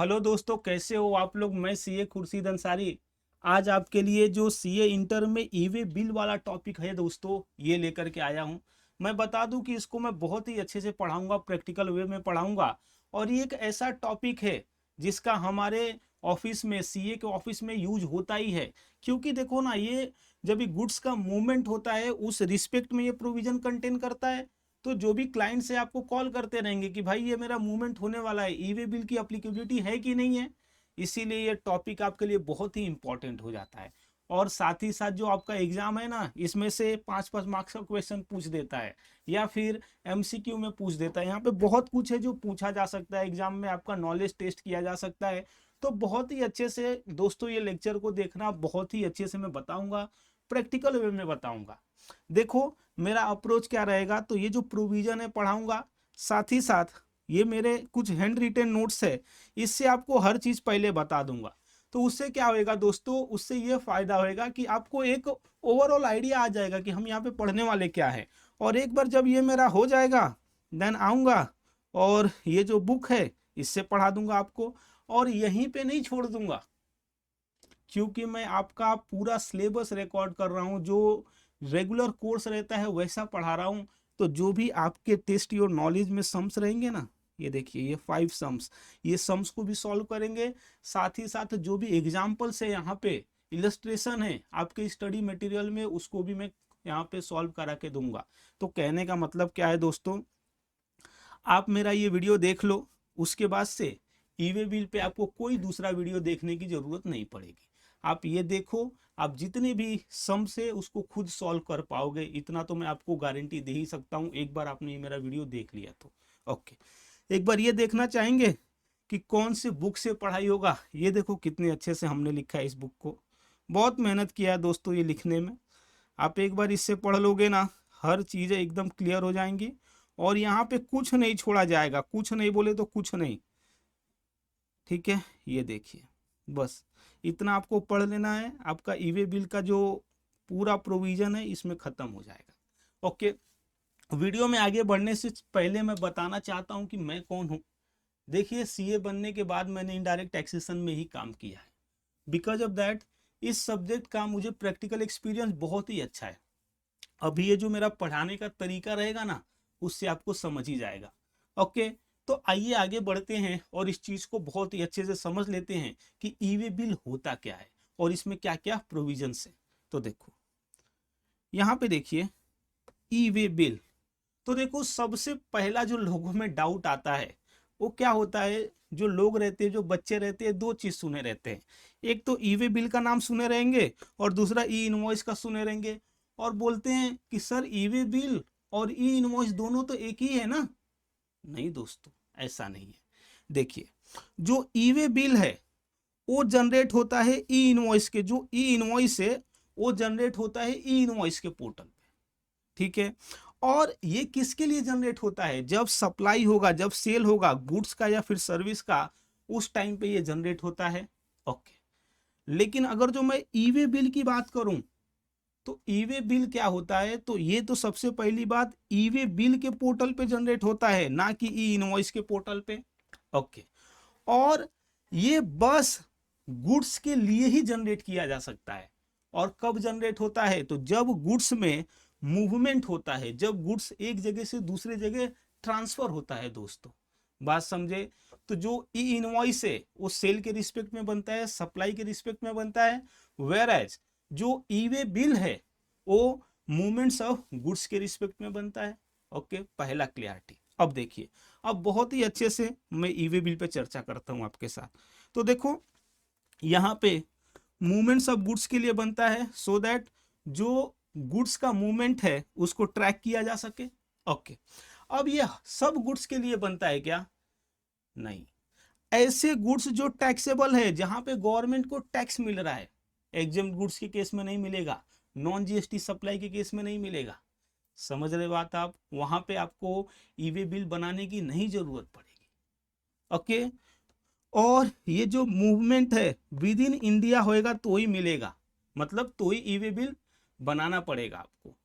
Hello दोस्तों, कैसे हो आप लोग। मैं सीए खुर्शीद अंसारी आज आपके लिए जो सीए इंटर में ईवे बिल वाला टॉपिक है दोस्तों, ये लेकर के आया हूँ। मैं बता दूं कि इसको मैं बहुत ही अच्छे से पढ़ाऊंगा, प्रैक्टिकल वे में पढ़ाऊंगा। और ये एक ऐसा टॉपिक है जिसका हमारे ऑफिस में, सीए के ऑफिस में यूज होता ही है। क्योंकि देखो ना, ये जब भी गुड्स का मूवमेंट होता है उस रिस्पेक्ट में ये प्रोविजन कंटेन करता है। तो जो भी क्लाइंट से आपको कॉल करते रहेंगे कि भाई ये मेरा मूवमेंट होने वाला है, ई वे बिल की अप्लीकेबिलिटी है कि नहीं है। इसीलिए ये टॉपिक आपके लिए बहुत ही इंपॉर्टेंट हो जाता है। और साथ ही साथ जो आपका एग्जाम है ना, इसमें से 5-5 मार्क्स का क्वेश्चन पूछ देता है या फिर एमसीक्यू में पूछ देता है। यहाँ पे बहुत कुछ है जो पूछा जा सकता है एग्जाम में, आपका नॉलेज टेस्ट किया जा सकता है। तो बहुत ही अच्छे से दोस्तों ये लेक्चर को देखना, बहुत ही अच्छे से मैं बताऊंगा, प्रैक्टिकल वे में बताऊंगा। देखो मेरा अप्रोच क्या रहेगा, तो ये जो प्रोविजन है पढ़ाऊंगा, साथ ही साथ ये मेरे कुछ हैंड रिटेन नोट्स है, इससे आपको हर चीज पहले बता दूंगा। तो उससे क्या होएगा दोस्तों, उससे ये फायदा होएगा कि आपको एक ओवरऑल आइडिया आ जाएगा कि हम यहाँ पे पढ़ने वाले क्या है। और एक बार जब ये मेरा हो जाएगा, देन आऊंगा और ये जो बुक है इससे पढ़ा दूंगा आपको। और यहीं पे नहीं छोड़ दूंगा, क्योंकि मैं आपका पूरा सिलेबस रिकॉर्ड कर रहा हूँ, जो रेगुलर कोर्स रहता है वैसा पढ़ा रहा हूँ। तो जो भी आपके टेस्ट और नॉलेज में सम्स रहेंगे ना, ये देखिए ये 5 सम्स, ये सम्स को भी सॉल्व करेंगे। साथ ही साथ जो भी एग्जाम्पल्स है यहाँ पे, इलस्ट्रेशन है आपके स्टडी मटेरियल में, उसको भी मैं यहाँ पे सॉल्व करा के दूंगा। तो कहने का मतलब क्या है दोस्तों, आप मेरा ये वीडियो देख लो, उसके बाद से ईवे बिल पे आपको कोई दूसरा वीडियो देखने की जरूरत नहीं पड़ेगी। आप ये देखो, आप जितने भी सम से उसको खुद सॉल्व कर पाओगे, इतना तो मैं आपको गारंटी दे ही सकता हूँ, एक बार आपने ये मेरा वीडियो देख लिया तो। ओके, एक बार ये देखना चाहेंगे कि कौन से बुक से पढ़ाई होगा। ये देखो कितने अच्छे से हमने लिखा है इस बुक को, बहुत मेहनत किया है दोस्तों ये लिखने में। आप एक बार इससे पढ़ लोगे ना, हर चीज़ें एकदम क्लियर हो जाएंगी। और यहाँ पे कुछ नहीं छोड़ा जाएगा, कुछ नहीं बोले तो कुछ नहीं। ठीक है, ये देखिए, बस इतना आपको पढ़ लेना है, आपका ईवे बिल का जो पूरा प्रोविजन है इसमें खत्म हो जाएगा। ओके, वीडियो में आगे बढ़ने से पहले मैं बताना चाहता हूं कि मैं कौन हूं। देखिए, सीए बनने के बाद मैंने इनडायरेक्ट टैक्सेशन में ही काम किया है। बिकॉज ऑफ दैट इस सब्जेक्ट का मुझे प्रैक्टिकल एक्सपीरियंस बहुत ही अच्छा है। अभी ये जो मेरा पढ़ाने का तरीका रहेगा ना, उससे आपको समझ ही जाएगा। ओके, तो आइए आगे बढ़ते हैं और इस चीज को बहुत ही अच्छे से समझ लेते हैं कि ई वे बिल होता क्या है और इसमें क्या क्या प्रोविजंस है। तो देखो यहाँ पे देखिए, ई वे बिल। तो देखो सबसे पहला जो लोगों में डाउट आता है वो क्या होता है, जो लोग रहते हैं, जो बच्चे रहते हैं, दो चीज सुने रहते हैं। एक तो ई वे बिल का नाम सुने रहेंगे और दूसरा ई इनवॉइस का सुने रहेंगे। और बोलते हैं कि सर ई वे बिल और ई इनवॉइस दोनों तो एक ही है ना। नहीं दोस्तों, ऐसा नहीं है। देखिए, जो ई वे बिल है वो जनरेट होता है ई इनवॉइस के, जो ई इनवॉइस है वो जनरेट होता है ई इनवॉइस के पोर्टल पे। ठीक है, और ये किसके लिए जनरेट होता है, जब सप्लाई होगा, जब सेल होगा गुड्स का या फिर सर्विस का, उस टाइम पे ये जनरेट होता है। ओके, लेकिन अगर जो मैं ई वे बिल की बात करूं, तो ई वे बिल क्या होता है, तो ये तो सबसे पहली बात ई वे बिल के पोर्टल पे जनरेट होता है, ना कि ई इनवॉइस के पोर्टल पे। ओके, और ये बस गुड्स के लिए ही जनरेट किया जा सकता है। और कब जनरेट होता है, तो जब गुड्स में मूवमेंट होता है, जब गुड्स एक जगह से दूसरे जगह ट्रांसफर होता है दोस्तों। बात समझे। तो जो ई इनवॉइस है वो सेल के रिस्पेक्ट में बनता है, सप्लाई के रिस्पेक्ट में बनता है। वेयर एज जो ई वे बिल है वो मूवमेंट्स ऑफ गुड्स के रिस्पेक्ट में बनता है। ओके, पहला क्लियरिटी। अब देखिए, अब बहुत ही अच्छे से मैं ई वे बिल पे चर्चा करता हूं आपके साथ। तो देखो यहाँ पे मूवमेंट्स ऑफ गुड्स के लिए बनता है, सो दैट जो गुड्स का मूवमेंट है उसको ट्रैक किया जा सके। ओके, अब ये सब गुड्स के लिए बनता है क्या? नहीं। ऐसे गुड्स जो टैक्सेबल है, जहां पे गवर्नमेंट को टैक्स मिल रहा है, एग्जेम्प्ट गुड्स के केस में नहीं मिलेगा, नॉन जीएसटी सप्लाई के केस में नहीं मिलेगा। समझ रहे बात आप, वहां पे आपको ई वे बिल बनाने की नहीं जरूरत पड़ेगी। ओके, और ये जो मूवमेंट है विद इन इंडिया होएगा तो ही मिलेगा, मतलब तो ही ई वे बिल बनाना पड़ेगा आपको।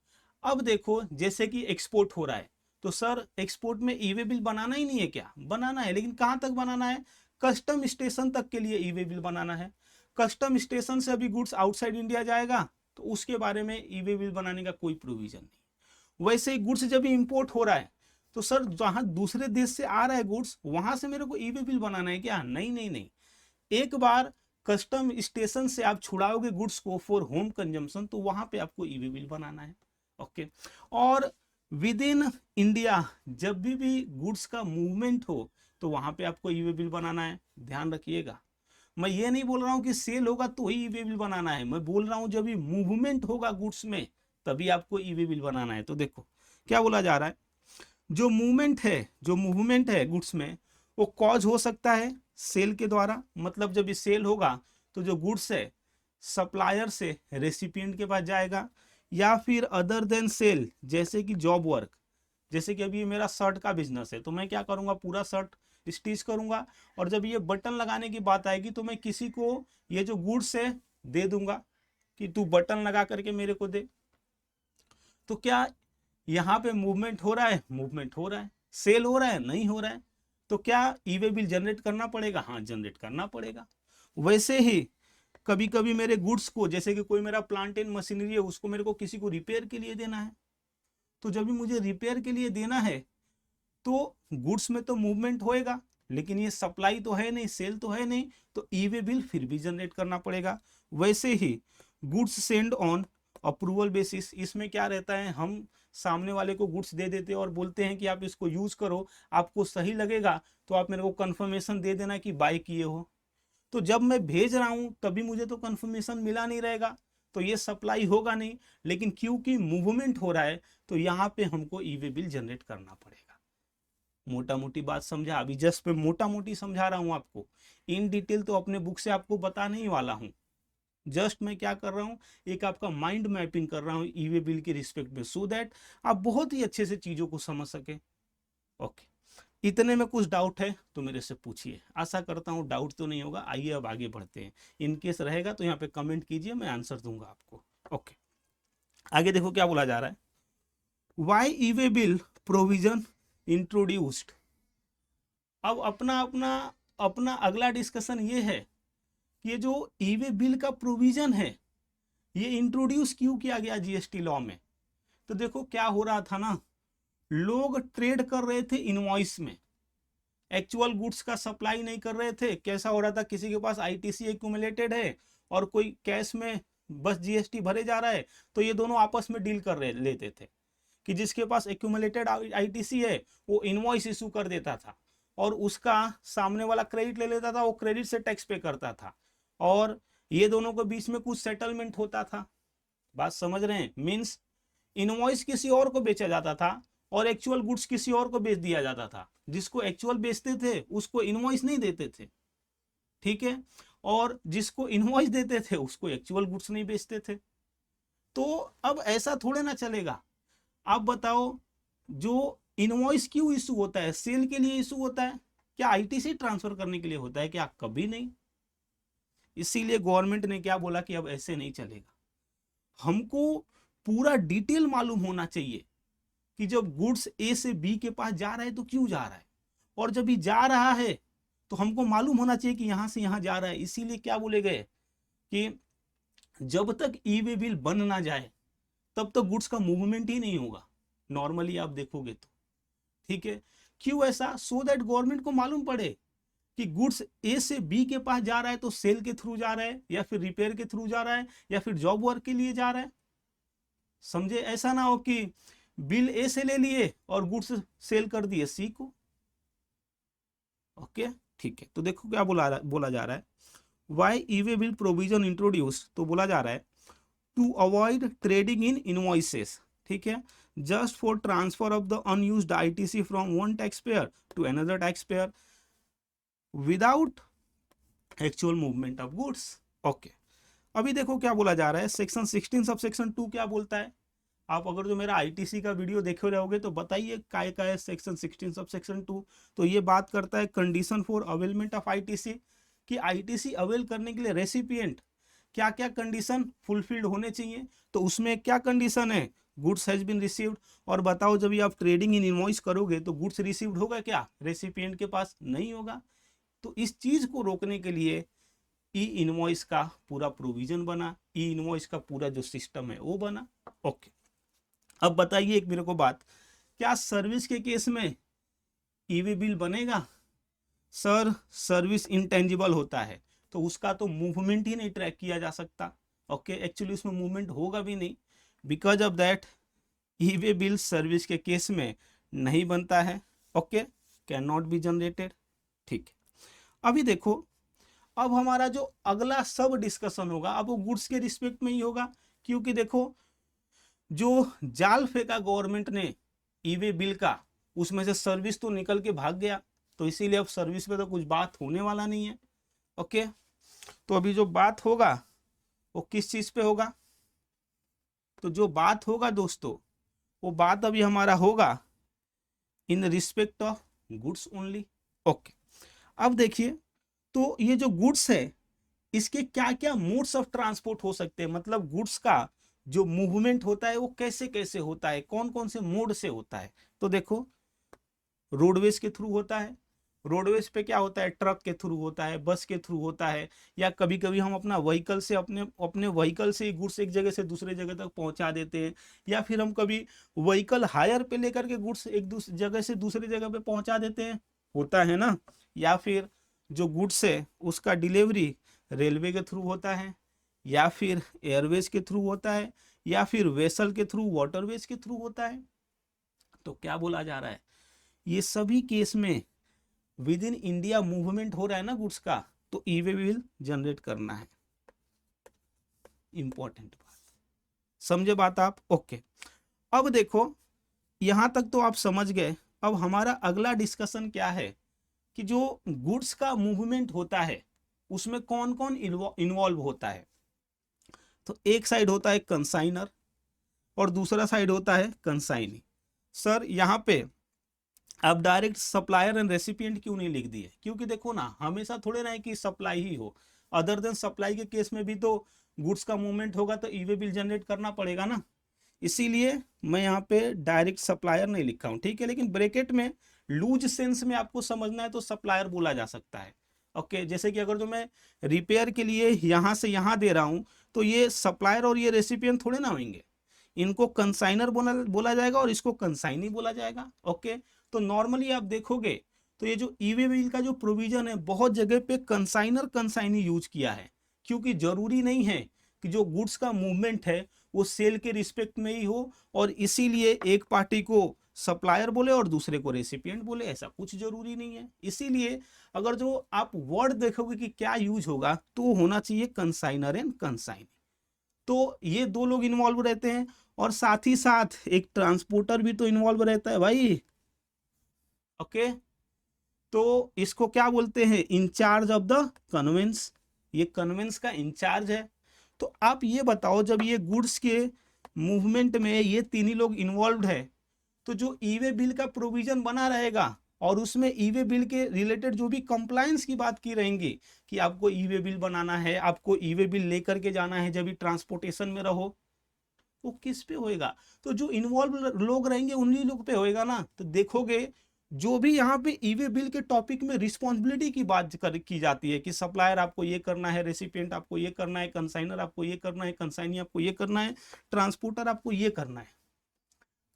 अब देखो, जैसे कि एक्सपोर्ट हो रहा है, तो सर एक्सपोर्ट में ई वे बिल बनाना ही नहीं है क्या? बनाना है, लेकिन कहां तक बनाना है? कस्टम स्टेशन तक के लिए ई वे बिल बनाना है। कस्टम स्टेशन से अभी गुड्स आउटसाइड इंडिया जाएगा तो उसके बारे में ई वे बिल बनाने का कोई प्रोविजन नहीं। वैसे ही गुड्स जब इंपोर्ट हो रहा है तो सर जहां दूसरे देश से आ रहा है गुड्स वहां से मेरे को ई वे बिल बनाना है क्या? नहीं नहीं नहीं, एक बार कस्टम स्टेशन से आप छुड़ाओगे गुड्स को फॉर होम कंजम्पशन तो वहां पे आपको ई वे बिल बनाना है। ओके, और विद इन इंडिया जब भी गुड्स का मूवमेंट हो तो वहां पे आपको ई वे बिल बनाना है। ध्यान रखिएगा, मैं ये नहीं बोल रहा हूं कि सेल होगा तो ही ई वे बिल बनाना है, मैं बोल रहा हूं जब भी मूवमेंट होगा गुड्स में तभी आपको ई वे बिल बनाना है। तो देखो क्या बोला जा रहा है, जो मूवमेंट है गुड्स में वो कॉज हो सकता है सेल के द्वारा, मतलब जब ये सेल होगा तो जो गुड्स है सप्लायर से रेसिपिएंट के पास जाएगा, या फिर अदर देन सेल जैसे कि जॉब वर्क, जैसे कि अभी मेरा शर्ट का बिजनेस है तो मैं क्या करूंगा, पूरा शर्ट स्टिच करूंगा और जब ये बटन लगाने की बात आएगी तो मैं किसी को ये जो गुड्स है दे दूंगा कि तू बटन लगा करके मेरे को दे। तो क्या यहाँ पे मूवमेंट हो रहा है? मूवमेंट हो रहा है। सेल हो रहा है? नहीं हो रहा है। तो क्या ई वे बिल जनरेट करना पड़ेगा? हाँ, जनरेट करना पड़ेगा। वैसे ही कभी कभी मेरे गुड्स को, जैसे कि कोई मेरा प्लांट एंड मशीनरी है उसको मेरे को किसी को रिपेयर के लिए देना है, तो जब भी मुझे रिपेयर के लिए देना है तो गुड्स में तो मूवमेंट होएगा लेकिन ये सप्लाई तो है नहीं, सेल तो है नहीं, तो ई वे बिल फिर भी जनरेट करना पड़ेगा। वैसे ही goods send on approval basis, इसमें क्या रहता है, हम सामने वाले को गुड्स दे देते हैं और बोलते हैं कि आप इसको यूज करो, आपको सही लगेगा तो आप मेरे को कंफर्मेशन दे देना कि बाय किए हो। तो जब मैं भेज रहा हूं तभी मुझे तो कंफर्मेशन मिला नहीं रहेगा तो ये सप्लाई होगा नहीं, लेकिन क्योंकि मूवमेंट हो रहा है तो यहाँ पे हमको ई वे बिल जनरेट करना पड़ेगा। मोटा मोटी बात समझा? अभी जस्ट पे मोटा मोटी समझा रहा हूं आपको, इन डिटेल तो अपने बुक से आपको बता नहीं वाला हूं। जस्ट मैं क्या कर रहा हूं, एक आपका माइंड मैपिंग कर रहा हूं ई वे बिल के रिस्पेक्ट में, सो दैट आप बहुत ही अच्छे से चीजों को समझ सके। ओके, इतने में कुछ डाउट है तो मेरे से पूछिए, आशा करता हूँ डाउट तो नहीं होगा। आइए अब आगे बढ़ते हैं, इन केस रहेगा तो यहाँ पे कमेंट कीजिए, मैं आंसर दूंगा आपको। ओके, आगे देखो क्या बोला जा रहा है, why e way bill provision introduced. अब अपना अपना अपना अगला डिस्कशन ये है कि ये जो ई वे बिल का प्रोविजन है ये इंट्रोड्यूस क्यों किया गया जीएसटी लॉ में। तो देखो क्या हो रहा था ना, लोग ट्रेड कर रहे थे इनवॉइस में, एक्चुअल गुड्स का सप्लाई नहीं कर रहे थे। कैसा हो रहा था, किसी के पास आईटीसी एक्यूमुलेटेड है और कोई कैश में बस जीएसटी भरे जा रहा है तो ये दोनों आपस में डील कर रहे लेते थे कि जिसके पास एक्यूमुलेटेड आईटीसी है वो इनवॉइस इशू कर देता था और उसका सामने वाला क्रेडिट ले लेता था, वो क्रेडिट से टैक्स पे करता था और ये दोनों के बीच में कुछ सेटलमेंट होता था। बात समझ रहे हैं? मीन्स इनवॉइस किसी और को बेचा जाता था और एक्चुअल गुड्स किसी और को बेच दिया जाता था। जिसको एक्चुअल बेचते थे उसको इनवॉइस नहीं देते थे, ठीक है, और जिसको इनवॉइस देते थे उसको एक्चुअल गुड्स नहीं बेचते थे। तो अब ऐसा थोड़े ना चलेगा। आप बताओ, जो इनवॉइस क्यों इशू होता है? सेल के लिए इशू होता है क्या? आईटीसी ट्रांसफर करने के लिए होता है क्या? कभी नहीं। इसीलिए गवर्नमेंट ने क्या बोला कि अब ऐसे नहीं चलेगा, हमको पूरा डिटेल मालूम होना चाहिए कि जब गुड्स ए से बी के पास जा रहा है तो क्यों जा रहा है, और जब ये जा रहा है तो हमको मालूम होना चाहिए कि यहां से यहां जा रहा है। इसीलिए क्या बोले गए कि जब तक ई वे बिल बन ना जाए तब तक गुड्स का मूवमेंट ही नहीं होगा। नॉर्मली आप देखोगे तो, ठीक है। क्यों ऐसा? सो दैट गवर्नमेंट को मालूम पड़े कि गुड्स ए से बी के पास जा रहा है तो सेल के थ्रू जा रहा है या फिर रिपेयर के थ्रू जा रहा है या फिर जॉब वर्क के लिए जा रहा है। समझे? ऐसा ना हो कि बिल ए से ले लिए और गुड्स सेल कर दिए सी को। ओके, ठीक है। तो देखो क्या बोला जा रहा है, why e way bill provision introduce, तो बोला जा रहा है to avoid trading in invoices, ठीक है, just for transfer of the unused ITC from one tax payer to another tax payer without actual movement of goods. Okay, अभी देखो क्या बोला जा रहा है, सेक्शन 16 सब सेक्शन 2 क्या बोलता है। आप अगर जो मेरा आईटीसी का वीडियो देखे रहोगे तो बताइए काय का है सेक्शन 16 सब सेक्शन 2। तो ये बात करता है condition for availment of ITC, कि आईटीसी अवेल करने के लिए रेसिपिएंट क्या क्या कंडीशन फुलफिल्ड होने चाहिए। तो उसमें क्या कंडीशन है, गुड्स हैज बीन रिसीव्ड। और बताओ जब आप ट्रेडिंग इन इनवॉइस करोगे तो गुड्स रिसीव्ड होगा क्या? रेसिपिएंट के पास नहीं होगा। तो इस चीज को रोकने के लिए ई इनवॉइस का पूरा प्रोविजन बना, ई इनवॉइस का पूरा जो सिस्टम है वो बना। ओके, अब बताइए एक मेरे को बात, क्या सर्विस के केस में ईवी बिल बनेगा? सर सर्विस इंटेंजिबल होता है तो उसका तो मूवमेंट ही नहीं ट्रैक किया जा सकता। ओके, एक्चुअली उसमें मूवमेंट होगा भी नहीं, because of that e-way bill service के केस में नहीं बनता है। Okay, can not be generated. ठीक है, अभी देखो, अब हमारा जो अगला सब डिस्कशन होगा अब वो गुड्स के रिस्पेक्ट में ही होगा, क्योंकि देखो जो जाल फेंका गवर्नमेंट ने ईवे बिल का, उसमें से सर्विस तो निकल के भाग गया, तो इसीलिए अब सर्विस पे तो कुछ बात होने वाला नहीं है। ओके, तो अभी जो बात होगा वो किस चीज पे होगा? तो जो बात होगा दोस्तों, वो बात अभी हमारा होगा in respect of goods only. Okay, अब देखिए, तो ये जो गुड्स है इसके क्या क्या मोड्स ऑफ ट्रांसपोर्ट हो सकते हैं, मतलब गुड्स का जो मूवमेंट होता है वो कैसे कैसे होता है, कौन कौन से मोड से होता है। तो देखो, रोडवेज के थ्रू होता है, रोडवेज पे क्या होता है, ट्रक के थ्रू होता है, बस के थ्रू होता है, या कभी कभी हम अपना व्हीकल से अपने अपने व्हीकल से गुड्स एक जगह से दूसरे जगह तक पहुंचा देते हैं, या फिर हम कभी व्हीकल हायर पे लेकर के गुड्स एक दूसरी जगह से दूसरी जगह पे पहुंचा देते हैं, होता है ना। या फिर जो गुड्स है उसका डिलीवरी रेलवे के थ्रू होता है, या फिर एयरवेज के थ्रू होता है, या फिर वेसल के थ्रू, वाटरवेज के थ्रू होता है। तो क्या बोला जा रहा है, ये सभी केस में विद इन इंडिया मूवमेंट हो रहा है ना गुड्स का, तो ई वे बिल जनरेट करना है। इंपॉर्टेंट बात, समझे बात आप? ओके, अब देखो यहां तक तो आप समझ गए। अब हमारा अगला डिस्कशन क्या है कि जो गुड्स का मूवमेंट होता है उसमें कौन कौन इन्वॉल्व होता है। तो एक साइड होता है कंसाइनर और दूसरा साइड होता है कंसाइनी। सर यहाँ पे अब डायरेक्ट सप्लायर एंड रेसिपिएंट क्यों नहीं लिख दिए? क्योंकि देखो ना, हमेशा थोड़े ना है कि सप्लाई ही हो, अदर देन सप्लाई के केस में भी तो गुड्स का मूवमेंट होगा तो ईवे बिल जनरेट करना पड़ेगा ना, इसीलिए मैं यहाँ पे डायरेक्ट सप्लायर नहीं लिखा हूँ। ठीक है, लेकिन ब्रैकेट में लूज सेंस में आपको समझना है तो सप्लायर बोला जा सकता है। ओके, जैसे कि अगर जो मैं रिपेयर के लिए यहाँ से यहाँ दे रहा हूँ तो ये सप्लायर और ये रेसिपिएंट थोड़े ना होंगे, इनको कंसाइनर बोला जाएगा और इसको कंसाइनी बोला जाएगा। ओके, तो नॉर्मली आप देखोगे तो ये जो ईवे बिल का जो प्रोविजन है बहुत जगह पे कंसाइनर कंसाइनी यूज किया है, क्योंकि जरूरी नहीं है कि जो गुड्स का मूवमेंट है वो सेल के रिस्पेक्ट में ही हो, और इसीलिए एक पार्टी को सप्लायर बोले और दूसरे को रेसिपिएंट बोले, ऐसा कुछ जरूरी नहीं है। इसीलिए अगर जो आप वर्ड देखोगे कि क्या यूज होगा तो होना चाहिए कंसाइनर एंड कंसाइनी। तो ये दो लोग इन्वॉल्व रहते हैं, और साथ ही साथ एक ट्रांसपोर्टर भी तो इन्वॉल्व रहता है भाई। ओके, तो इसको क्या बोलते हैं, इंचार्ज ऑफ द कन्वेंस, ये कन्वेंस का इंचार्ज है। तो आप ये बताओ, जब ये गुड्स के मूवमेंट में ये तीन ही लोग इन्वॉल्व है तो जो ईवे बिल का प्रोविजन बना रहेगा और उसमें ईवे बिल के रिलेटेड जो भी कंप्लायंस की बात की रहेंगी कि आपको ईवे बिल बनाना है, आपको ईवे बिल लेकर के जाना है जब भी ट्रांसपोर्टेशन में रहो, वो किस पे होएगा? तो जो इन्वॉल्व लोग रहेंगे उन्हीं लोग पे होएगा ना। तो देखोगे जो भी यहाँ पे ईवे बिल के टॉपिक में रिस्पॉन्सिबिलिटी की बात की जाती है कि सप्लायर आपको ये करना है, रेसिपिएंट आपको ये करना है, कंसाइनर आपको ये करना है, कंसाइनी आपको ये करना है, ट्रांसपोर्टर आपको ये करना है।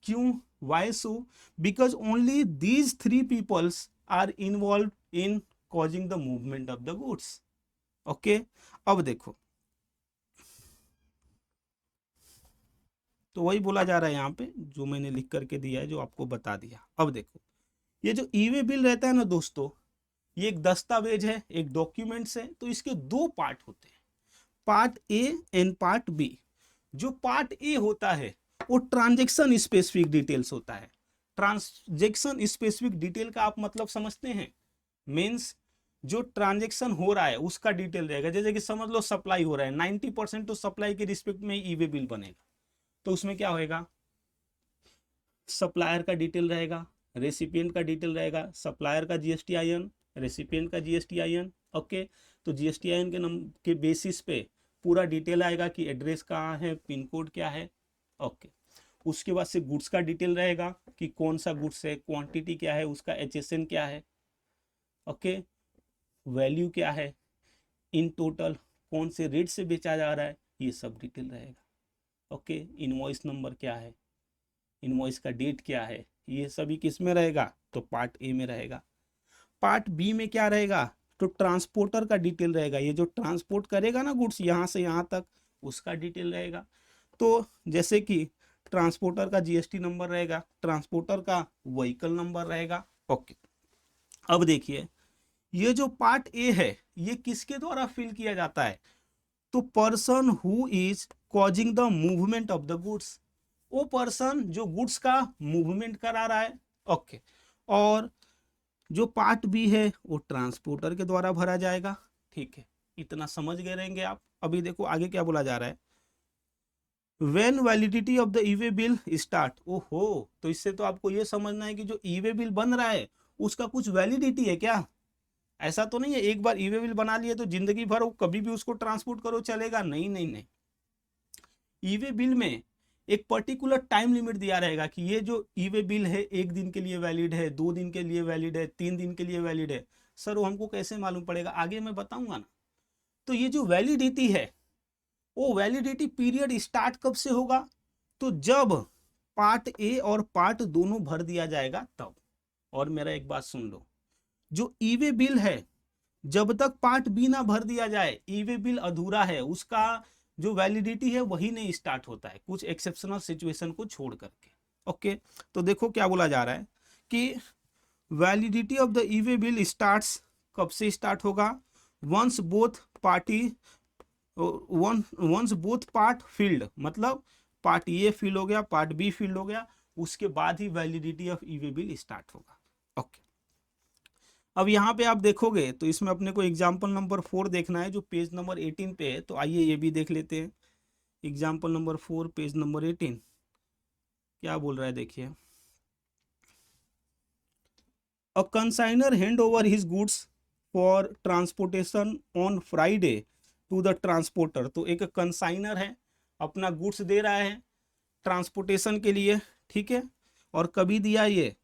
क्यों? Why so? Because only these three peoples are involve in causing the movement of the goods. Okay, अब देखो, तो वही बोला जा रहा है यहाँ पे जो मैंने लिख करके दिया है, जो आपको बता दिया। अब देखो, ये जो ईवे बिल रहता है ना दोस्तों, ये एक दस्तावेज है, एक डॉक्यूमेंट्स है, तो इसके दो पार्ट होते हैं, part A and part B. जो पार्ट ए होता है वो ट्रांजेक्शन स्पेसिफिक डिटेल्स होता है। ट्रांजेक्शन स्पेसिफिक डिटेल का आप मतलब समझते हैं, मीन्स जो ट्रांजेक्शन हो रहा है उसका डिटेल रहेगा। जैसे कि समझ लो सप्लाई हो रहा है, 90% तो सप्लाई के रिस्पेक्ट में ईवे बिल बनेगा, तो उसमें क्या होएगा, सप्लायर का डिटेल रहेगा, रेसिपिएंट का डिटेल रहेगा, सप्लायर का GSTIN, रेसिपिएंट का GSTIN। ओके, तो GSTIN के बेसिस पे पूरा डिटेल आएगा कि एड्रेस कहाँ है, पिन कोड क्या है। ओके, उसके बाद से गुड्स का डिटेल रहेगा कि कौन सा गुड्स है, क्वांटिटी क्या है, उसका HSN क्या है। ओके, वैल्यू क्या है, इन टोटल कौन से रेट से बेचा जा रहा है, ये सब डिटेल रहेगा। ओके, इनवॉइस नंबर क्या है, इनवॉइस का डेट क्या है, ये सभी किस में रहेगा, तो पार्ट ए में रहेगा। पार्ट बी में क्या रहेगा, तो ट्रांसपोर्टर का डिटेल रहेगा, ये जो ट्रांसपोर्ट करेगा ना गुड्स यहाँ से यहाँ तक, उसका डिटेल रहेगा। तो जैसे कि ट्रांसपोर्टर का जीएसटी नंबर रहेगा, ट्रांसपोर्टर का व्हीकल नंबर रहेगा। ओके, अब देखिए ये जो पार्ट ए है ये किसके द्वारा फिल किया जाता है, तो person who is causing the movement of the goods, वो पर्सन जो गुड्स का मूवमेंट करा रहा है। ओके, और जो पार्ट बी है वो ट्रांसपोर्टर के द्वारा भरा जाएगा। ठीक है, इतना समझ गए रहेंगे आप। अभी देखो आगे क्या बोला जा रहा है, when validity of the e way bill start. ओहो, तो इससे तो आपको ये समझना है कि जो ईवे बिल बन रहा है उसका कुछ वैलिडिटी है क्या, ऐसा तो नहीं है एक बार ईवे बिल बना लिए तो जिंदगी भर वो कभी भी उसको ट्रांसपोर्ट करो चलेगा, नहीं नहीं नहीं। ईवे बिल में एक पर्टिकुलर टाइम लिमिट दिया रहेगा कि ये जो ईवे बिल है 1 दिन के लिए वैलिड है, 2 दिन के लिए वैलिड है, 3 दिन के लिए वैलिड है। सर वो हमको कैसे मालूम पड़ेगा, आगे मैं बताऊंगा ना। तो ये जो वैलिडिटी है वो वैलिडिटी पीरियड स्टार्ट कब से होगा, तो जब पार्ट ए और पार्ट दोनों भर दिया जाएगा तब। और मेरा एक बात सुन लो, जो ईवे बिल है जब तक पार्ट बी ना भर दिया जाए ईवे बिल अधूरा है, उसका जो वैलिडिटी है वही नहीं स्टार्ट होता है, कुछ एक्सेप्शनल सिचुएशन को छोड़ करके। ओके, तो देखो क्या बोला जा रहा है कि validity of the e way bill starts, कब से स्टार्ट होगा, once both party once both part filled, मतलब पार्ट ए फील हो गया, पार्ट बी फील्ड हो गया, उसके बाद ही validity of e way bill start होगा। ओके, अब यहाँ पे आप देखोगे तो इसमें अपने को एग्जाम्पल नंबर 4 देखना है जो पेज नंबर 18 पे है, तो आइए ये भी देख लेते हैं। एग्जाम्पल नंबर 4 पेज नंबर 18 क्या बोल रहा है, देखिए। A consignor hand over his goods for transportation on Friday to the transporter. तो एक कंसाइनर है, अपना गुड्स दे रहा है ट्रांसपोर्टेशन के लिए, ठीक है, और कभी दिया, ये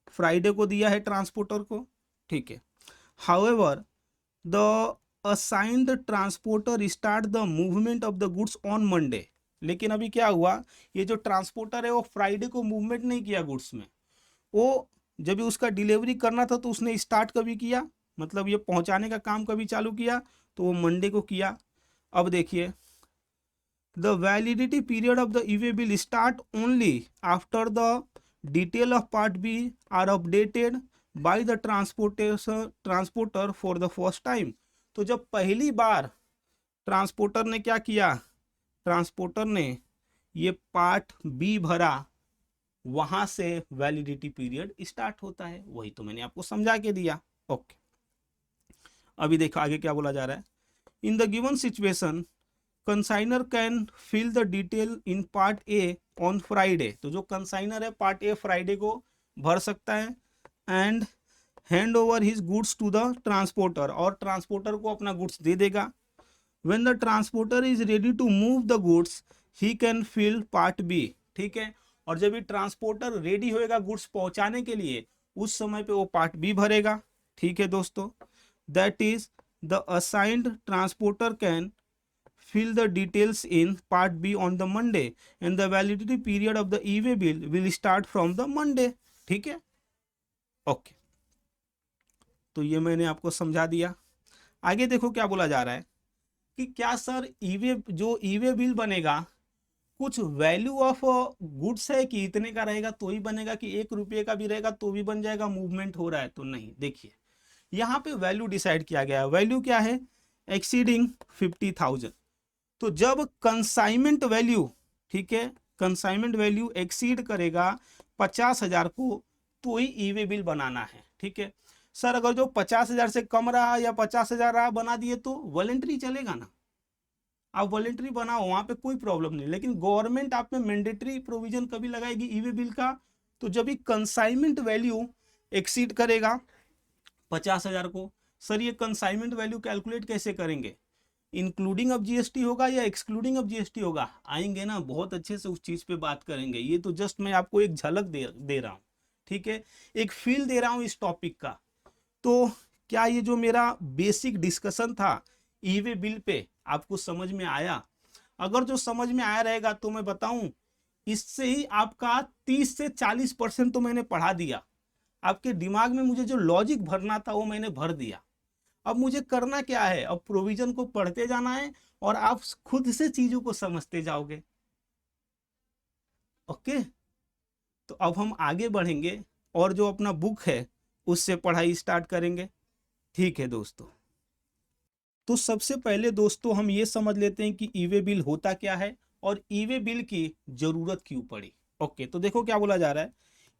फ्राइडे को दिया है ट्रांसपोर्टर को, ठीक है। However the assigned transporter start the movement of the goods on Monday. लेकिन अभी क्या हुआ, ये जो ट्रांसपोर्टर है वो फ्राइडे को मूवमेंट नहीं किया गुड्स में, वो जब भी उसका डिलीवरी करना था तो उसने स्टार्ट कभी किया, मतलब ये पहुंचाने का काम कभी चालू किया, तो वो मंडे को किया। अब देखिए, the validity period of the e way bill start only after the detail of part B are updated by the transporter for the first time. तो जब पहली बार ट्रांसपोर्टर ने क्या किया, ट्रांसपोर्टर ने ये पार्ट बी भरा, वहां से वैलिडिटी पीरियड स्टार्ट होता है, वही तो मैंने आपको समझा के दिया। ओके, अभी देखो आगे क्या बोला जा रहा है, in the given situation consignor can fill the detail in part A on Friday. तो जो कंसाइनर है पार्ट ए फ्राइडे को भर सकता है, and hand over his goods to the transporter, और ट्रांसपोर्टर को अपना गुड्स दे देगा। When the transporter is ready to move the goods he can fill part B, ठीक है। और जब भी ट्रांसपोर्टर रेडी होएगा गुड्स पहुंचाने के लिए, उस समय पे वो पार्ट बी भरेगा, ठीक है दोस्तों। That is the assigned transporter can fill the details in part B on the Monday and the validity period of the e-way bill will start from the Monday, ठीक है। ओके, तो ये मैंने आपको समझा दिया। आगे देखो क्या बोला जा रहा है कि क्या सर ई-वे बिल बनेगा, कुछ वैल्यू ऑफ गुड्स है कि इतने का रहेगा तो ही बनेगा, कि 1 रुपये का भी रहेगा तो भी बन जाएगा, मूवमेंट हो रहा है तो नहीं। देखिए यहाँ पे वैल्यू डिसाइड किया गया है, वैल्यू क्या है, एक्सीडिंग 50,000। तो जब कंसाइनमेंट वैल्यू, ठीक है, कंसाइनमेंट वैल्यू एक्सीड करेगा 50,000 को तो ही ई-वे बिल बनाना है, ठीक है। सर अगर जो 50,000 से कम रहा या 50,000 रहा बना दिए तो वॉलेंट्री चलेगा ना, आप वॉलेंट्री बनाओ, वहां पे कोई प्रॉब्लम नहीं। लेकिन गवर्नमेंट आप में मैंडेटरी प्रोविजन कभी लगाएगी ई-वे बिल का, तो जब भी कंसाइनमेंट वैल्यू एक्सीड करेगा 50,000 को। सर ये कंसाइनमेंट वैल्यू कैलकुलेट कैसे करेंगे, इंक्लूडिंग ऑफ जीएसटी होगा या एक्सक्लूडिंग ऑफ जीएसटी होगा, आएंगे ना, बहुत अच्छे से उस चीज पे बात करेंगे। ये तो जस्ट मैं आपको एक झलक दे रहा हूँ, ठीक है, एक फील दे रहा हूँ इस टॉपिक का। तो क्या ये जो मेरा बेसिक डिस्कशन था ई वे बिल पे आपको समझ में आया? अगर जो समझ में आया रहेगा तो मैं बताऊं, इससे ही आपका 30 से 40% तो मैंने पढ़ा दिया। आपके दिमाग में मुझे जो लॉजिक भरना था वो मैंने भर दिया। अब मुझे करना क्या है? अब प्रोविजन को पढ़ते जाना है और आप खुद से चीजों को समझते जाओगे। ओके, तो अब हम आगे बढ़ेंगे और जो अपना बुक है उससे पढ़ाई स्टार्ट करेंगे। ठीक है दोस्तों, तो सबसे पहले दोस्तों हम ये समझ लेते हैं कि ई वे बिल होता क्या है और ई वे बिल की जरूरत क्यों पड़ी। ओके, तो देखो क्या बोला जा रहा है।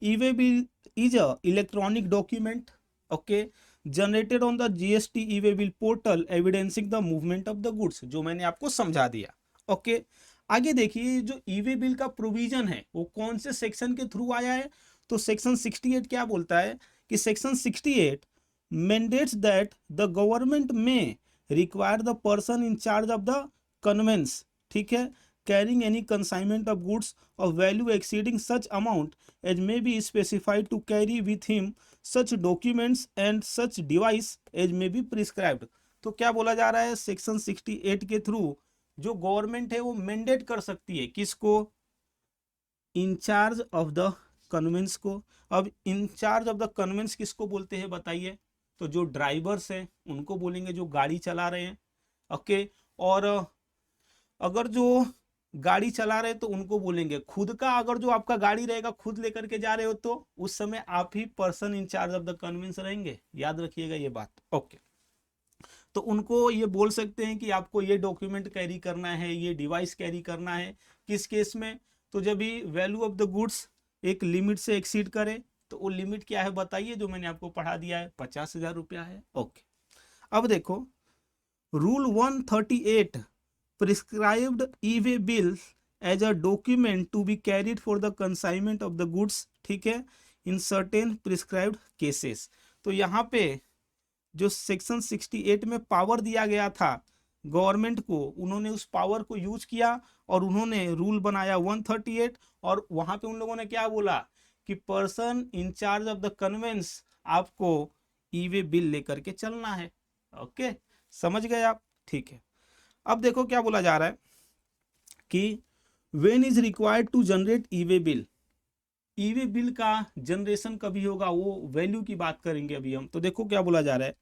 E way bill is a electronic document, okay, generated on the GST e way bill portal evidencing the movement of the goods, जो मैंने आपको समझा दिया। ओके, आगे देखिए जो ई वे बिल का प्रोविजन है वो कौन से सेक्शन के थ्रू आया है? तो सेक्शन 68 क्या बोलता है कि section 68 mandates that the government may require the person in charge of the conveyance, ठीक है, carrying any consignment of goods of value exceeding such amount as may be specified to carry with him such documents and such device as may be prescribed। तो क्या बोला जा रहा है? Section 68 के through जो गवर्नमेंट है वो मैंडेट कर सकती है किसको? इंचार्ज ऑफ द कन्वेंस को। अब इंचार्ज ऑफ द कन्वेंस किसको बोलते हैं बताइए? तो जो ड्राइवर्स हैं उनको बोलेंगे, जो गाड़ी चला रहे हैं। ओके, और अगर जो गाड़ी चला रहे हैं तो उनको बोलेंगे। खुद का अगर जो आपका गाड़ी रहेगा, खुद लेकर के जा रहे हो, तो उस समय आप ही person in charge of the conveyance रहेंगे। याद रखिएगा ये बात। ओके, तो उनको ये बोल सकते हैं कि आपको ये डॉक्यूमेंट कैरी करना है, ये डिवाइस कैरी करना है। किस केस में? तो जब भी वैल्यू ऑफ द गुड्स एक लिमिट से एक्सीड करे, तो वो लिमिट क्या है बताइए? जो मैंने आपको पढ़ा दिया है, 50,000 रुपया है। ओके, अब देखो rule 138 prescribed e way bill as a document to be carried for the consignment of the goods, ठीक है, इन सर्टेन प्रिस्क्राइब्ड केसेस। तो यहाँ पे जो सेक्शन 68 में पावर दिया गया था गवर्नमेंट को, उन्होंने उस पावर को यूज किया और उन्होंने रूल बनाया 138, और वहां पे उन लोगों ने क्या बोला कि person in charge of the conveyance आपको ई वे बिल लेकर के चलना है। ओके, समझ गए आप? ठीक है, अब देखो क्या बोला जा रहा है कि when is required to generate e way bill. E way bill का जनरेशन कभी होगा, वो वैल्यू की बात करेंगे अभी हम। तो देखो क्या बोला जा रहा है,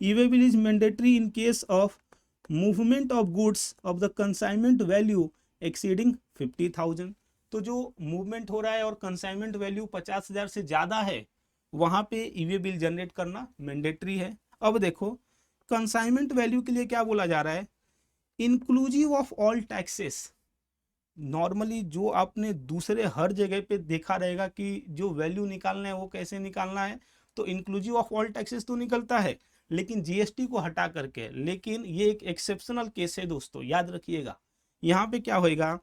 e way bill is mandatory in case of movement of goods of the consignment value exceeding 50,000। तो जो मूवमेंट हो रहा है और कंसाइनमेंट वैल्यू 50,000 से ज्यादा है, वहां पे ई वे बिल जनरेट करना मैंडेटरी है। अब देखो कंसाइनमेंट वैल्यू के लिए क्या बोला जा रहा है, inclusive of all taxes. Normally जो आपने दूसरे हर जगह पे देखा रहेगा कि जो वैल्यू निकालना है वो कैसे निकालना है, तो इंक्लूसिव ऑफ ऑल टैक्सेस तो निकलता है, लेकिन जीएसटी को हटा करके। लेकिन ये एक एक्सेप्शनल केस है दोस्तों, याद रखिएगा। यहाँ पे क्या होएगा,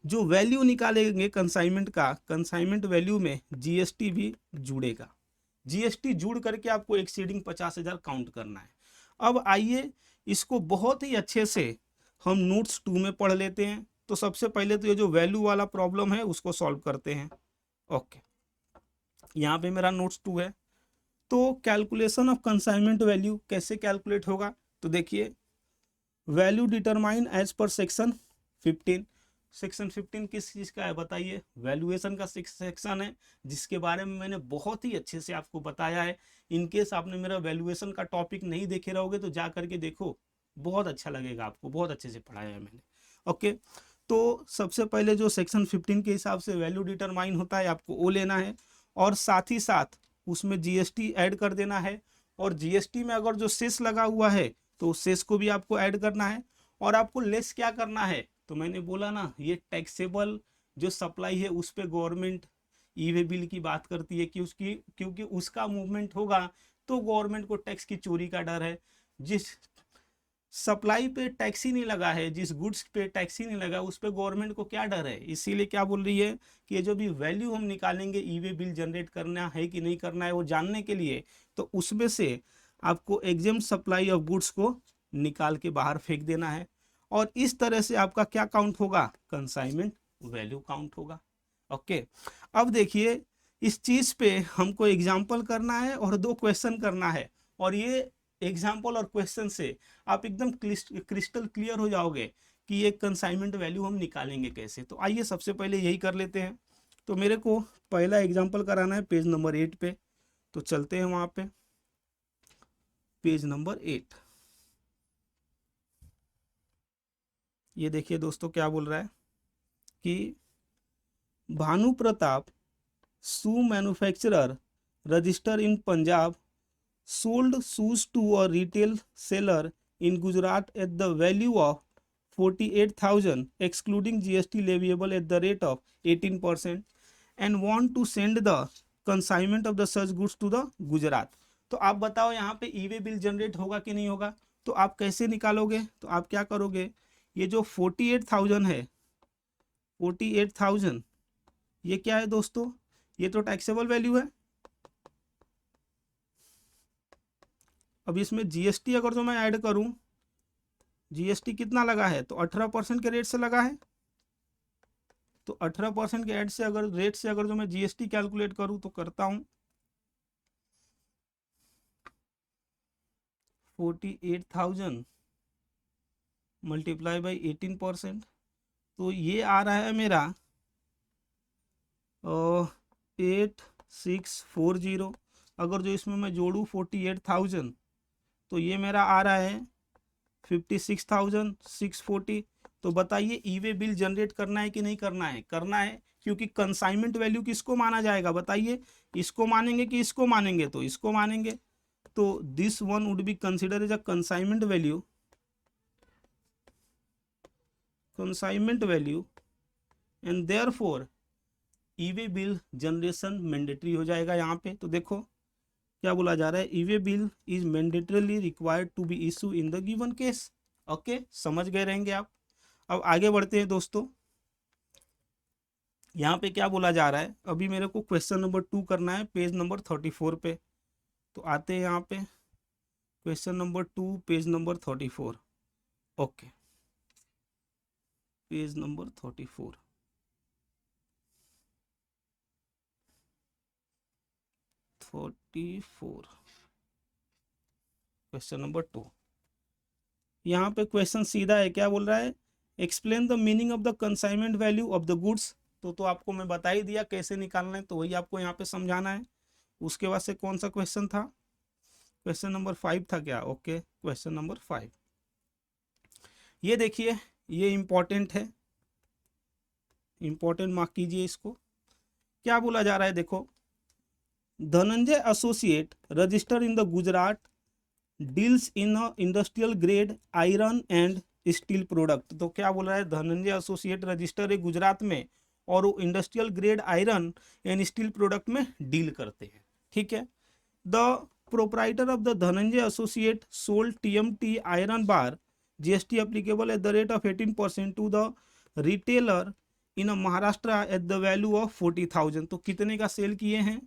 जो वैल्यू निकालेंगे कंसाइनमेंट का, कंसाइनमेंट वैल्यू में जीएसटी भी जुड़ेगा। जीएसटी जुड़ करके आपको एक्सीडिंग 50,000 काउंट करना है। अब आइए इसको बहुत ही अच्छे से हम नोट्स 2 में पढ़ लेते हैं। तो सबसे पहले तो ये जो वैल्यू वाला प्रॉब्लम है उसको सॉल्व करते हैं। ओके, यहाँ पे मेरा नोट्स 2 है। तो कैलकुलेशन ऑफ कंसाइनमेंट वैल्यू कैसे कैलकुलेट होगा? तो देखिए, value determine as per section 15। Section 15 किस चीज का है बताइए? वैल्यूएशन का सेक्शन है, जिसके बारे में मैंने बहुत ही अच्छे से आपको बताया है। इनकेस आपने मेरा वैल्यूएशन का टॉपिक नहीं देखे रहोगे तो जा करके देखो, बहुत अच्छा लगेगा आपको, बहुत अच्छे से पढ़ाया है मैंने। ओके, तो सबसे पहले जो सेक्शन 15 के हिसाब से वैल्यू डिटरमाइन होता है, आपको वो लेना है, और साथ ही साथ उसमें जीएसटी ऐड कर देना है। और जीएसटी में अगर जो सेस लगा हुआ है तो सेस को भी आपको ऐड करना है। और आपको लेस क्या करना है? तो मैंने बोला ना, ये टैक्सेबल जो सप्लाई है उस पे गवर्नमेंट ई वे बिल की बात करती है कि उसकी, क्योंकि उसका मूवमेंट होगा तो गवर्नमेंट को टैक्स की चोरी का डर है। जिस सप्लाई पे टैक्स ही नहीं लगा है, जिस गुड्स पे टैक्स ही नहीं लगा, उस पे गवर्नमेंट को क्या डर है? इसीलिए क्या बोल रही है कि ये जो भी वैल्यू हम निकालेंगे, ई वे बिल जनरेट करना है कि नहीं करना है वो जानने के लिए, तो उसमें से आपको एग्जेम्प्ट सप्लाई ऑफ गुड्स को निकाल के बाहर फेंक देना है। और इस तरह से आपका क्या काउंट होगा? कंसाइनमेंट वैल्यू काउंट होगा। ओके, अब देखिए इस चीज पे हमको एग्जाम्पल करना है और 2 क्वेश्चन करना है, और ये एग्जाम्पल और क्वेश्चन से आप एकदम क्रिस्टल क्लियर हो जाओगे कि ये कंसाइनमेंट वैल्यू हम निकालेंगे कैसे। तो आइए सबसे पहले यही कर लेते हैं। तो मेरे को पहला एग्जाम्पल कराना है पेज नंबर 8 पे, तो चलते हैं वहाँ पे, पेज नंबर 8। ये देखिए दोस्तों क्या बोल रहा है कि Bhanu Pratap shoe manufacturer register in Punjab sold shoes to a retail seller in Gujarat at the value of 48,000 excluding GST leviable at the rate of 18% and want to send the consignment of the such goods to the Gujarat। तो आप बताओ यहाँ पे ई way bill generate होगा कि नहीं होगा। तो आप कैसे निकालोगे, तो आप क्या करोगे, ये जो 48,000 है, 48,000 ये क्या है दोस्तों, ये तो टैक्सेबल वैल्यू है। अब इसमें जीएसटी अगर जो मैं ऐड करूं, जीएसटी कितना लगा है, तो 18% के रेट से लगा है। तो 18% के ऐड से अगर रेट से अगर जो मैं जीएसटी कैलकुलेट करूं तो करता हूं 48,000 मल्टीप्लाई बाई 18%, तो ये आ रहा है मेरा 8640। अगर जो इसमें मैं जोड़ूँ 48,000 तो ये मेरा आ रहा है 56,640। तो बताइए ई वे बिल जनरेट करना है कि नहीं करना है, करना है, क्योंकि कंसाइनमेंट वैल्यू किसको माना जाएगा बताइए, इसको मानेंगे कि इसको मानेंगे, तो इसको मानेंगे। तो this one would be consider as a consignment value, consignment value and therefore e way bill generation mandatory हो जाएगा यहाँ पे। तो देखो क्या बोला जा रहा है, e way bill is mandatorily required to be issue in the given case. Okay, समझ गए रहेंगे आप। अब आगे बढ़ते हैं दोस्तों, यहाँ पे क्या बोला जा रहा है, अभी मेरे को क्वेश्चन नंबर 2 करना है पेज नंबर 34 पे। तो आते हैं यहाँ पे question number 2 page number 34। Okay, page number 34, question number 2। यहाँ पे क्वेश्चन सीधा है, क्या बोल रहा है, explain the meaning of the consignment value of the goods. तो आपको मैं बता ही दिया कैसे निकालना है, तो वही आपको यहाँ पे समझाना है। उसके बाद से कौन सा क्वेश्चन था, क्वेश्चन नंबर 5 था क्या। ओके, क्वेश्चन नंबर 5, ये देखिए, ये इंपॉर्टेंट है, इंपॉर्टेंट मार्क कीजिए इसको। क्या बोला जा रहा है, देखो, Dhananjay associate register in the Gujarat deals in industrial grade iron and steel product. तो क्या बोल रहा है, धनंजय एसोसिएट रजिस्टर है गुजरात में और वो industrial grade iron and steel product में डील करते हैं। ठीक है, the proprietor of the Dhananjay associate sold TMT iron bar GST applicable at the rate of 18% to the retailer in Maharashtra at the value of 40,000। तो कितने का सेल किए हैं,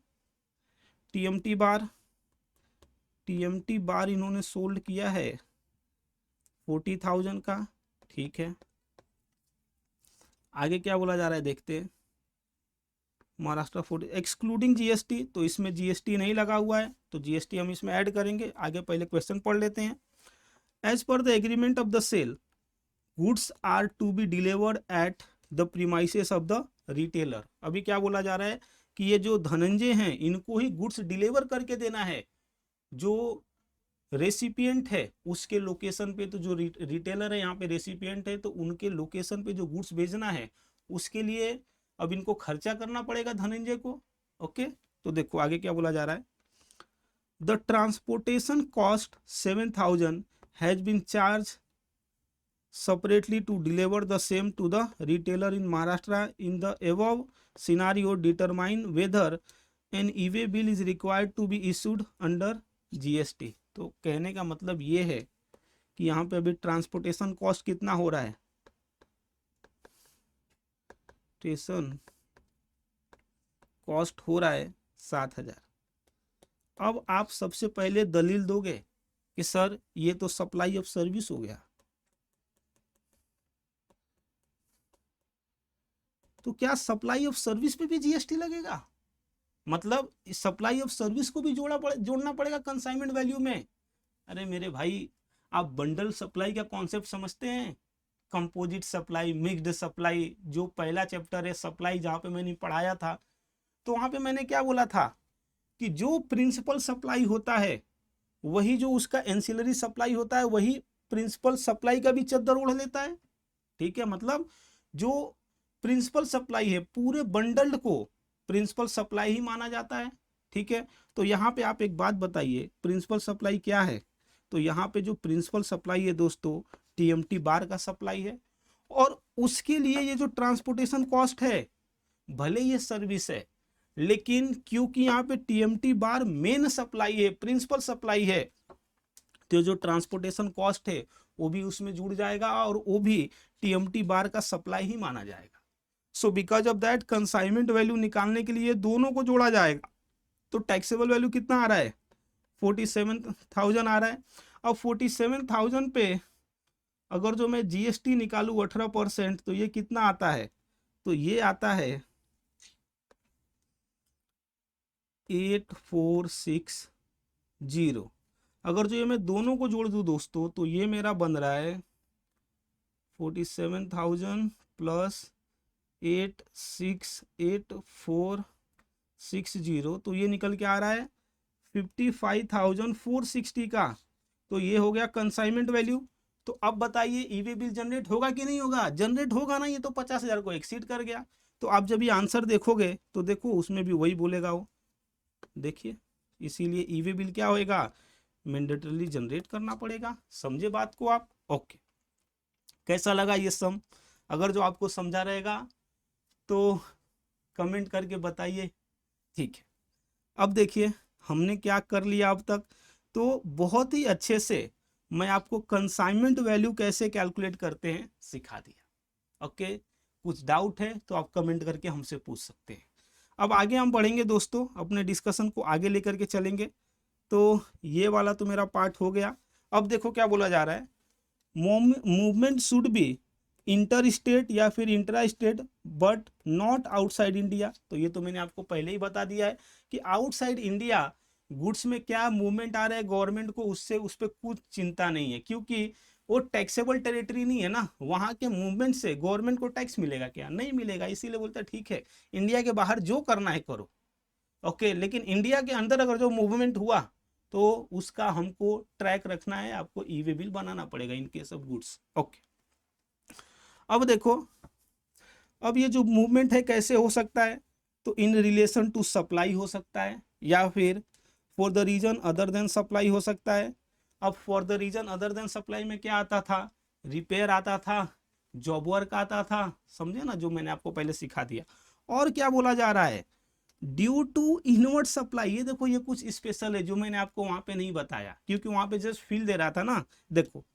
टीएमटी बार, टीएमटी बार इन्होंने सोल्ड किया है 40,000 का। ठीक है, आगे क्या बोला जा रहा है देखते हैं, महाराष्ट्र 40 एक्सक्लूडिंग जीएसटी, तो इसमें जीएसटी नहीं लगा हुआ है, तो जीएसटी हम इसमें ऐड करेंगे। आगे पहले क्वेश्चन पढ़ लेते हैं। As per the agreement of the sale goods are to be delivered at the premises of the retailer. अभी क्या बोला जा रहा है कि ये जो धनंजय हैं इनको ही गुड्स डिलीवर करके देना है, जो रेसिपिएंट है उसके लोकेशन पे। तो जो रिटेलर है यहाँ पे रेसिपिएंट है, तो उनके लोकेशन पे जो गुड्स भेजना है उसके लिए अब इनको खर्चा करना पड़ेगा धनंजय को। ओके, तो देखो आगे क्या बोला जा रहा है, the transportation cost 7,000 has been charge separately to deliver the same to the retailer in Maharashtra. In the above scenario, determine whether an e-way bill is required to be issued under GST। तो कहने का मतलब ये है कि यहाँ पे अभी ट्रांसपोर्टेशन कॉस्ट कितना हो रहा है, ट्रांसपोर्टेशन कॉस्ट हो रहा है 7,000। अब आप सबसे पहले दलील दोगे कि सर ये तो सप्लाई ऑफ सर्विस हो गया, तो क्या सप्लाई ऑफ सर्विस पे भी जीएसटी लगेगा। मतलब सप्लाई ऑफ सर्विस को भी जोड़ना पड़ेगा कंसाइनमेंट वैल्यू में। अरे मेरे भाई, आप बंडल सप्लाई का कॉन्सेप्ट समझते हैं? कंपोजिट सप्लाई, मिक्स्ड सप्लाई, जो पहला चैप्टर है सप्लाई जहाँ पे मैंने पढ़ाया था, तो वहाँ पे मैंने क्या बोला था कि जो प्रिंसिपल सप्लाई होता है वही जो उसका एंसिलरी सप्लाई होता है वही प्रिंसिपल सप्लाई का भी चद्दर ओढ़ लेता है। ठीक है, मतलब जो प्रिंसिपल सप्लाई है पूरे बंडल्ड को प्रिंसिपल सप्लाई ही माना जाता है। ठीक है, तो यहाँ पे आप एक बात बताइए, प्रिंसिपल सप्लाई क्या है? तो यहाँ पे जो प्रिंसिपल सप्लाई है दोस्तों, टीएमटी बार का सप्लाई है, और उसके लिए ये जो ट्रांसपोर्टेशन कॉस्ट है, भले ये सर्विस है, लेकिन क्योंकि यहाँ पे टीएमटी बार मेन सप्लाई है, प्रिंसिपल सप्लाई है, तो जो ट्रांसपोर्टेशन कॉस्ट है वो भी उसमें जुड़ जाएगा और वो भी टीएमटी बार का सप्लाई ही माना जाएगा। So because of that consignment value निकालने के लिए दोनों को जोड़ा जाएगा। तो टैक्सेबल वैल्यू कितना आ रहा है? 47,000 आ रहा है। अब 47,000 पे अगर जो मैं जीएसटी निकालू 18%, तो ये कितना आता है? तो ये आता है 8460। अगर जो ये मैं दोनों को जोड़ दूं दोस्तों, तो ये मेरा बन रहा है 47,000 प्लस 868460, तो ये निकल के आ रहा है 55,460 का। तो ये हो गया कंसाइनमेंट वैल्यू। तो अब बताइए ईवे बिल जनरेट होगा कि नहीं होगा? जनरेट होगा ना, ये तो 50,000 को एक्सीड कर गया। तो आप जब ये आंसर देखोगे तो देखो उसमें भी वही बोलेगा वो, देखिए। इसीलिए ईवे बिल क्या होएगा? मैंडेटरली जनरेट करना पड़ेगा। समझे बात को आप? ओके, कैसा लगा ये सम? अगर जो आपको समझा रहेगा तो कमेंट करके बताइए। ठीक है, अब देखिए हमने क्या कर लिया अब तक। तो बहुत ही अच्छे से मैं आपको कंसाइनमेंट वैल्यू कैसे कैलकुलेट करते हैं सिखा दिया। ओके, कुछ डाउट है तो आप कमेंट करके हमसे पूछ सकते हैं। अब आगे हम बढ़ेंगे दोस्तों, अपने डिस्कशन को आगे लेकर के चलेंगे। तो ये वाला तो मेरा पार्ट हो गया। अब देखो क्या बोला जा रहा है, movement should be inter state या फिर intra state but not outside India. तो ये तो मैंने आपको पहले ही बता दिया है कि आउटसाइड इंडिया गुड्स में क्या मूवमेंट आ रहा है गवर्नमेंट को, उससे उस पर कुछ चिंता नहीं है, क्योंकि वो टैक्सेबल टेरिटरी नहीं है ना। वहाँ के मूवमेंट से गवर्नमेंट को टैक्स मिलेगा क्या? नहीं मिलेगा। इसीलिए बोलता है ठीक है, इंडिया के बाहर जो करना है करो। ओके, लेकिन इंडिया के अंदर अगर जो मूवमेंट हुआ तो उसका हमको ट्रैक रखना है, आपको ई वे बिल बनाना पड़ेगा इन केस ऑफ गुड्स। ओके, अब देखो, अब ये जो मूवमेंट है कैसे हो सकता है? तो इन रिलेशन टू सप्लाई हो सकता है, या फिर for the reason other than supply हो सकता है। अब for the reason other than supply में क्या आता था? रिपेयर आता था, जॉब वर्क आता था, समझे ना, जो मैंने आपको पहले सिखा दिया। और क्या बोला जा रहा है? Due to inward supply. ये देखो, ये कुछ स्पेशल है जो मैंने आपको वहां पे नहीं बताया, क्योंकि वहां पे जस्ट फील दे रहा था ना। देखो,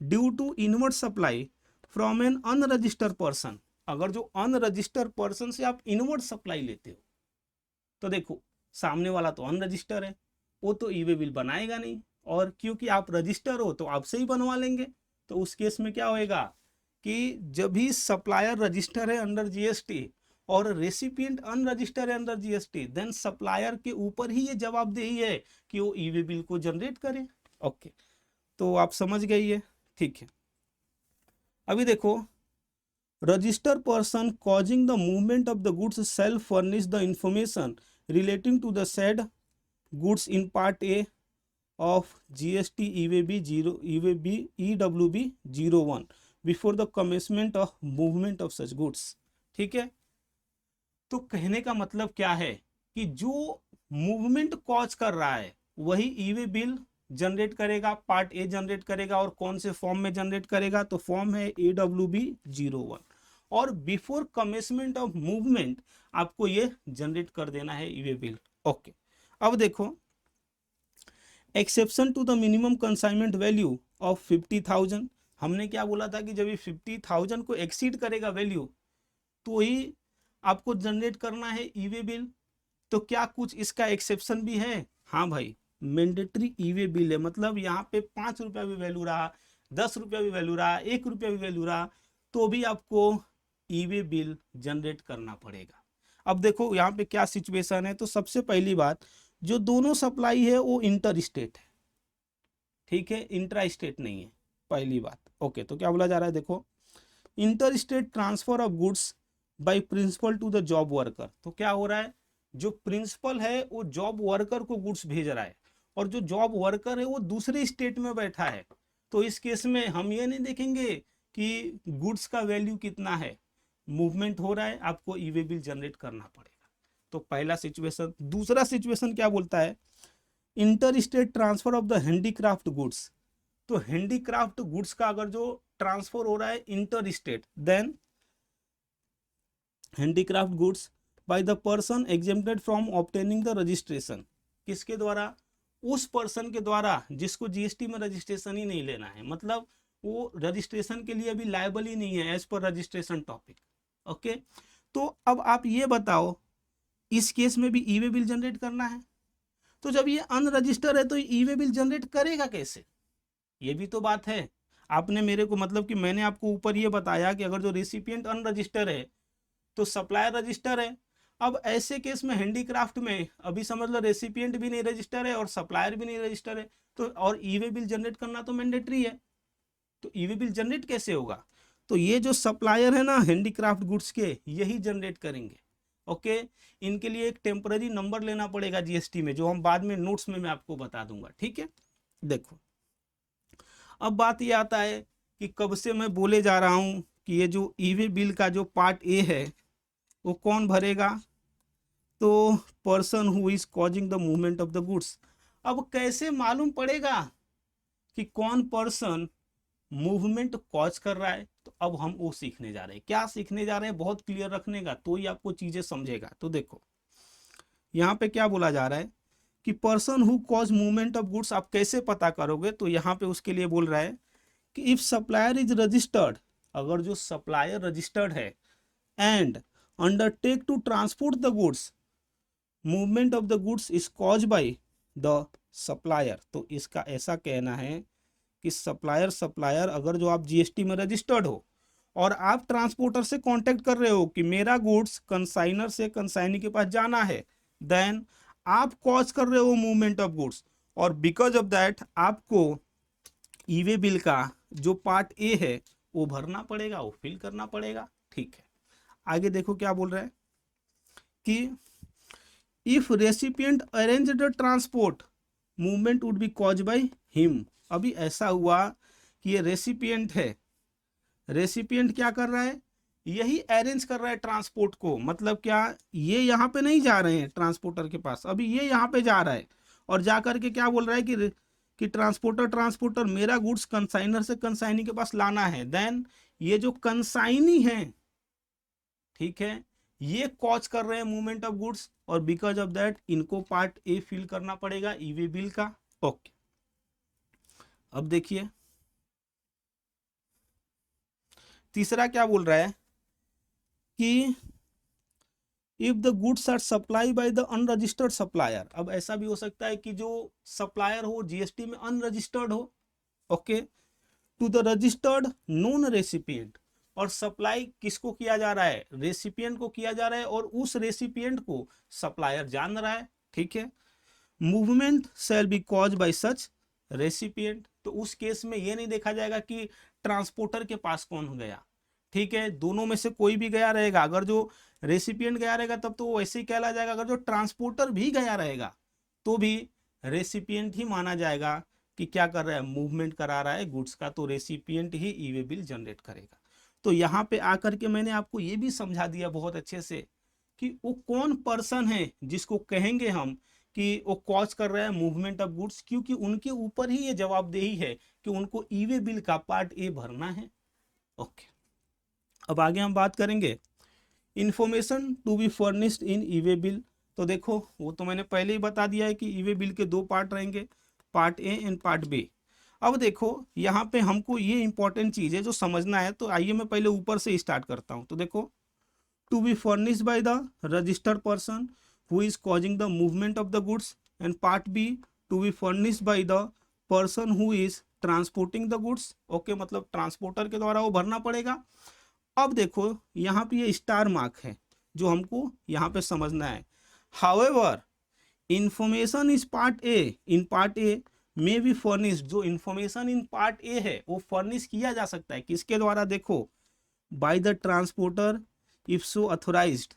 due to inward supply from an unregistered person. अगर जो अनरजिस्टर्ड पर्सन से आप इनवर्ट सप्लाई लेते हो, तो देखो सामने वाला तो अनरजिस्टर है, वो तो ई वे बिल बनाएगा नहीं, और क्योंकि आप रजिस्टर हो तो आपसे ही बनवा लेंगे। तो उस केस में क्या होएगा कि जब भी सप्लायर रजिस्टर है अंडर जीएसटी और रेसिपिएंट अनरजिस्टर है अंडर जीएसटी, देन सप्लायर के ऊपर ही ये जवाबदेही है कि वो ई वे बिल को जनरेट करे। ओके, तो आप समझ गए ये? ठीक है, अभी देखो, register person causing the movement of the goods sell furnish the information relating to the said goods in part A of GST EWB 01 before the commencement of movement of such goods. ठीक है, तो कहने का मतलब क्या है कि जो मूवमेंट कॉज कर रहा है वही ई वे बिल जनरेट करेगा, पार्ट ए जनरेट करेगा। और कौन से फॉर्म में जनरेट करेगा? तो फॉर्म है AWB 01, और बिफोर कमेंसमेंट ऑफ मूवमेंट आपको ये जनरेट कर देना है ई वे बिल। ओके, अब देखो, exception to the minimum consignment value of 50,000। हमने क्या बोला था कि जब ये 50,000 को एक्सीड करेगा वैल्यू, तो ही आपको जनरेट करना है ई वे बिल। तो क्या कुछ इसका एक्सेप्शन भी है? हाँ भाई, मैंडेटरी ई वे बिल है। मतलब यहाँ पे 5 रुपया भी वैल्यू रहा, 10 रुपया भी वैल्यू रहा, 1 रुपया भी वैल्यू रहा, तो भी आपको ई वे बिल जनरेट करना पड़ेगा। अब देखो यहाँ पे क्या सिचुएशन है। तो सबसे पहली बात, जो दोनों सप्लाई है वो इंटर स्टेट है, ठीक है, इंट्रा स्टेट नहीं है, पहली बात। ओके, तो क्या बोला जा रहा है, देखो inter state transfer of goods by principal to the job worker. तो क्या हो रहा है, जो प्रिंसिपल है वो जॉब वर्कर को गुड्स भेज रहा है, और जो जॉब वर्कर है वो दूसरे स्टेट में बैठा है। तो इस केस में हम ये नहीं देखेंगे कि गुड्स का वैल्यू कितना है, मूवमेंट हो रहा है, आपको ई वे बिल जनरेट करना पड़ेगा। तो पहला सिचुएशन। दूसरा सिचुएशन क्या बोलता है, inter state transfer of the handicraft goods. तो हैंडीक्राफ्ट गुड्स का अगर जो ट्रांसफर हो रहा है inter state, then handicraft goods by the person exempted from obtaining the registration. किसके द्वारा, उस पर्सन के द्वारा जिसको जीएसटी में रजिस्ट्रेशन ही नहीं लेना है, मतलब वो रजिस्ट्रेशन के लिए अभी लायबल ही नहीं है as per registration topic. Okay, तो अब आप ये बताओ, इस केस में भी ई वे बिल जनरेट करना है। तो जब ये अनरजिस्टर्ड है तो ई वे बिल जनरेट करेगा कैसे, ये भी तो बात है। आपने मेरे को, मतलब कि मैंने आपको ऊपर ये बताया कि अगर जो रेसिपिएंट अनरजिस्टर्ड है तो सप्लायर रजिस्टर है। अब ऐसे केस में हैंडीक्राफ्ट में अभी समझ लो रेसिपिएंट भी नहीं रजिस्टर है और सप्लायर भी नहीं रजिस्टर है, तो और ई वे बिल जनरेट करना तो मैंडेटरी है। तो ई वे बिल जनरेट कैसे होगा, तो ये जो सप्लायर है ना हैंडीक्राफ्ट गुड्स के, यही जनरेट करेंगे। ओके, इनके लिए एक टेम्पररी नंबर लेना पड़ेगा जीएसटी में, जो हम बाद में नोट्स में मैं आपको बता दूंगा, ठीक है। देखो अब बात ये आता है कि कब से मैं बोले जा रहा हूं कि ये जो ई वे बिल का जो पार्ट ए है वो कौन भरेगा, तो person who is causing the movement of the goods. अब कैसे मालूम पड़ेगा कि कौन पर्सन मूवमेंट कॉज कर रहा है, तो अब हम वो सीखने जा रहे हैं। क्या सीखने जा रहे हैं, बहुत क्लियर रखने का, तो ही आपको चीजें समझेगा। तो देखो यहाँ पे क्या बोला जा रहा है कि person who cause movement of goods, आप कैसे पता करोगे, तो यहाँ पे उसके लिए बोल रहा है कि इफ सप्लायर इज रजिस्टर्ड, अगर जो सप्लायर रजिस्टर्ड है, and undertake to transport the goods, movement of the goods is cause by the supplier. तो इसका ऐसा कहना है कि सप्लायर अगर जो आप जीएसटी में रजिस्टर्ड हो और आप ट्रांसपोर्टर से कांटेक्ट कर रहे हो कि मेरा गुड्स कंसाइनर से कंसाइनी के पास जाना है, देन आप कॉज कर रहे हो मूवमेंट ऑफ गुड्स, और बिकॉज ऑफ दैट आपको ई वे बिल का जो पार्ट ए है वो भरना पड़ेगा, वो फिल करना पड़ेगा, ठीक है। आगे देखो क्या बोल रहा है कि if recipient arrange the transport, movement would be cause by him. अभी ऐसा हुआ कि ये रेसिपिएंट है, रेसिपिएंट क्या कर रहा है, यही अरेंज कर रहा है ट्रांसपोर्ट को। मतलब क्या, ये यहाँ पे नहीं जा रहे हैं ट्रांसपोर्टर के पास, अभी ये यहाँ पे जा रहा है, और जा करके क्या बोल रहा है कि ट्रांसपोर्टर मेरा गुड्स कंसाइनर से कंसाइनी के पास लाना है। देन ये जो कंसाइनी है, ठीक है, ये कॉज कर रहे हैं मूवमेंट ऑफ गुड्स, और बिकॉज ऑफ दैट इनको पार्ट ए फिल करना पड़ेगा ई वे बिल का। ओके, अब देखिए तीसरा क्या बोल रहा है कि if the goods are supply by the unregistered supplier. अब ऐसा भी हो सकता है कि जो सप्लायर हो जीएसटी में अनरजिस्टर्ड हो, okay, to the registered non recipient, और सप्लाई किसको किया जा रहा है, रेसिपिएंट को किया जा रहा है, और उस रेसिपिएंट को सप्लायर जान रहा है, ठीक है। Movement shall be cause by such recipient. तो उस केस में ये नहीं देखा जाएगा कि ट्रांसपोर्टर के पास कौन गया, ठीक है, दोनों में से कोई भी गया रहेगा। अगर जो रेसिपिएंट गया रहेगा तब तो वो ऐसे ही कहला जाएगा, अगर जो ट्रांसपोर्टर भी गया रहेगा तो भी रेसिपिएंट ही माना जाएगा कि क्या कर रहा है, मूवमेंट करा रहा है गुड्स का, तो रेसिपिएंट ही ई वे बिल जनरेट करेगा। तो यहाँ पे आकर के मैंने आपको ये भी समझा दिया बहुत अच्छे से कि वो कौन पर्सन है जिसको कहेंगे हम कि वो कॉज कर रहा है मूवमेंट ऑफ गुड्स, क्योंकि उनके ऊपर ही ये जवाबदेही है कि उनको ई वे बिल का पार्ट ए भरना है। ओके, अब आगे हम बात करेंगे information to be furnished in e way bill. तो देखो वो तो मैंने पहले ही बता दिया है कि ई वे बिल के दो पार्ट रहेंगे, part A and part B. अब देखो यहाँ पे हमको ये इंपॉर्टेंट चीज है जो समझना है, तो आइए मैं पहले ऊपर से स्टार्ट करता हूँ। तो देखो, to be furnished by the registered person who is causing the movement of the goods, and part B to be furnished by the person who is transporting the goods. Okay, मतलब transporter के द्वारा वो भरना पड़ेगा। अब देखो यहाँ पे ये स्टार मार्क है, जो हमको यहाँ पे समझना है। However information is part A, in part A may be furnished, जो इंफॉर्मेशन इन पार्ट ए है वो फर्निश किया जा सकता है किसके द्वारा, देखो bye the transporter if so authorised,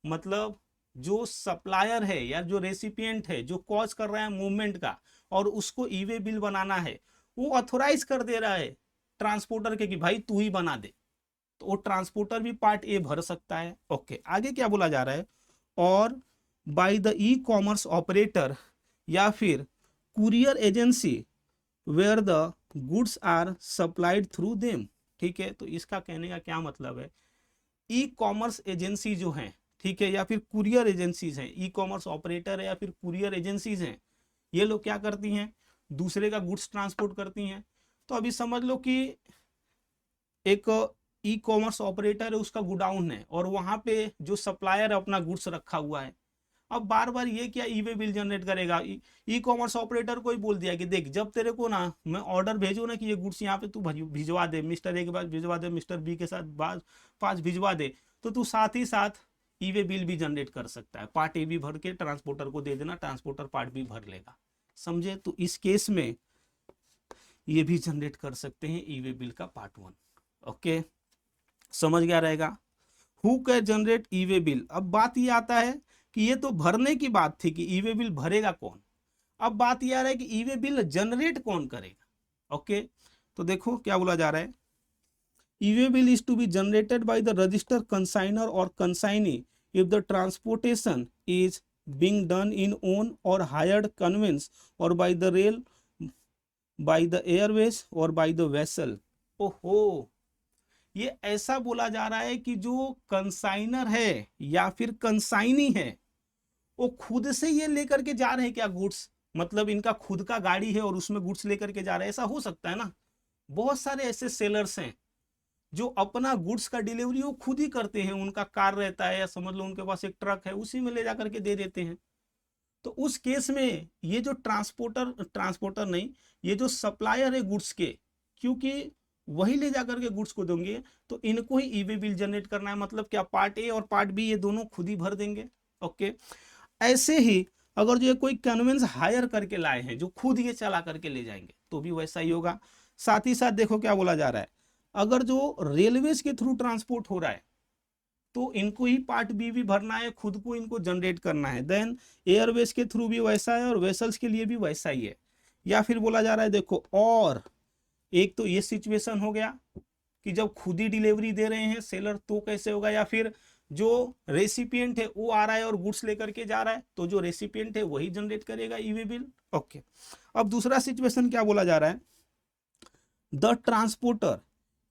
मतलब जो सप्लायर है या जो रेसिपिएंट है जो कॉज कर रहा है मूवमेंट का और उसको ई वे बिल बनाना है, वो अथोराइज कर दे रहा है ट्रांसपोर्टर के कि भाई तू ही बना दे, तो वो ट्रांसपोर्टर भी पार्ट ए भर सकता है। ओके, आगे क्या बोला जा रहा है, और by the e commerce operator या फिर courier agency where the goods are supplied through them. ठीक है, तो इसका कहने का क्या मतलब है, ई कॉमर्स एजेंसी जो है, ठीक है, या फिर कुरियर एजेंसीज हैं, ई कॉमर्स ऑपरेटर है या फिर कुरियर एजेंसीज हैं, ये लोग क्या करती हैं, दूसरे का गुड्स ट्रांसपोर्ट करती हैं। तो अभी समझ लो कि एक ई कॉमर्स ऑपरेटर है, उसका गोडाउन है और वहां पे जो सप्लायर है अपना गुड्स रखा हुआ है। अब बार बार ये क्या ई वे बिल जनरेट करेगा, ई कॉमर्स ऑपरेटर को ही बोल दिया कि देख जब तेरे को ना मैं ऑर्डर भेजू ना कि ये गुड्स यहाँ पे तू भिजवा दे, मिस्टर ए के पास भिजवा दे, मिस्टर बी के साथ पास भिजवा दे, तो तू साथ ही साथ ई वे बिल भी जनरेट कर सकता है, पार्ट ए भी भर के ट्रांसपोर्टर को दे देना, ट्रांसपोर्टर पार्ट भी भर लेगा। समझे, तो इस केस में ये भी जनरेट कर सकते हैं ई वे बिल का पार्ट 1। ओके, समझ गया रहेगा। Who can generate e way bill, अब बात ये आता है कि ये तो भरने की बात थी कि ई वे बिल भरेगा कौन, अब बात ये आ रहा है कि ई वे बिल जनरेट कौन करेगा। ओके, तो देखो क्या बोला जा रहा है, e way bill is to be generated by the register consignor और consignee if the transportation is being done in own or hired conveyance or by the rail, by the airways or by the vessel। ओहो, ये ऐसा बोला जा रहा है कि जो कंसाइनर है या फिर कंसाइनी है वो खुद से ये लेकर के जा रहे हैं क्या गुड्स, मतलब इनका खुद का गाड़ी है और उसमें गुड्स लेकर के जा रहे हैं, ऐसा हो सकता है ना। बहुत सारे ऐसे सेलर्स हैं जो अपना गुड्स का डिलीवरी वो खुद ही करते हैं, उनका कार रहता है या समझ लो उनके पास एक ट्रक है, उसी में ले जाकर के दे देते हैं। तो उस केस में ये जो ट्रांसपोर्टर नहीं, ये जो सप्लायर है गुड्स के, क्योंकि वही ले जाकर के गुड्स को देंगे, तो इनको ही ई वे बिल जनरेट करना है, मतलब क्या पार्ट ए और पार्ट बी ये दोनों खुद ही भर देंगे। ओके, ऐसे ही अगर जो कोई कन्वेंस हायर करके लाए हैं जो खुद ये चला करके ले जाएंगे तो भी वैसा ही होगा। साथ ही साथ देखो क्या बोला जा रहा है, अगर जो रेलवेज के थ्रू ट्रांसपोर्ट हो रहा है तो इनको ही पार्ट बी भी भरना है, खुद को इनको जनरेट करना है। देन एयरवेज के थ्रू भी वैसा है और वेसल्स के लिए भी वैसा ही है। या फिर बोला जा रहा है देखो, और एक तो ये सिचुएशन हो गया कि जब खुद ही डिलीवरी दे रहे हैं सेलर तो कैसे होगा, या फिर जो रेसिपिएंट है वो आ रहा है और गुड्स लेकर के जा रहा है तो जो रेसिपिएंट है वही जनरेट करेगा ई वे बिल। ओके, अब दूसरा सिचुएशन क्या बोला जा रहा है, the transporter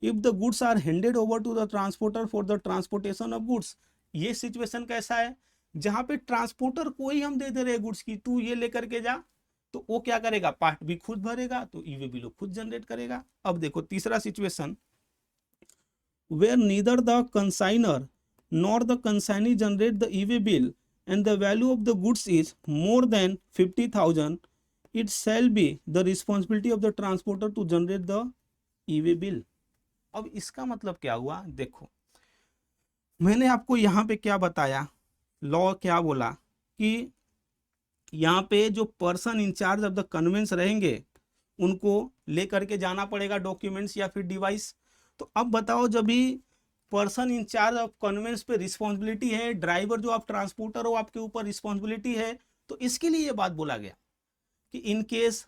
if the goods are handed over to the transporter for the transportation of goods. ये सिचुएशन कैसा है, जहां पे ट्रांसपोर्टर को ही हम दे दे रहे गुड्स की, तू ये लेकर के जा, तो वो क्या करेगा, पार्ट भी खुद भरेगा, तो ई वे बिल खुद जनरेट करेगा। अब देखो तीसरा situation, where neither the consignor nor the consignee generate the e way bill and the value of the goods is more than 50,000, it shall be the responsibility of the transporter to generate the e way bill. अब इसका मतलब क्या हुआ, देखो मैंने आपको यहाँ पे क्या बताया, लॉ क्या बोला कि यहाँ पे जो person in charge of the conveyance रहेंगे उनको लेकर के जाना पड़ेगा डॉक्यूमेंट्स या फिर डिवाइस। तो अब बताओ, जब भी पर्सन इंचार्ज ऑफ कन्वेंस पे रिस्पॉन्सिबिलिटी है, ड्राइवर जो आप ट्रांसपोर्टर हो आपके ऊपर रिस्पॉन्सिबिलिटी है, तो इसके लिए ये बात बोला गया कि इन केस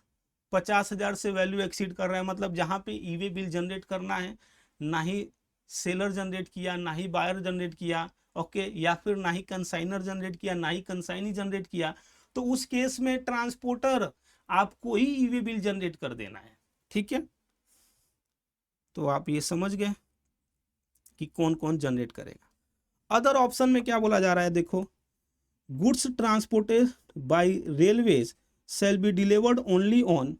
50,000 से वैल्यू एक्सीड कर रहा है, मतलब जहाँ पे ई वे बिल जनरेट करना है ना ही सेलर जनरेट किया ना ही बायर जनरेट किया, ओके, या फिर ना ही कंसाइनर जनरेट किया ना ही कंसाइनी जनरेट किया, तो उस केस में ट्रांसपोर्टर आपको ही ई वे बिल जनरेट कर देना है। ठीक है, तो आप ये समझ गए कि कौन कौन जनरेट करेगा। अदर ऑप्शन में क्या बोला जा रहा है, देखो goods transported by railways shell be delivered only on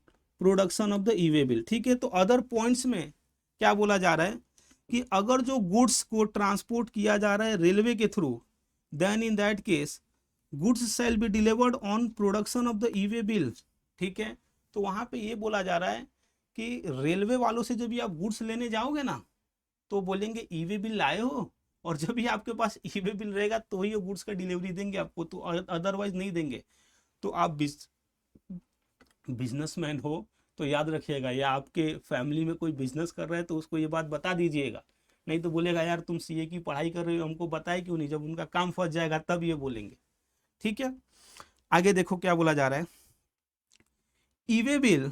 production of the e way bill. ठीक है, तो अदर पॉइंट्स में क्या बोला जा रहा है कि अगर जो गुड्स को ट्रांसपोर्ट किया जा रहा है रेलवे के through, then in that case goods shall be delivered on production of the e way bill. ठीक है, तो वहां पे ये बोला जा रहा है कि रेलवे वालों से जब भी आप गुड्स लेने जाओगे ना तो बोलेंगे ई वे बिल लाए हो, और जब भी आपके पास ई वे बिल रहेगा तो ही वो गुड्स का डिलीवरी देंगे आपको, तो अदरवाइज नहीं देंगे। तो आप बिजनेसमैन हो तो याद रखिएगा, या आपके फैमिली में कोई बिजनेस कर रहा है तो उसको ये बात बता दीजिएगा, नहीं तो बोलेगा यार तुम सीए की पढ़ाई कर रहे हो हमको बताए क्यों नहीं, जब उनका काम फंस जाएगा तब ये बोलेंगे। ठीक है, आगे देखो क्या बोला जा रहा है। E way bill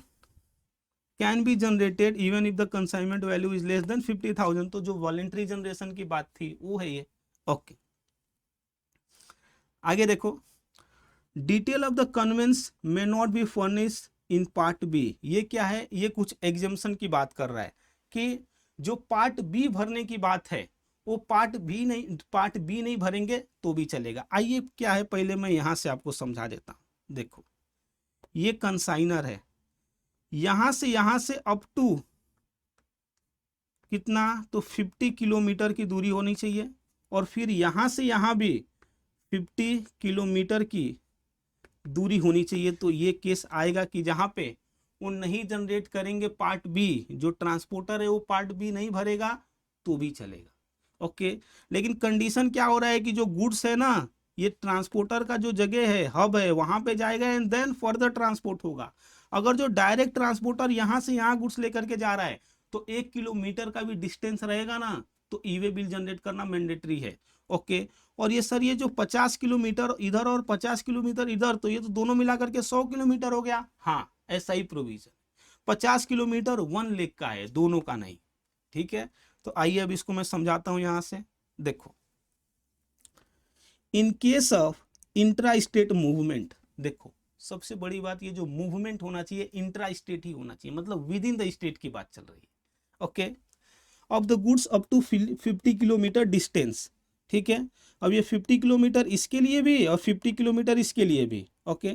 can be generated even if the consignment value is less than 50,000। तो जो वॉलेंट्री जनरेशन की बात थी वो है ये। ओके, आगे देखो, detail of the conveyance may not be furnish in part B. ये क्या है, ये कुछ एग्जाम्पशन की बात कर रहा है कि जो पार्ट बी भरने की बात है वो पार्ट बी नहीं भरेंगे तो भी चलेगा। आइए क्या है, पहले मैं यहां से आपको समझा देता हूं। देखो ये कंसाइनर है, यहां से अप टू कितना, तो 50 किलोमीटर की दूरी होनी चाहिए, और फिर यहां से यहां भी 50 किलोमीटर की दूरी होनी चाहिए। तो ये केस आएगा कि जहां पे वो नहीं जनरेट करेंगे पार्ट बी, जो ट्रांसपोर्टर है वो पार्ट बी नहीं भरेगा तो भी चलेगा। ओके, लेकिन कंडीशन क्या हो रहा है कि जो गुड्स है ना, ये ट्रांसपोर्टर का जो जगह है, हब है, वहां पे जाएगा एंड देन फर्दर ट्रांसपोर्ट होगा। अगर जो डायरेक्ट ट्रांसपोर्टर यहां से यहां गुड्स लेकर के जा रहा है तो 1 किलोमीटर का भी डिस्टेंस रहेगा ना, तो ई वे बिल जनरेट करना मैंडेटरी है। ओके, और ये सर ये जो 50 किलोमीटर इधर और 50 किलोमीटर इधर, तो ये तो दोनों मिलाकर के 100 किलोमीटर हो गया। हाँ, ऐसा ही प्रोविजन, 50 किलोमीटर 1 लेग का है, दोनों का नहीं। ठीक है, तो आइए अब इसको मैं समझाता हूं यहां से। देखो, in case of intra state movement, देखो सबसे बड़ी बात, ये जो मूवमेंट होना चाहिए इंट्रा स्टेट ही होना चाहिए, मतलब विद इन द स्टेट की बात चल रही है। Okay, of the goods up to 50 kilometre distance. ठीक है, अब ये 50 किलोमीटर इसके लिए भी और 50 किलोमीटर इसके लिए भी। Okay,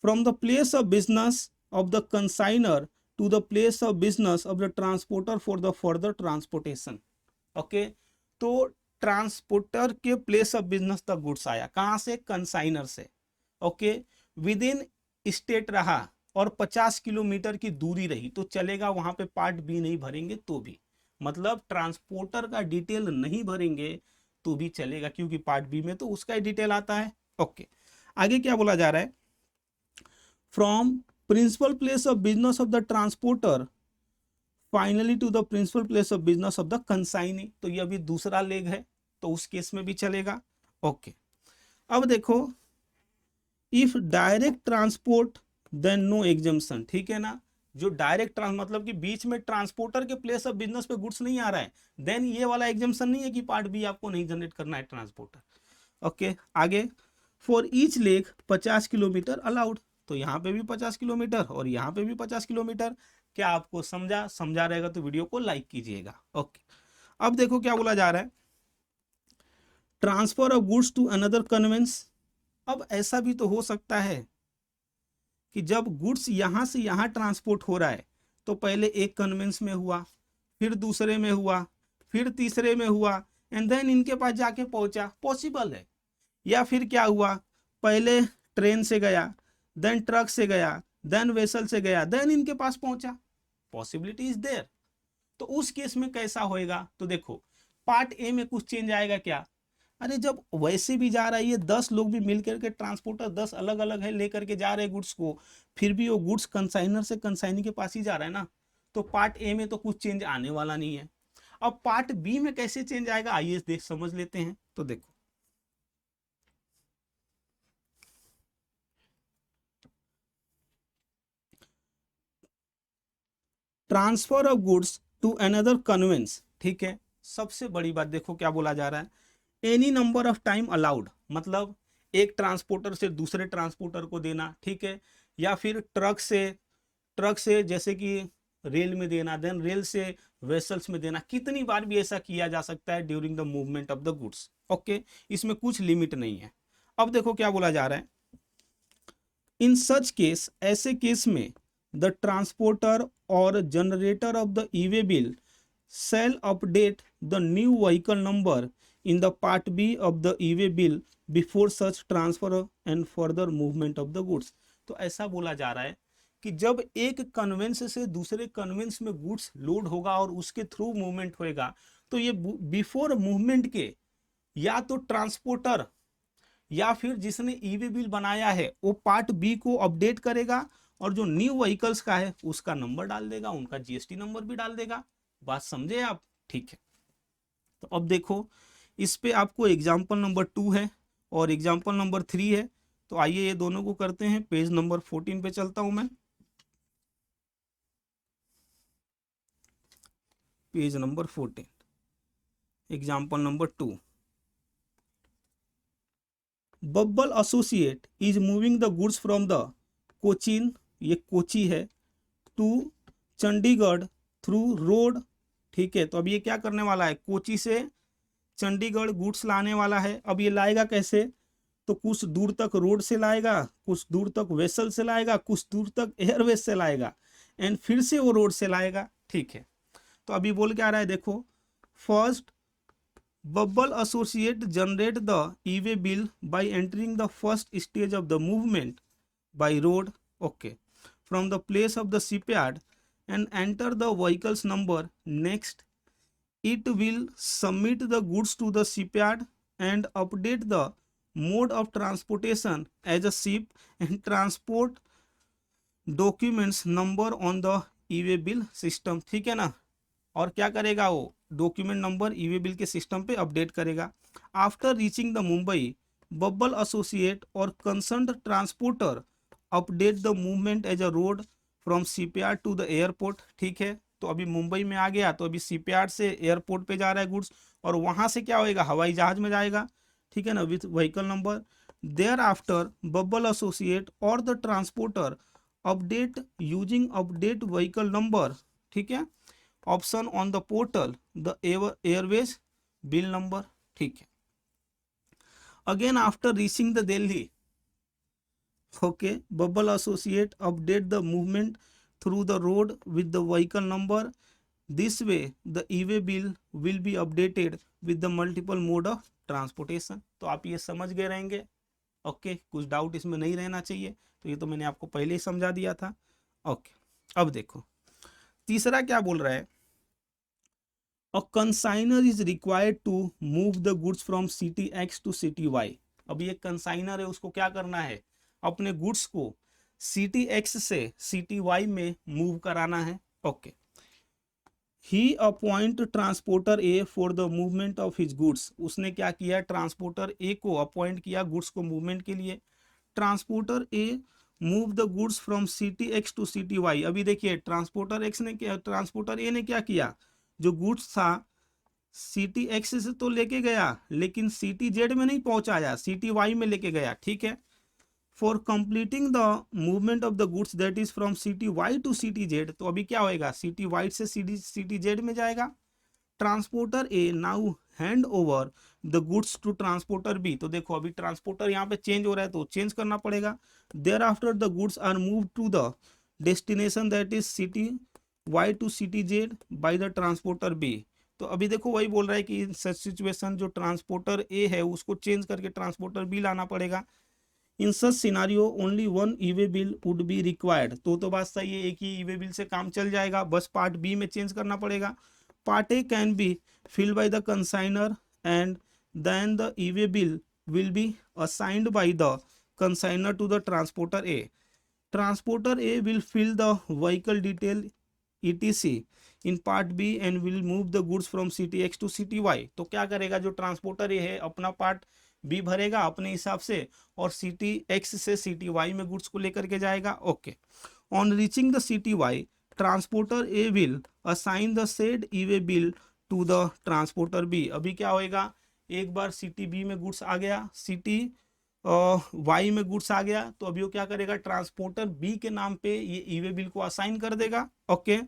from the place of business of the consignor to the place of business of the transporter for the further transportation. Okay, तो ट्रांसपोर्टर के प्लेस ऑफ बिजनेस तक गुड्स आया, कहां से, कंसाइनर से। ओके, विद इन स्टेट रहा और 50 kilometre की दूरी रही तो चलेगा, वहां पे पार्ट बी नहीं भरेंगे तो भी, मतलब ट्रांसपोर्टर का डिटेल नहीं भरेंगे तो भी चलेगा, क्योंकि पार्ट बी में तो उसका ही डिटेल आता है। ओके, आगे क्या बोला जा रहा है, from principal place of business of the transporter finally to the principal place of business of the consignee. तो ये अभी दूसरा लेग है, तो उस केस में भी चलेगा। ओके, अब देखो, if direct transport then no exemption. ठीक है ना, जो डायरेक्ट मतलब कि बीच में ट्रांसपोर्टर के प्लेस ऑफ बिजनेस पे गुड्स नहीं आ रहा है, देन ये वाला एग्जम्पशन नहीं है कि पार्ट बी आपको नहीं जनरेट करना है ट्रांसपोर्टर। ओके, आगे, for each leg 50 kilometre allowed. तो यहाँ पे भी 50 किलोमीटर और यहाँ पे भी 50 किलोमीटर। क्या आपको समझा रहेगा तो वीडियो को लाइक कीजिएगा। ओके, अब देखो क्या बोला जा रहा है, transfer of goods to another conveyance. अब ऐसा भी तो हो सकता है कि जब गुड्स यहां से यहां ट्रांसपोर्ट हो रहा है तो पहले एक कन्वेंस में हुआ, फिर दूसरे में हुआ, फिर तीसरे में हुआ, एंड देन इनके पास जाके पहुंचा, पॉसिबल है। या फिर क्या हुआ, पहले ट्रेन से गया, देन ट्रक से गया, देन वेसल से गया, देन इनके पास पहुंचा, पॉसिबिलिटी इज देयर। तो उस केस में कैसा होएगा, तो देखो पार्ट ए में कुछ चेंज आएगा क्या, अरे जब वैसे भी जा रहा है, ये 10 लोग भी मिलकर के ट्रांसपोर्टर 10 अलग अलग है लेकर के जा रहे हैं गुड्स को, फिर भी वो गुड्स कंसाइनर से कंसाइनी के पास ही जा रहा है ना, तो पार्ट ए में तो कुछ चेंज आने वाला नहीं है। अब पार्ट बी में कैसे चेंज आएगा, आइए देख समझ लेते हैं। तो देखो, transfer of goods to another conveyance. ठीक है, सबसे बड़ी बात देखो क्या बोला जा रहा है, any number of time allowed, मतलब एक ट्रांसपोर्टर से दूसरे ट्रांसपोर्टर को देना। ठीक है, या फिर ट्रक से जैसे कि रेल में देना, देन रेल से वेसल्स में देना, कितनी बार भी ऐसा किया जा सकता है during the movement of the goods. Okay, इसमें कुछ लिमिट नहीं है। अब देखो क्या बोला जा रहा है, इन सच केस, ऐसे केस में द ट्रांसपोर्टर और generator off the e way bill shall update the new vehicle number in the part B of the e-way bill before such transfer and further movement of the goods। तो ऐसा बोला जा रहा है कि जब एक कन्वेंस से दूसरे कन्वेंस में गुड्स लोड होगा और उसके थ्रू मूवमेंट होएगा तो ये बिफोर मूवमेंट के या तो ट्रांसपोर्टर या फिर जिसने ई वे बिल बनाया है वो पार्ट बी को अपडेट करेगा और जो न्यू व्हीकल्स का है उसका नंबर डाल देगा, उनका जीएसटी नंबर भी डाल देगा। बात समझे आप? ठीक है, तो अब देखो इस पे आपको एग्जाम्पल नंबर 2 है और एग्जाम्पल नंबर 3 है। तो आइए ये दोनों को करते हैं। पेज नंबर 14 पे चलता हूं मैं। Page number 14, example number 2। Bubble Associate is moving the goods from the Cochin, ये कोची है, टू चंडीगढ़ थ्रू रोड। ठीक है, तो अब ये क्या करने वाला है, कोची से चंडीगढ़ गुड्स लाने वाला है। अब ये लाएगा कैसे, तो कुछ दूर तक रोड से लाएगा, कुछ दूर तक वेसल से लाएगा, कुछ दूर तक एयरवेज से लाएगा, एंड फिर से वो रोड से लाएगा। ठीक है, तो अभी बोल के आ रहा है, देखो first Bubble Associate generate the e way bill by entering the first stage of the movement by road, okay, from the place of the shipyard and enter the vehicle's number. Next, it will submit the goods to the shipyard and update the mode of transportation as a ship and transport documents number on the e-way bill system। ठीक है ना, और क्या करेगा वो document number e way bill के system पे update करेगा। After reaching the Mumbai, bubble associate और concerned transporter update the movement as a road from shipyard to the airport. ठीक है, तो अभी मुंबई में आ गया, तो अभी शिपयार्ड से एयरपोर्ट पे जा रहा है गुड्स, और वहां से क्या होएगा, हवाई जहाज में जाएगा। ठीक है ना, with vehicle number. There after bubble associate और the transporter update using update vehicle number, ठीक है, option on the portal the airways bill number. ठीक है, again after reaching the Delhi, okay, bubble associate update the movement through the road with the vehicle number. This way the e-way bill will be updated with the multiple mode of transportation। तो आप ये समझ गए रहेंगे। Okay, कुछ doubt इसमें नहीं रहना चाहिए, तो ये तो मैंने आपको पहले ही समझा दिया था। ओके, अब देखो तीसरा क्या बोल रहा है, a consignor is required to move the goods from city X to city Y. अब ये कंसाइनर है, उसको क्या करना है, अपने गुड्स को सिटी एक्स से सिटी वाई में मूव कराना है। Okay, he appoint transporter A for the movement of his goods. उसने क्या किया, ट्रांसपोर्टर ए को अपॉइंट किया गुड्स को मूवमेंट के लिए। Transporter A move the goods from city X to city Y. अभी देखिए ट्रांसपोर्टर एक्स ने क्या, ट्रांसपोर्टर ए ने क्या किया, जो गुड्स था सिटी एक्स से तो लेके गया, लेकिन सिटी जेड में नहीं पहुंचाया, सिटी वाई में लेके गया। ठीक है, for completing the movement of the goods that is from city Y to city Z. तो अभी क्या होएगा, सिटी वाई से सिटी जेड में जाएगा। Transporter A now hand over the goods to transporter B. तो देखो अभी ट्रांसपोर्टर यहाँ पे चेंज हो रहा है, तो चेंज करना पड़ेगा। Thereafter the goods are move to the destination that is city Y to city Z by the transporter B. तो अभी देखो वही बोल रहा है कि इन सच सिचुएशन जो ट्रांसपोर्टर ए है उसको चेंज करके ट्रांसपोर्टर बी लाना पड़ेगा। In such scenario only one e way bill would be required. तो बात सही है, एक ही ई-वे बिल से काम चल जाएगा, बस पार्ट बी में चेंज करना पड़ेगा। Part A can be filled by the consignor and then the e way bill will be assigned by the consignor to the transporter A. Transporter A will fill the vehicle detail etc in part B and will move the goods from city X to city Y। तो क्या करेगा, जो transporter ए है अपना part B भरेगा अपने हिसाब से और सिटी एक्स से सिटी वाई में गुड्स को लेकर के जाएगा। Okay, on reaching the city Y, transporter A will assign the said e way bill to the transporter B. अभी क्या होएगा, एक बार सिटी बी में गुड्स आ गया, सिटी वाई में गुड्स आ गया, तो अभी वो क्या करेगा, ट्रांसपोर्टर बी के नाम पे ये ई-वे बिल को असाइन कर देगा। Okay,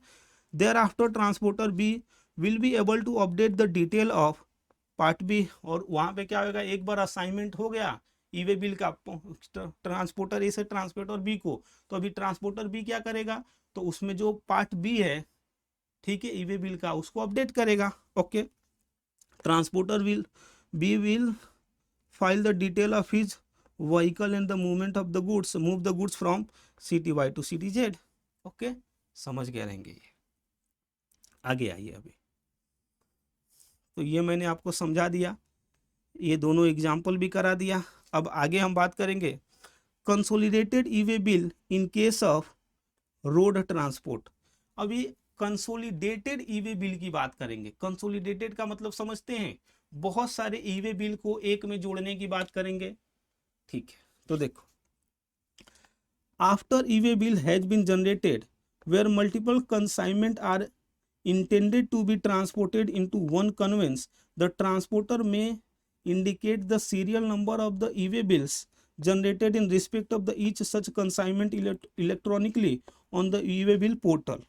thereafter transporter B will be able to update the detail of part B. और वहां पे क्या होगा, एक बार असाइनमेंट हो गया ई-वे बिल का ट्रांसपोर्टर ए से ट्रांसपोर्टर बी को, तो अभी ट्रांसपोर्टर बी क्या करेगा, तो उसमें जो पार्ट बी है, ठीक है, ई-वे बिल का, उसको अपडेट करेगा। Okay, transporter will file the detail of his vehicle and the movement of the goods, move the goods from city Y to city Z. Okay, समझ गए रहेंगे ये। आगे आइए, अभी तो ये मैंने आपको समझा दिया, ये दोनों एग्जाम्पल भी करा दिया। अब आगे हम बात करेंगे consolidated E way bill in case of road transport. अभी कंसोलिडेटेड ई वे बिल की बात करेंगे। कंसोलिडेटेड का मतलब समझते हैं, बहुत सारे ई वे बिल को एक में जोड़ने की बात करेंगे। ठीक है, तो देखो, after e way bill has been generated where multiple consignment are intended to be transported into one conveyance, the transporter may indicate the serial number of the e-way bills generated in respect of the each such consignment electronically on the e-way bill portal,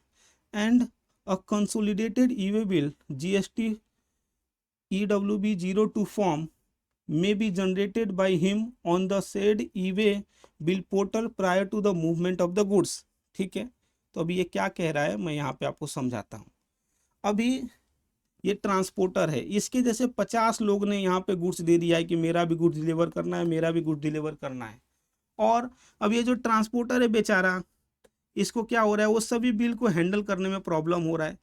and a consolidated e-way bill GST EWB02 form may be generated by him on the said e-way bill portal prior to the movement of the goods। ठीक है, तो अभी ये क्या कह रहा है मैं यहाँ पे आपको समझाता हूँ। अभी ये ट्रांसपोर्टर है, इसके जैसे 50 लोग ने यहाँ पे गुड्स दे दिया है कि मेरा भी गुड्स डिलीवर करना है, मेरा भी गुड्स डिलीवर करना है। और अब ये जो ट्रांसपोर्टर है बेचारा, इसको क्या हो रहा है, वो सभी बिल को हैंडल करने में प्रॉब्लम हो रहा है।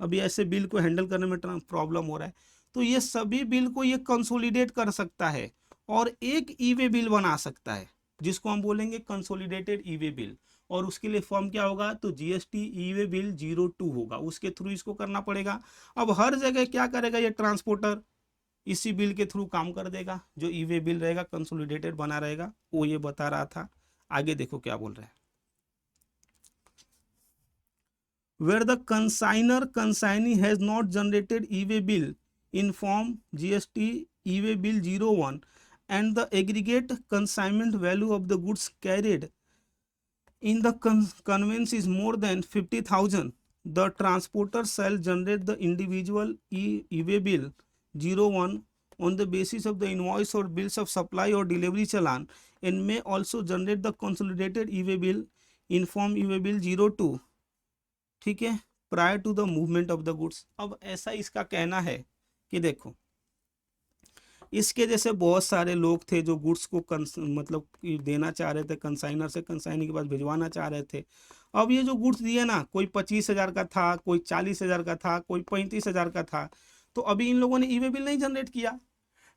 अभी ऐसे बिल को हैंडल करने में प्रॉब्लम हो रहा है, तो ये सभी बिल को ये कंसोलिडेट कर सकता है और एक ई वे बिल बना सकता है, जिसको हम बोलेंगे कंसोलिडेटेड ई वे बिल। और उसके लिए फॉर्म क्या होगा, तो जीएसटी ई वे बिल 02 होगा, उसके थ्रू इसको करना पड़ेगा। अब हर जगह क्या करेगा ये ट्रांसपोर्टर, इसी बिल के थ्रू काम कर देगा। जो ई वे बिल रहेगा कंसोलिडेटेड बना रहेगा, वो ये बता रहा था। आगे देखो क्या बोल रहा है, where the consignee has not generated e-way bill in form GST e-way bill 01 and the aggregate consignment value of the goods carried in the conveyance is more than 50,000, the transporter shall generate the individual e-way bill 01 on the basis of the invoice or bills of supply or delivery challan, and may also generate the consolidated e-way bill in form e-way bill 02। ठीक है, prior to the movement of the goods. अब ऐसा इसका कहना है कि देखो, इसके जैसे बहुत सारे लोग थे जो गुड्स को मतलब देना चाह रहे थे कंसाइनर से, कंसाइनर के पास भिजवाना चाह रहे थे। अब ये जो गुड्स दिए ना, कोई 25,000 का था, कोई 40,000 का था, कोई 35,000 का था, तो अभी इन लोगों ने ई वे बिल नहीं जनरेट किया।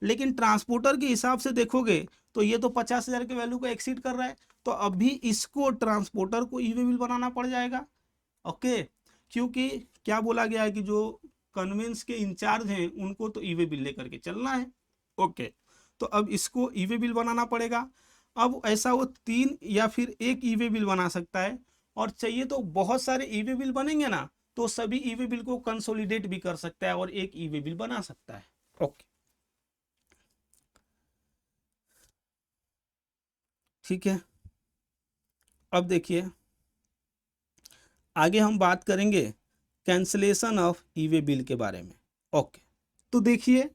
लेकिन ट्रांसपोर्टर के हिसाब से देखोगे तो ये तो 50,000 के वैल्यू को एक्सीड कर रहा है, तो अभी इसको ट्रांसपोर्टर को ई वे बिल बनाना पड़ जाएगा। ओके, क्योंकि क्या बोला गया है कि जो कन्वेंस के इंचार्ज हैं उनको तो ई वे बिल लेकर के चलना है। ओके, तो अब इसको ई वे बिल बनाना पड़ेगा। अब ऐसा वो 3 या फिर एक ई वे बिल बना सकता है, और चाहिए तो बहुत सारे ई वे बिल बनेंगे ना, तो सभी ई वे बिल को कंसोलिडेट भी कर सकता है और एक ई वे बिल बना सकता है। ओके, ठीक है। अब देखिए आगे हम बात करेंगे cancellation of E way bill के बारे में। ओके, तो देखिए,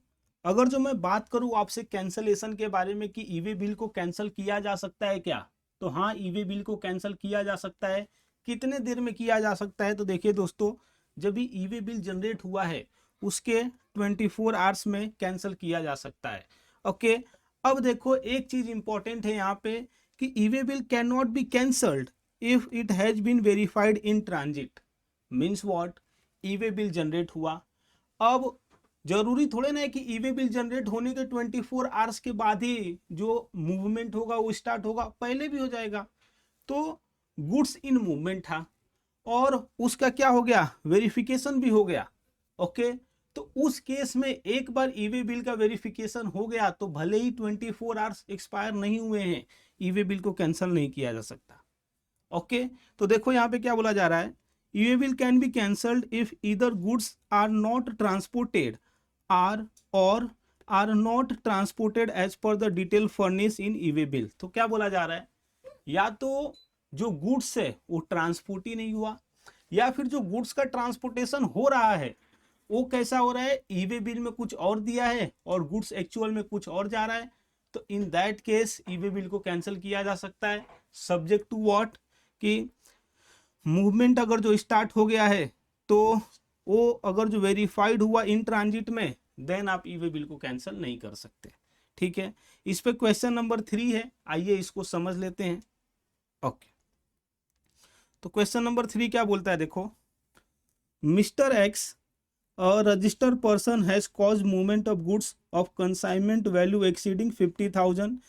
अगर जो मैं बात करूं आपसे कैंसलेशन के बारे में कि ई वे बिल को कैंसिल किया जा सकता है क्या, तो हाँ, ई वे बिल को कैंसिल किया जा सकता है। कितने देर में किया जा सकता है, तो देखिए दोस्तों, जब भी ई वे बिल जनरेट हुआ है उसके 24 आवर्स में कैंसिल किया जा सकता है। ओके, अब देखो एक चीज इंपॉर्टेंट है यहाँ पे कि e way bill can not be cancelled if it has been verified in transit। means what, e way bill generate हुआ, अब जरूरी थोड़े ना है कि ई वे बिल जनरेट होने के 24 आवर्स के बाद ही जो मूवमेंट होगा वो स्टार्ट होगा, पहले भी हो जाएगा। तो गुड्स इन मूवमेंट था और उसका क्या हो गया, वेरिफिकेशन भी हो गया। ओके, तो उस केस में एक बार ई वे बिल का वेरिफिकेशन हो गया तो भले ही 24 आवर्स एक्सपायर नहीं हुए हैं, ई वे बिल को कैंसिल नहीं किया जा सकता। ओके, तो देखो यहाँ पे क्या बोला जा रहा है, e way bill can be cancelled if either goods are not transported और are not transported as per the detail furnish in e way bill. तो क्या बोला जा रहा है, या तो जो गुड्स है वो ट्रांसपोर्ट ही नहीं हुआ, या फिर जो गुड्स का ट्रांसपोर्टेशन हो रहा है वो कैसा हो रहा है, ई वे बिल में कुछ और दिया है और गुड्स एक्चुअल में कुछ और जा रहा है, तो इन that case E way bill को कैंसिल किया जा सकता है, सब्जेक्ट टू व्हाट, कि मूवमेंट अगर जो स्टार्ट हो गया है तो वो अगर जो वेरीफाइड हुआ इन ट्रांजिट में, देन आप ई वे बिल को कैंसिल नहीं कर सकते। ठीक है, इस पे क्वेश्चन नंबर 3 है, आइए इसको समझ लेते हैं। ओके, तो क्वेश्चन नंबर 3 क्या बोलता है, देखो, mister x A registered person has caused movement of goods of consignment value exceeding 50,000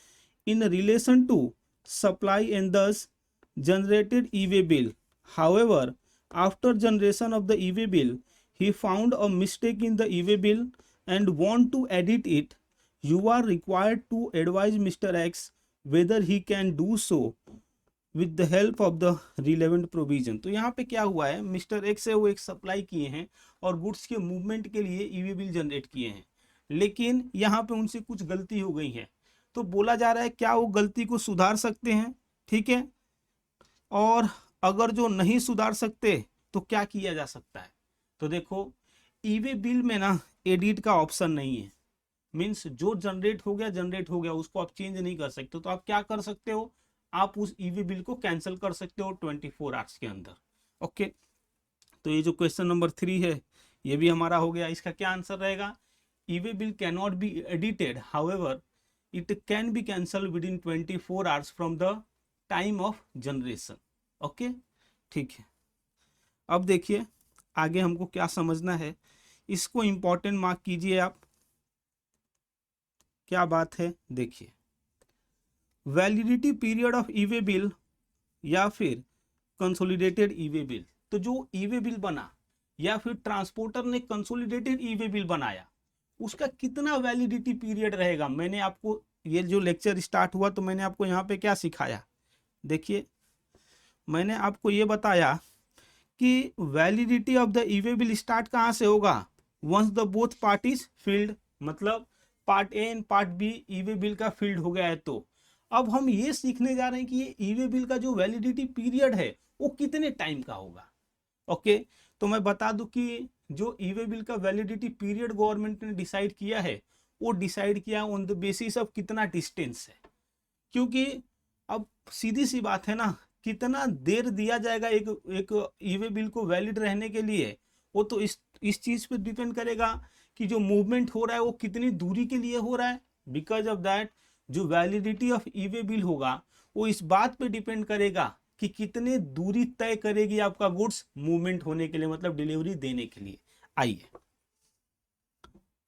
in relation to supply and thus generated e-way bill. However, after generation of the e-way bill, he found a mistake in the e-way bill and want to edit it. You are required to advise Mr. X whether he can do so with the help of the relevant provision. तो यहाँ पे क्या हुआ है, mister x है वो एक supply किए हैं और गुड्स के मूवमेंट के लिए ईवी बिल जनरेट किए हैं, लेकिन यहाँ पे उनसे कुछ गलती हो गई है। तो बोला जा रहा है क्या वो गलती को सुधार सकते हैं, ठीक है, और अगर जो नहीं सुधार सकते तो क्या किया जा सकता है। तो देखो ईवे बिल में ना एडिट का ऑप्शन नहीं है, मीन्स जो जनरेट हो गया उसको आप चेंज नहीं कर सकते। तो आप क्या कर सकते हो, आप उस ईवी बिल को कैंसिल कर सकते हो 24 आवर्स के अंदर। ओके, तो ये जो क्वेश्चन नंबर 3 है ये भी हमारा हो गया। इसका क्या आंसर रहेगा, EV bill can not B edited, however it can be cancel with in 24 hours from the time of generation. Okay, ठीक है। अब देखिए आगे हमको क्या समझना है, इसको इंपॉर्टेंट मार्क कीजिए आप। क्या बात है, देखिए validity period of e way bill या फिर कंसोलिडेटेड ईवे बिल। तो जो ईवे बिल बना या फिर ट्रांसपोर्टर ने कंसोलिडेटेड ईवे बिल बनाया, उसका कितना वैलिडिटी पीरियड रहेगा। मैंने आपको ये जो लेक्चर स्टार्ट हुआ तो मैंने आपको यहाँ पे क्या सिखाया, देखिए मैंने आपको ये बताया कि validity of the e way bill start कहाँ से होगा, once the both parties filled, मतलब part A and part B e way bill का फील्ड हो गया है। तो अब हम ये सीखने जा रहे हैं कि ये ईवे बिल का जो वैलिडिटी पीरियड है वो कितने टाइम का होगा। ओके, तो मैं बता दूं कि जो ईवे बिल का वैलिडिटी पीरियड गवर्नमेंट ने डिसाइड किया है वो डिसाइड किया ऑन द बेसिस ऑफ कितना डिस्टेंस है, क्योंकि अब सीधी सी बात है ना, कितना देर दिया जाएगा एक ईवे बिल को वैलिड रहने के लिए, वो तो इस चीज पे डिपेंड करेगा कि जो मूवमेंट हो रहा है वो कितनी दूरी के लिए हो रहा है। बिकॉज ऑफ दैट जो वैलिडिटी ऑफ ईवे बिल होगा वो इस बात पे डिपेंड करेगा कि कितने दूरी तय करेगी आपका गुड्स मूवमेंट होने के लिए, मतलब डिलीवरी देने के लिए। आइए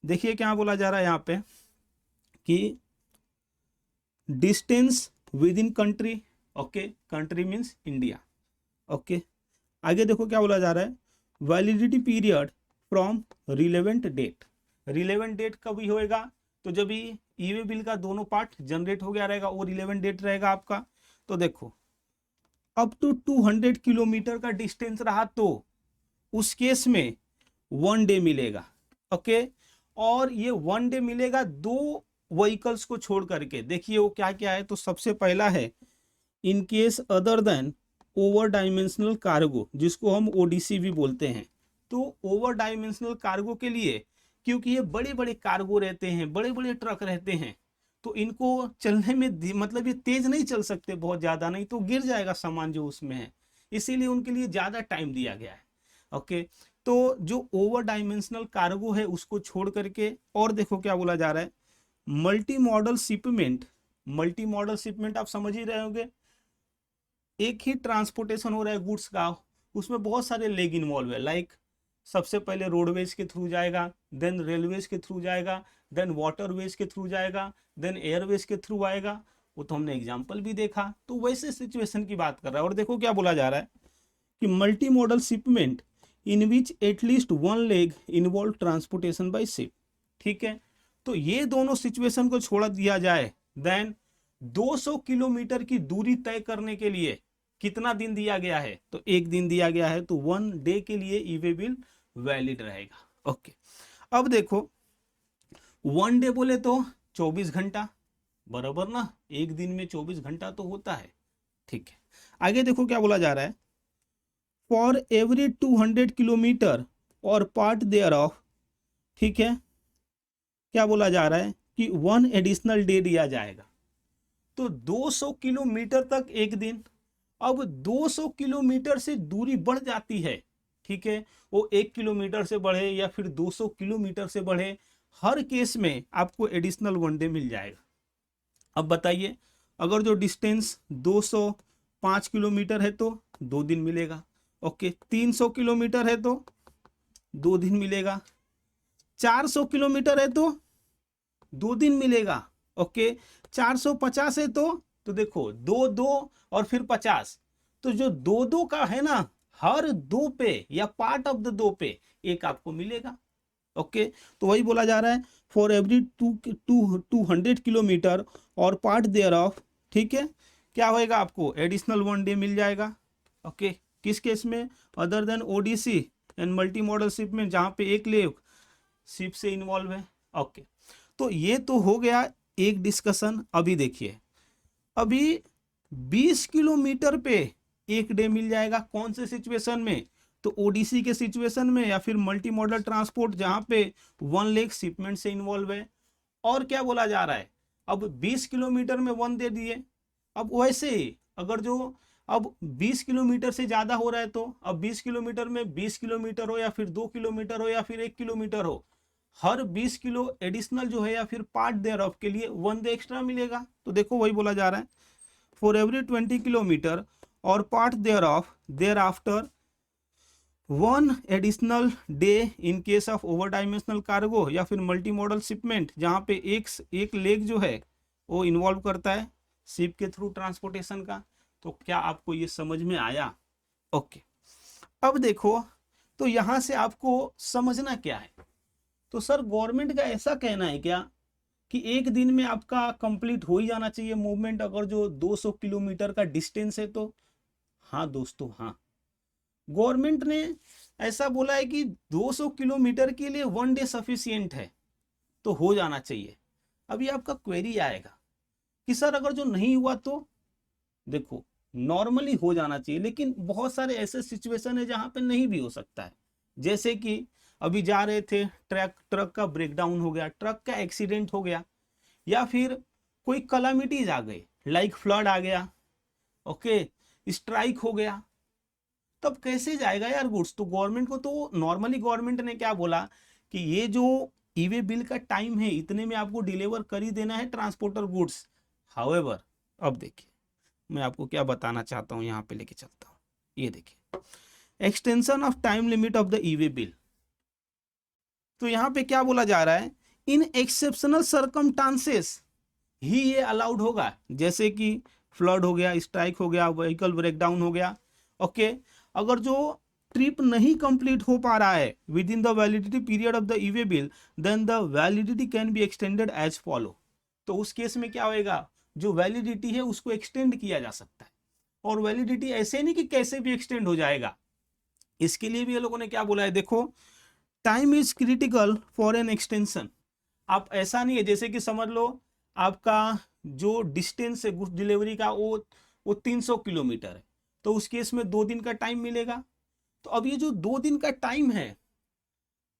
देखिए क्या बोला जा रहा है यहाँ पे कि distance within country. Okay, country means India. Okay, आगे देखो क्या बोला जा रहा है, validity period from relevant date. Relevant date कब ही होएगा, तो जब भी ईवे बिल का दोनों पार्ट जनरेट हो गया रहेगा वो रिलेवेंट डेट रहेगा आपका। तो देखो अप टू 200 किलोमीटर का डिस्टेंस रहा तो उस केस में 1 डे मिलेगा। ओके, और ये 1 डे मिलेगा दो व्हीकल्स को छोड़ करके। देखिए वो क्या क्या है, तो सबसे पहला है in case other than over dimensional cargo, जिसको हम ओडीसी भी बोलते हैं। तो ओवर डायमेंशनल कार्गो के लिए, क्योंकि ये बड़े बड़े कार्गो रहते हैं, बड़े बड़े ट्रक रहते हैं, तो इनको चलने में मतलब ये तेज नहीं चल सकते बहुत ज़्यादा, नहीं तो गिर जाएगा सामान जो उसमें है, इसीलिए उनके लिए ज़्यादा टाइम दिया गया है। ओके, तो जो ओवर डायमेंशनल कार्गो है उसको छोड़ करके, और देखो क्या बोला जा रहा है, multi modal shipment. Multi modal shipment आप समझ ही रहे होंगे, एक ही ट्रांसपोर्टेशन हो रहा है गुड्स का, उसमें बहुत सारे लेग इन्वॉल्व है। लाइक सबसे पहले रोडवेज के थ्रू जाएगा, देन रेलवेज के थ्रू जाएगा, देन वाटरवेज के थ्रू जाएगा, देन एयरवेज के थ्रू आएगा। वो तो हमने एग्जाम्पल भी देखा, तो वैसे सिचुएशन की बात कर रहा है। और देखो क्या बोला जा रहा है कि multi modal shipment in which at least 1 leg involve transportation by ship. ठीक है, तो ये दोनों सिचुएशन को छोड़ दिया जाए, देन 200 किलोमीटर की दूरी तय करने के लिए कितना दिन दिया गया है, तो 1 दिन दिया गया है, तो 1 डे के लिए ईवे बिल वैलिड रहेगा। ओके, अब देखो 1 डे बोले तो 24 घंटा, बराबर ना, एक दिन में 24 घंटा तो होता है। ठीक है, आगे देखो क्या बोला जा रहा है, फॉर एवरी 200 किलोमीटर और पार्ट देयर ऑफ। ठीक है, क्या बोला जा रहा है कि 1 एडिशनल डे दिया जाएगा, तो 200 किलोमीटर तक एक दिन। अब 200 किलोमीटर से दूरी बढ़ जाती है, ठीक है, वो 1 किलोमीटर से बढ़े या फिर 200 किलोमीटर से बढ़े, हर केस में आपको एडिशनल 1 डे मिल जाएगा। अब बताइए, अगर जो डिस्टेंस 205 किलोमीटर है तो 2 दिन मिलेगा। ओके, 300 किलोमीटर है तो 2 दिन मिलेगा। 400 किलोमीटर है तो 2 दिन मिलेगा। ओके, 450 है तो देखो 2 और फिर 50, तो जो 2 का है ना, हर 2 पे या पार्ट ऑफ द 2 पे एक आपको मिलेगा। ओके, तो वही बोला जा रहा है फॉर एवरी 200 किलोमीटर और पार्ट देयर ऑफ, ठीक है, क्या होएगा आपको एडिशनल 1 डे मिल जाएगा। ओके, किस केस में, other than ODC and multi modal ship में, जहां पे एक लेव शिप से इन्वॉल्व है। ओके, तो ये तो हो गया एक डिस्कशन। अभी देखिए, अभी 20 किलोमीटर पे एक डे मिल जाएगा, कौन से सिचुएशन में, तो ओडीसी के सिचुएशन में या फिर मल्टी मॉडल ट्रांसपोर्ट जहां पे 1 लेख शिपमेंट से इन्वॉल्व है। और क्या बोला जा रहा है, अब 20 किलोमीटर में 1 दे दिए। अब वैसे ही अगर जो अब 20 किलोमीटर से ज्यादा हो रहा है, तो अब 20 किलोमीटर में 20 किलोमीटर हो या फिर 2 किलोमीटर हो या फिर 1 किलोमीटर हो, हर 20 किलो एडिशनल जो है या फिर पार्ट देयर ऑफ के लिए 1 डे एक्स्ट्रा मिलेगा। तो देखो वही बोला जा रहा है फॉर एवरी 20 किलोमीटर और part thereof thereafter 1 additional day in case of over dimensional cargo या फिर मल्टी मॉडल शिपमेंट, जहां पे एक लेग जो है वो इन्वॉल्व करता है शिप के थ्रू ट्रांसपोर्टेशन का। तो क्या आपको ये समझ में आया? ओके, अब देखो, तो यहां से आपको समझना क्या है, तो सर गवर्नमेंट का ऐसा कहना है क्या कि एक दिन में आपका कंप्लीट हो ही जाना चाहिए मूवमेंट अगर जो 200 किलोमीटर का डिस्टेंस है तो? हाँ दोस्तों, हाँ, गवर्नमेंट ने ऐसा बोला है कि 200 किलोमीटर के लिए 1 डे सफिशियंट है, तो हो जाना चाहिए। अभी आपका क्वेरी आएगा कि सर अगर जो नहीं हुआ तो? देखो, नॉर्मली हो जाना चाहिए, लेकिन बहुत सारे ऐसे सिचुएशन है जहां पे नहीं भी हो सकता है। जैसे कि अभी जा रहे थे, ट्रक का ब्रेकडाउन हो गया, ट्रक का एक्सीडेंट हो गया, या फिर कोई कलामिटीज आ गई, लाइक फ्लड आ गया, ओके, स्ट्राइक हो गया, तब कैसे जाएगा यार गुड्स? तो गवर्नमेंट को तो नॉर्मली गवर्नमेंट ने क्या बोला कि ये जो ई वे बिल का टाइम है इतने में आपको डिलीवर कर ही देना है ट्रांसपोर्टर गुड्स। हाउएवर, अब देखिए मैं आपको क्या बताना चाहता हूं, यहां पे लेके चलता हूं। ये देखिए, extension of time limit of the e way bill. तो यहां पे क्या बोला जा रहा है, इन एक्सेप्शनल सर्कमस्टांसेस ही ये अलाउड होगा, जैसे कि फ्लड हो गया, स्ट्राइक हो गया, व्हीकल ब्रेकडाउन हो गया। ओके, अगर जो ट्रिप नहीं कंप्लीट हो पा रहा है within the validity period of the e way bill, then the validity can be extended as follow. तो उस केस में क्या होएगा, जो वैलिडिटी है उसको एक्सटेंड किया जा सकता है। और वैलिडिटी ऐसे नहीं कि कैसे भी एक्सटेंड हो जाएगा, इसके लिए भी ये लोगों ने क्या बोला है, देखो, time is critical for an extension. आप ऐसा नहीं है, जैसे कि समझ लो आपका जो डिस्टेंस है गुड्स डिलीवरी का वो 300 किलोमीटर है, तो उस केस में 2 दिन का टाइम मिलेगा। तो अब ये जो 2 दिन का टाइम है,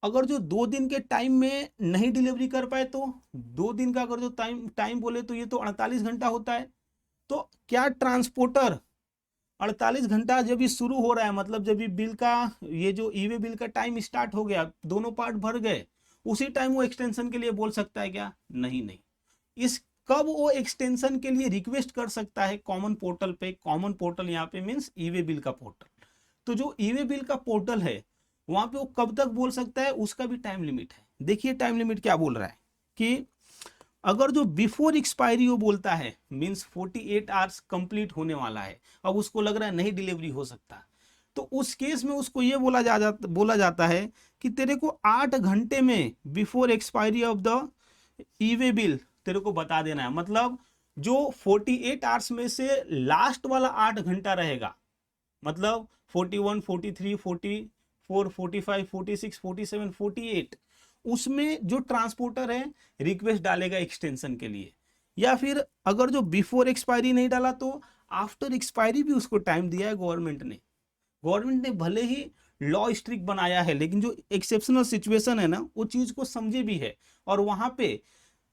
अगर जो 2 दिन के टाइम में नहीं डिलीवरी कर पाए तो 2 दिन का अगर जो टाइम बोले तो ये तो 48 घंटा होता है। तो क्या ट्रांसपोर्टर 48 घंटा जब ये शुरू हो रहा है, मतलब जब ये बिल का, ये जो ई वे बिल का टाइम स्टार्ट हो गया, दोनों पार्ट भर गए, उसी टाइम वो एक्सटेंशन के लिए बोल सकता है क्या? नहीं, नहीं। इस कब वो एक्सटेंशन के लिए रिक्वेस्ट कर सकता है? कॉमन पोर्टल पे। कॉमन पोर्टल यहाँ पे मीन्स ई वे बिल का पोर्टल। तो जो ई वे बिल का पोर्टल है वहां पे वो कब तक बोल सकता है, उसका भी टाइम लिमिट है। देखिए टाइम लिमिट क्या बोल रहा है कि अगर जो बिफोर एक्सपायरी वो बोलता है, मीन्स 48 आवर्स कंप्लीट होने वाला है, अब उसको लग रहा है नहीं डिलीवरी हो सकता, तो उस केस में उसको ये बोला जाता है कि तेरे को 8 घंटे में before expiry of the e way bill तेरे को बता देना है। मतलब जो 48 आवर्स में से लास्ट वाला 8 घंटा रहेगा, मतलब 41, 43, 44, 45, 46, 47, 48, उसमें जो ट्रांसपोर्टर है रिक्वेस्ट डालेगा एक्सटेंशन के लिए। या फिर अगर जो बिफोर एक्सपायरी नहीं डाला तो आफ्टर एक्सपायरी भी उसको टाइम दिया है गवर्नमेंट ने। गवर्नमेंट ने भले ही लॉ स्ट्रिक्ट बनाया है, लेकिन जो एक्सेप्शनल सिचुएशन है ना, वो चीज को समझे भी है, और वहां पे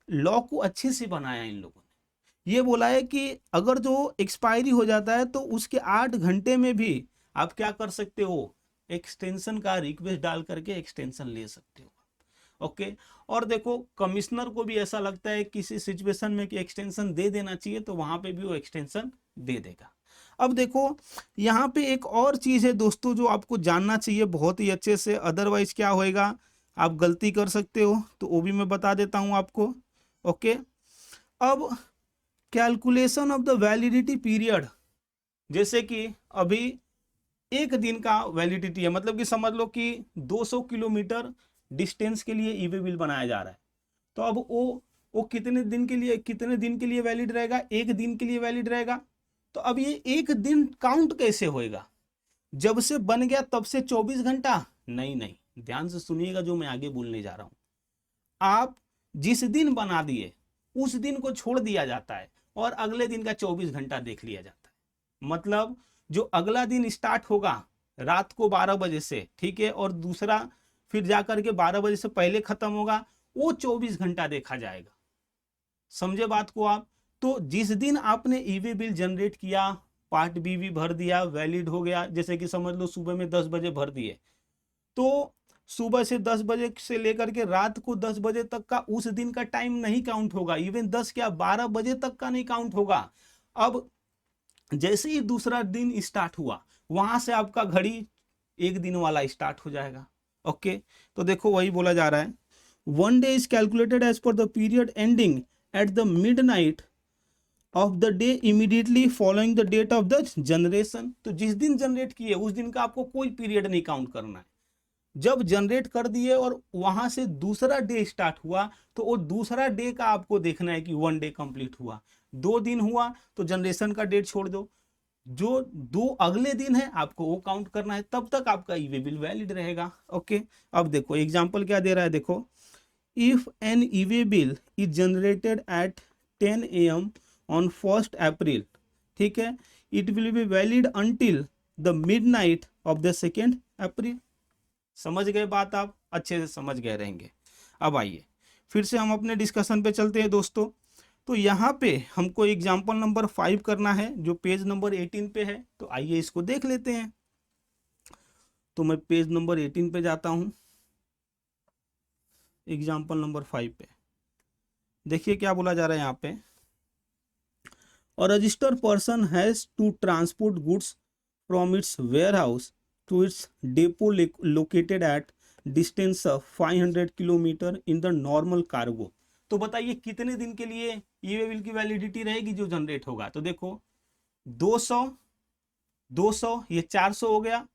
लॉ को अच्छे से बनाया इन लोगों ने। ये बोला है कि अगर जो एक्सपायरी हो जाता है तो उसके 8 घंटे में भी आप क्या कर सकते हो, एक्सटेंशन का रिक्वेस्ट डाल करके एक्सटेंशन ले सकते हो। ओके, और देखो कमिश्नर को भी ऐसा लगता है किसी सिचुएशन में कि एक्सटेंशन दे देना चाहिए, तो वहां पे भी वो एक्सटेंशन दे देगा। अब देखो यहाँ पे एक और चीज है दोस्तों जो आपको जानना चाहिए बहुत ही अच्छे से, अदरवाइज क्या होएगा आप गलती कर सकते हो, तो वो भी मैं बता देता हूँ आपको। ओके, अब calculation of the validity period, जैसे कि अभी एक दिन का वैलिडिटी है, मतलब कि समझ लो कि 200 किलोमीटर डिस्टेंस के लिए ई वे बिल बनाया जा रहा है। तो अब वो कितने दिन के लिए वैलिड रहेगा, एक दिन के लिए वैलिड रहेगा। तो अब ये एक दिन काउंट कैसे होएगा, जब से बन गया तब से 24 घंटा? नहीं नहीं, ध्यान से सुनिएगा जो मैं आगे बोलने जा रहा हूं। आप जिस दिन बना दिए उस दिन को छोड़ दिया जाता है और अगले दिन का 24 घंटा देख लिया जाता है। मतलब जो अगला दिन स्टार्ट होगा रात को 12 बजे से, ठीक है, और दूसरा फिर जाकर के 12 बजे से पहले खत्म होगा, वो 24 घंटा देखा जाएगा। समझे बात को आप? तो जिस दिन आपने ईवे बिल जनरेट किया, पार्ट बी भी भर दिया, वैलिड हो गया, जैसे कि समझ लो सुबह में 10 बजे भर दिए, तो सुबह से 10 बजे से लेकर के रात को 10 बजे तक का उस दिन का टाइम नहीं काउंट होगा, इवन 10 क्या 12 बजे तक का नहीं काउंट होगा। अब जैसे ही दूसरा दिन स्टार्ट हुआ वहां से आपका घड़ी एक दिन वाला स्टार्ट हो जाएगा। ओके, तो देखो वही बोला जा रहा है, one day is calculated as per the period ending at the midnight of the day immediately following the date of the generation. तो जिस दिन जनरेट किए उस दिन का आपको कोई पीरियड नहीं काउंट करना है। जब जनरेट कर दिए और वहां से दूसरा डे स्टार्ट हुआ तो वो दूसरा डे का आपको देखना है कि वन डे कंप्लीट हुआ, 2 दिन हुआ तो जनरेशन का डेट छोड़ दो, जो 2 अगले दिन है आपको वो काउंट करना है, तब तक आपका ईवे बिल वैलिड रहेगा। ओके, अब देखो एग्जांपल क्या दे रहा है, देखो if an e way bill is generated at 10 AM on 1 April, ठीक है, it will be valid until the midnight of the 2 April. समझ गए बात? आप अच्छे से समझ गए रहेंगे। अब आइए फिर से हम अपने डिस्कशन पे चलते हैं दोस्तों। तो यहाँ पे हमको एग्जाम्पल नंबर 5 करना है जो पेज नंबर 18 पे है, तो आइए इसको देख लेते हैं। तो मैं पेज नंबर 18 पे जाता हूँ, एग्जाम्पल नंबर 5 पे देखिए क्या बोला जा रहा है यहाँ पे, और registered person has to transport goods from its warehouse to its depot located at distance of 500 kilometre in the normal cargo. तो बताइए कितने दिन के लिए ई-वे बिल की वैलिडिटी रहेगी जो जनरेट होगा? तो देखो 200 ये 400 हो गया,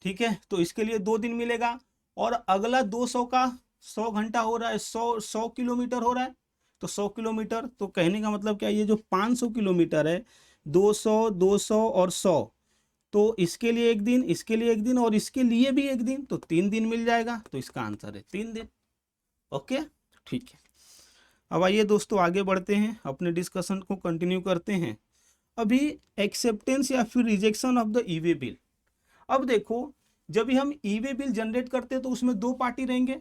ठीक है, तो इसके लिए 2 दिन मिलेगा, और अगला 200 का 100 घंटा हो रहा है, 100 किलोमीटर हो रहा है, तो 100 किलोमीटर, तो कहने का मतलब क्या, ये जो 500 किलोमीटर है, 200 और 100, तो इसके लिए एक दिन, इसके लिए एक दिन और इसके लिए भी एक दिन, तो 3 दिन मिल जाएगा। तो इसका आंसर है 3 दिन। ओके, ठीक है। अब आइए दोस्तों आगे बढ़ते हैं, अपने डिस्कशन को कंटिन्यू करते हैं। अभी एक्सेप्टेंस या फिर rejection of the e way bill. अब देखो जब भी हम ई-वे बिल जनरेट करते हैं तो उसमें 2 पार्टी रहेंगे,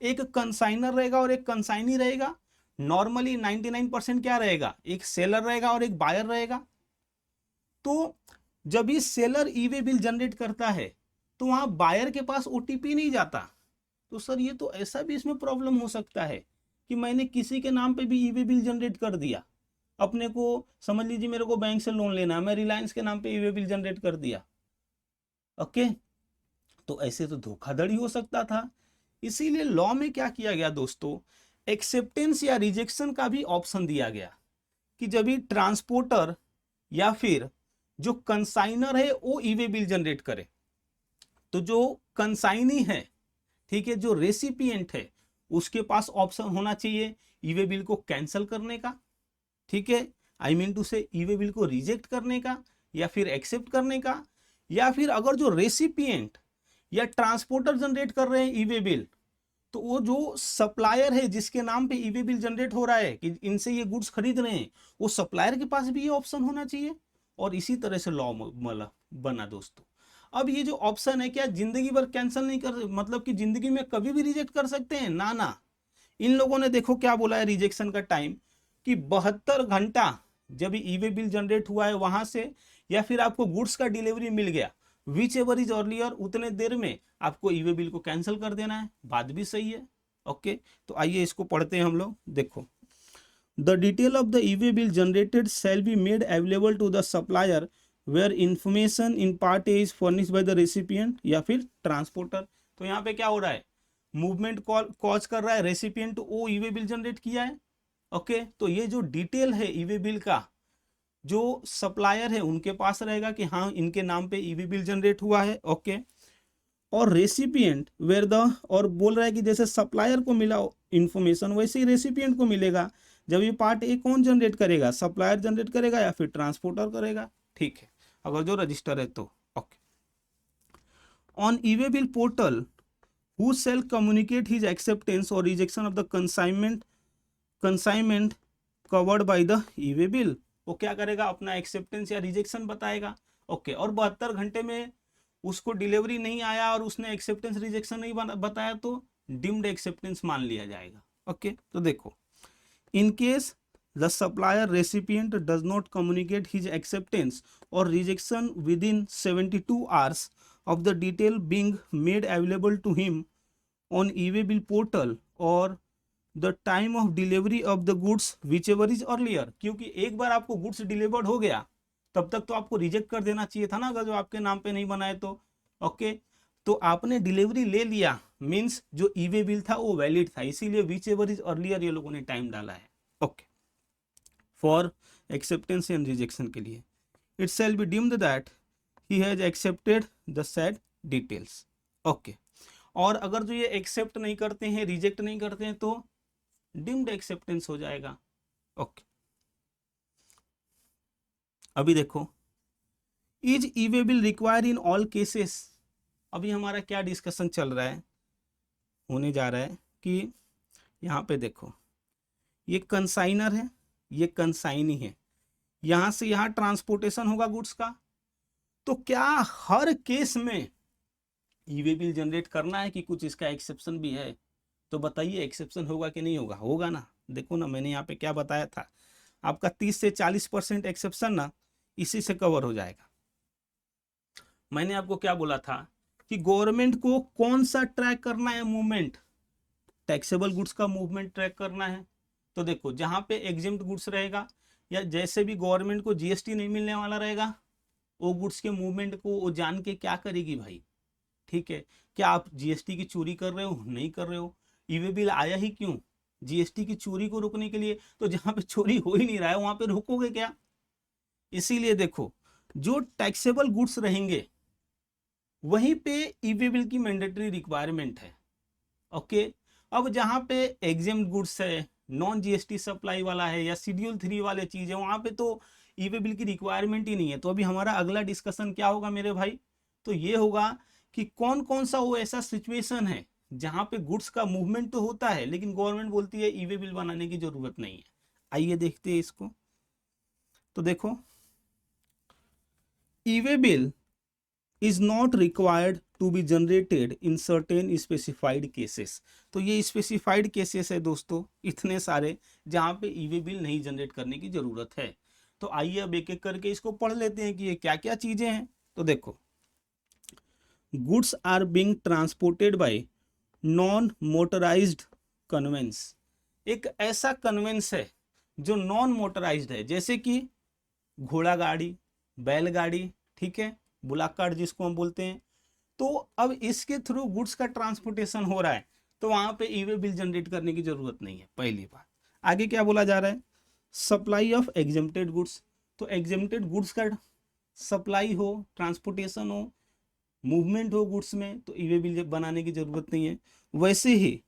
एक कंसाइनर रहेगा और एक कंसाइनी रहेगा। नॉर्मली 99% क्या रहेगा, एक सेलर रहेगा और एक बायर रहेगा। तो जब ये सेलर ई-वे बिल जनरेट करता है तो वहां बायर के पास ओटीपी नहीं जाता। तो सर ये तो ऐसा भी इसमें प्रॉब्लम हो सकता है कि मैंने किसी के नाम पे भी ई-वे बिल जनरेट कर दिया, अपने को समझ लीजिए मेरे को बैंक से लोन लेना है, मैं रिलायंस के नाम पे ई-वे बिल जनरेट कर दिया। ओके, तो ऐसे तो धोखाधड़ी हो सकता था। इसीलिए लॉ में क्या किया गया दोस्तों, एक्सेप्टेंस या रिजेक्शन का भी ऑप्शन दिया गया कि जब भी ट्रांसपोर्टर या फिर जो कंसाइनर है वो ई-वे बिल जनरेट करे, तो जो कंसाइनी है, ठीक है, जो रेसिपिएंट है, उसके पास ऑप्शन होना चाहिए ई-वे बिल को कैंसिल करने का, ठीक है, आई मीन टू से ई-वे बिल को रिजेक्ट करने का या फिर एक्सेप्ट करने का। या फिर अगर जो रेसिपिएंट या ट्रांसपोर्टर जनरेट कर रहे हैं ई-वे बिल, तो वो जो सप्लायर है जिसके नाम पे ई-वे बिल जनरेट हो रहा है कि इनसे ये गुड्स खरीद रहे हैं, वो सप्लायर के पास भी ये ऑप्शन होना चाहिए। और इसी तरह से लॉ बना दोस्तों। अब ये जो ऑप्शन है क्या जिंदगी भर कैंसिल नहीं कर, मतलब कि जिंदगी में कभी भी रिजेक्ट कर सकते हैं? ना ना, इन लोगों ने देखो क्या बोला है रिजेक्शन का टाइम कि 72 घंटा जब ई-वे बिल जनरेट हुआ है वहां से, या फिर आपको गुड्स का डिलीवरी मिल गया, विच एवर इज अर्लियर, उतने देर में आपको ई-वे बिल को कैंसिल कर देना है। बात भी सही है। ओके, तो आइए इसको पढ़ते हैं हम लोग। देखो The detail of the e-way bill generated shall be made available to the supplier where information in part A is furnish by the recipient या फिर ट्रांसपोर्टर। तो यहाँ पे क्या हो रहा है, मूवमेंट कॉज कर रहा है रेसिपिएंट, ओ ई वे बिल जनरेट किया है। ओके, तो ये जो डिटेल है ई वे बिल का, जो सप्लायर है उनके पास रहेगा कि हाँ इनके नाम पे ई वे बिल जनरेट हुआ है। ओके, और रेसिपिएंट वेयर द, और बोल रहा है कि जैसे सप्लायर को मिला इंफॉर्मेशन वैसे ही रेसिपिएंट को मिलेगा। जब ये पार्ट ए कौन जनरेट करेगा, सप्लायर जनरेट करेगा या फिर ट्रांसपोर्टर करेगा। ठीक है, अगर जो रजिस्टर है तो। Okay, on e way bill portal who shall communicate his acceptance और rejection of the consignment covered by the e way bill, वो क्या करेगा, अपना एक्सेप्टेंस या रिजेक्शन बताएगा। ओके, और 72 घंटे में उसको डिलीवरी नहीं आया और उसने एक्सेप्टेंस रिजेक्शन नहीं बताया तो डिम्ड एक्सेप्टेंस मान लिया जाएगा। ओके, तो देखो, in case the supplier recipient does not communicate his acceptance और rejection within 72 hours of the detail being made available to him on e-way bill portal or the time of delivery of the goods whichever is earlier। क्योंकि एक बार आपको goods delivered हो गया तब तक तो आपको रिजेक्ट कर देना चाहिए था ना, अगर जो आपके नाम पे नहीं बनाए तो। ओके, तो आपने डिलीवरी ले लिया, मीन्स जो ई-वे बिल था वो वैलिड था, इसीलिए whichever is earlier ये लोगों ने टाइम डाला है। Okay, for acceptance and rejection के लिए it shall be deemed that he has accepted the said details। Okay, और अगर जो ये एक्सेप्ट नहीं करते हैं, रिजेक्ट नहीं करते हैं तो डिम्ड एक्सेप्टेंस हो जाएगा। ओके, अभी देखो, is E way bill require in all cases. अभी हमारा क्या डिस्कशन चल रहा है, होने जा रहा है कि यहाँ पे देखो, ये कंसाइनर है, ये कंसाइनी है, यहाँ से यहाँ ट्रांसपोर्टेशन होगा गुड्स का। तो क्या हर केस में ई वे बिल जनरेट करना है कि कुछ इसका एक्सेप्शन भी है? तो बताइए एक्सेप्शन होगा कि नहीं होगा? होगा ना। देखो ना, मैंने यहाँ पे क्या बताया था, आपका 30 से 40% एक्सेप्शन ना इसी से कवर हो जाएगा। मैंने आपको क्या बोला था कि गवर्नमेंट को कौन सा ट्रैक करना है मूवमेंट, टैक्सेबल गुड्स का मूवमेंट ट्रैक करना है। तो देखो, जहां पे एग्जेम्प्ट गुड्स रहेगा या जैसे भी गवर्नमेंट को जीएसटी नहीं मिलने वाला रहेगा, वो गुड्स के मूवमेंट को वो जान के क्या करेगी भाई। ठीक है, क्या आप जीएसटी की चोरी कर रहे हो, नहीं कर रहे हो? ई वे बिल आया ही क्यों, जीएसटी की चोरी को रोकने के लिए। तो जहां पे चोरी हो ही नहीं रहा है वहां पे रोकोगे क्या? इसीलिए देखो, जो टैक्सेबल गुड्स रहेंगे वहीं पे ई वे बिल की मैंडेटरी रिक्वायरमेंट है। ओके, अब जहां पे एग्जेम्प्ट गुड्स है, नॉन जीएसटी सप्लाई वाला है या शेड्यूल 3 वाले चीज है, वहां पे तो ई वे बिल की रिक्वायरमेंट ही नहीं है। तो अभी हमारा अगला डिस्कशन क्या होगा मेरे भाई, तो ये होगा कि कौन कौन सा वो ऐसा सिचुएशन है जहां पे गुड्स का मूवमेंट तो होता है लेकिन गवर्नमेंट बोलती है ई वे बिल बनाने की जरूरत नहीं है। आइए देखते हैं इसको। तो देखो, e way bill is not required to be generated in certain specified cases। तो ये स्पेसिफाइड केसेस है दोस्तों, इतने सारे जहां पे ई वे बिल नहीं जनरेट करने की जरूरत है। तो आइए अब एक एक करके इसको पढ़ लेते हैं कि ये क्या क्या चीजें हैं। तो देखो, goods are being transported by non motorised conveyance. एक ऐसा कन्वेंस है जो नॉन मोटराइज्ड है, जैसे कि घोड़ा गाड़ी, बैलगाड़ी, ठीक है, बुलाक कार्ट जिसको हम बोलते हैं। तो अब इसके थ्रू गुड्स का ट्रांसपोर्टेशन हो रहा है तो वहां पे ई वे बिल जनरेट करने की जरूरत नहीं है, पहली बात। आगे क्या बोला जा रहा है, सप्लाई ऑफ एग्जेम्प्टेड गुड्स। तो एग्जेम्प्टेड गुड्स का सप्लाई हो, ट्रांसपोर्टेशन हो, मूवमेंट हो गुड्स में, तो ई वे बिल बनाने की जरूरत नहीं है। वैसे ही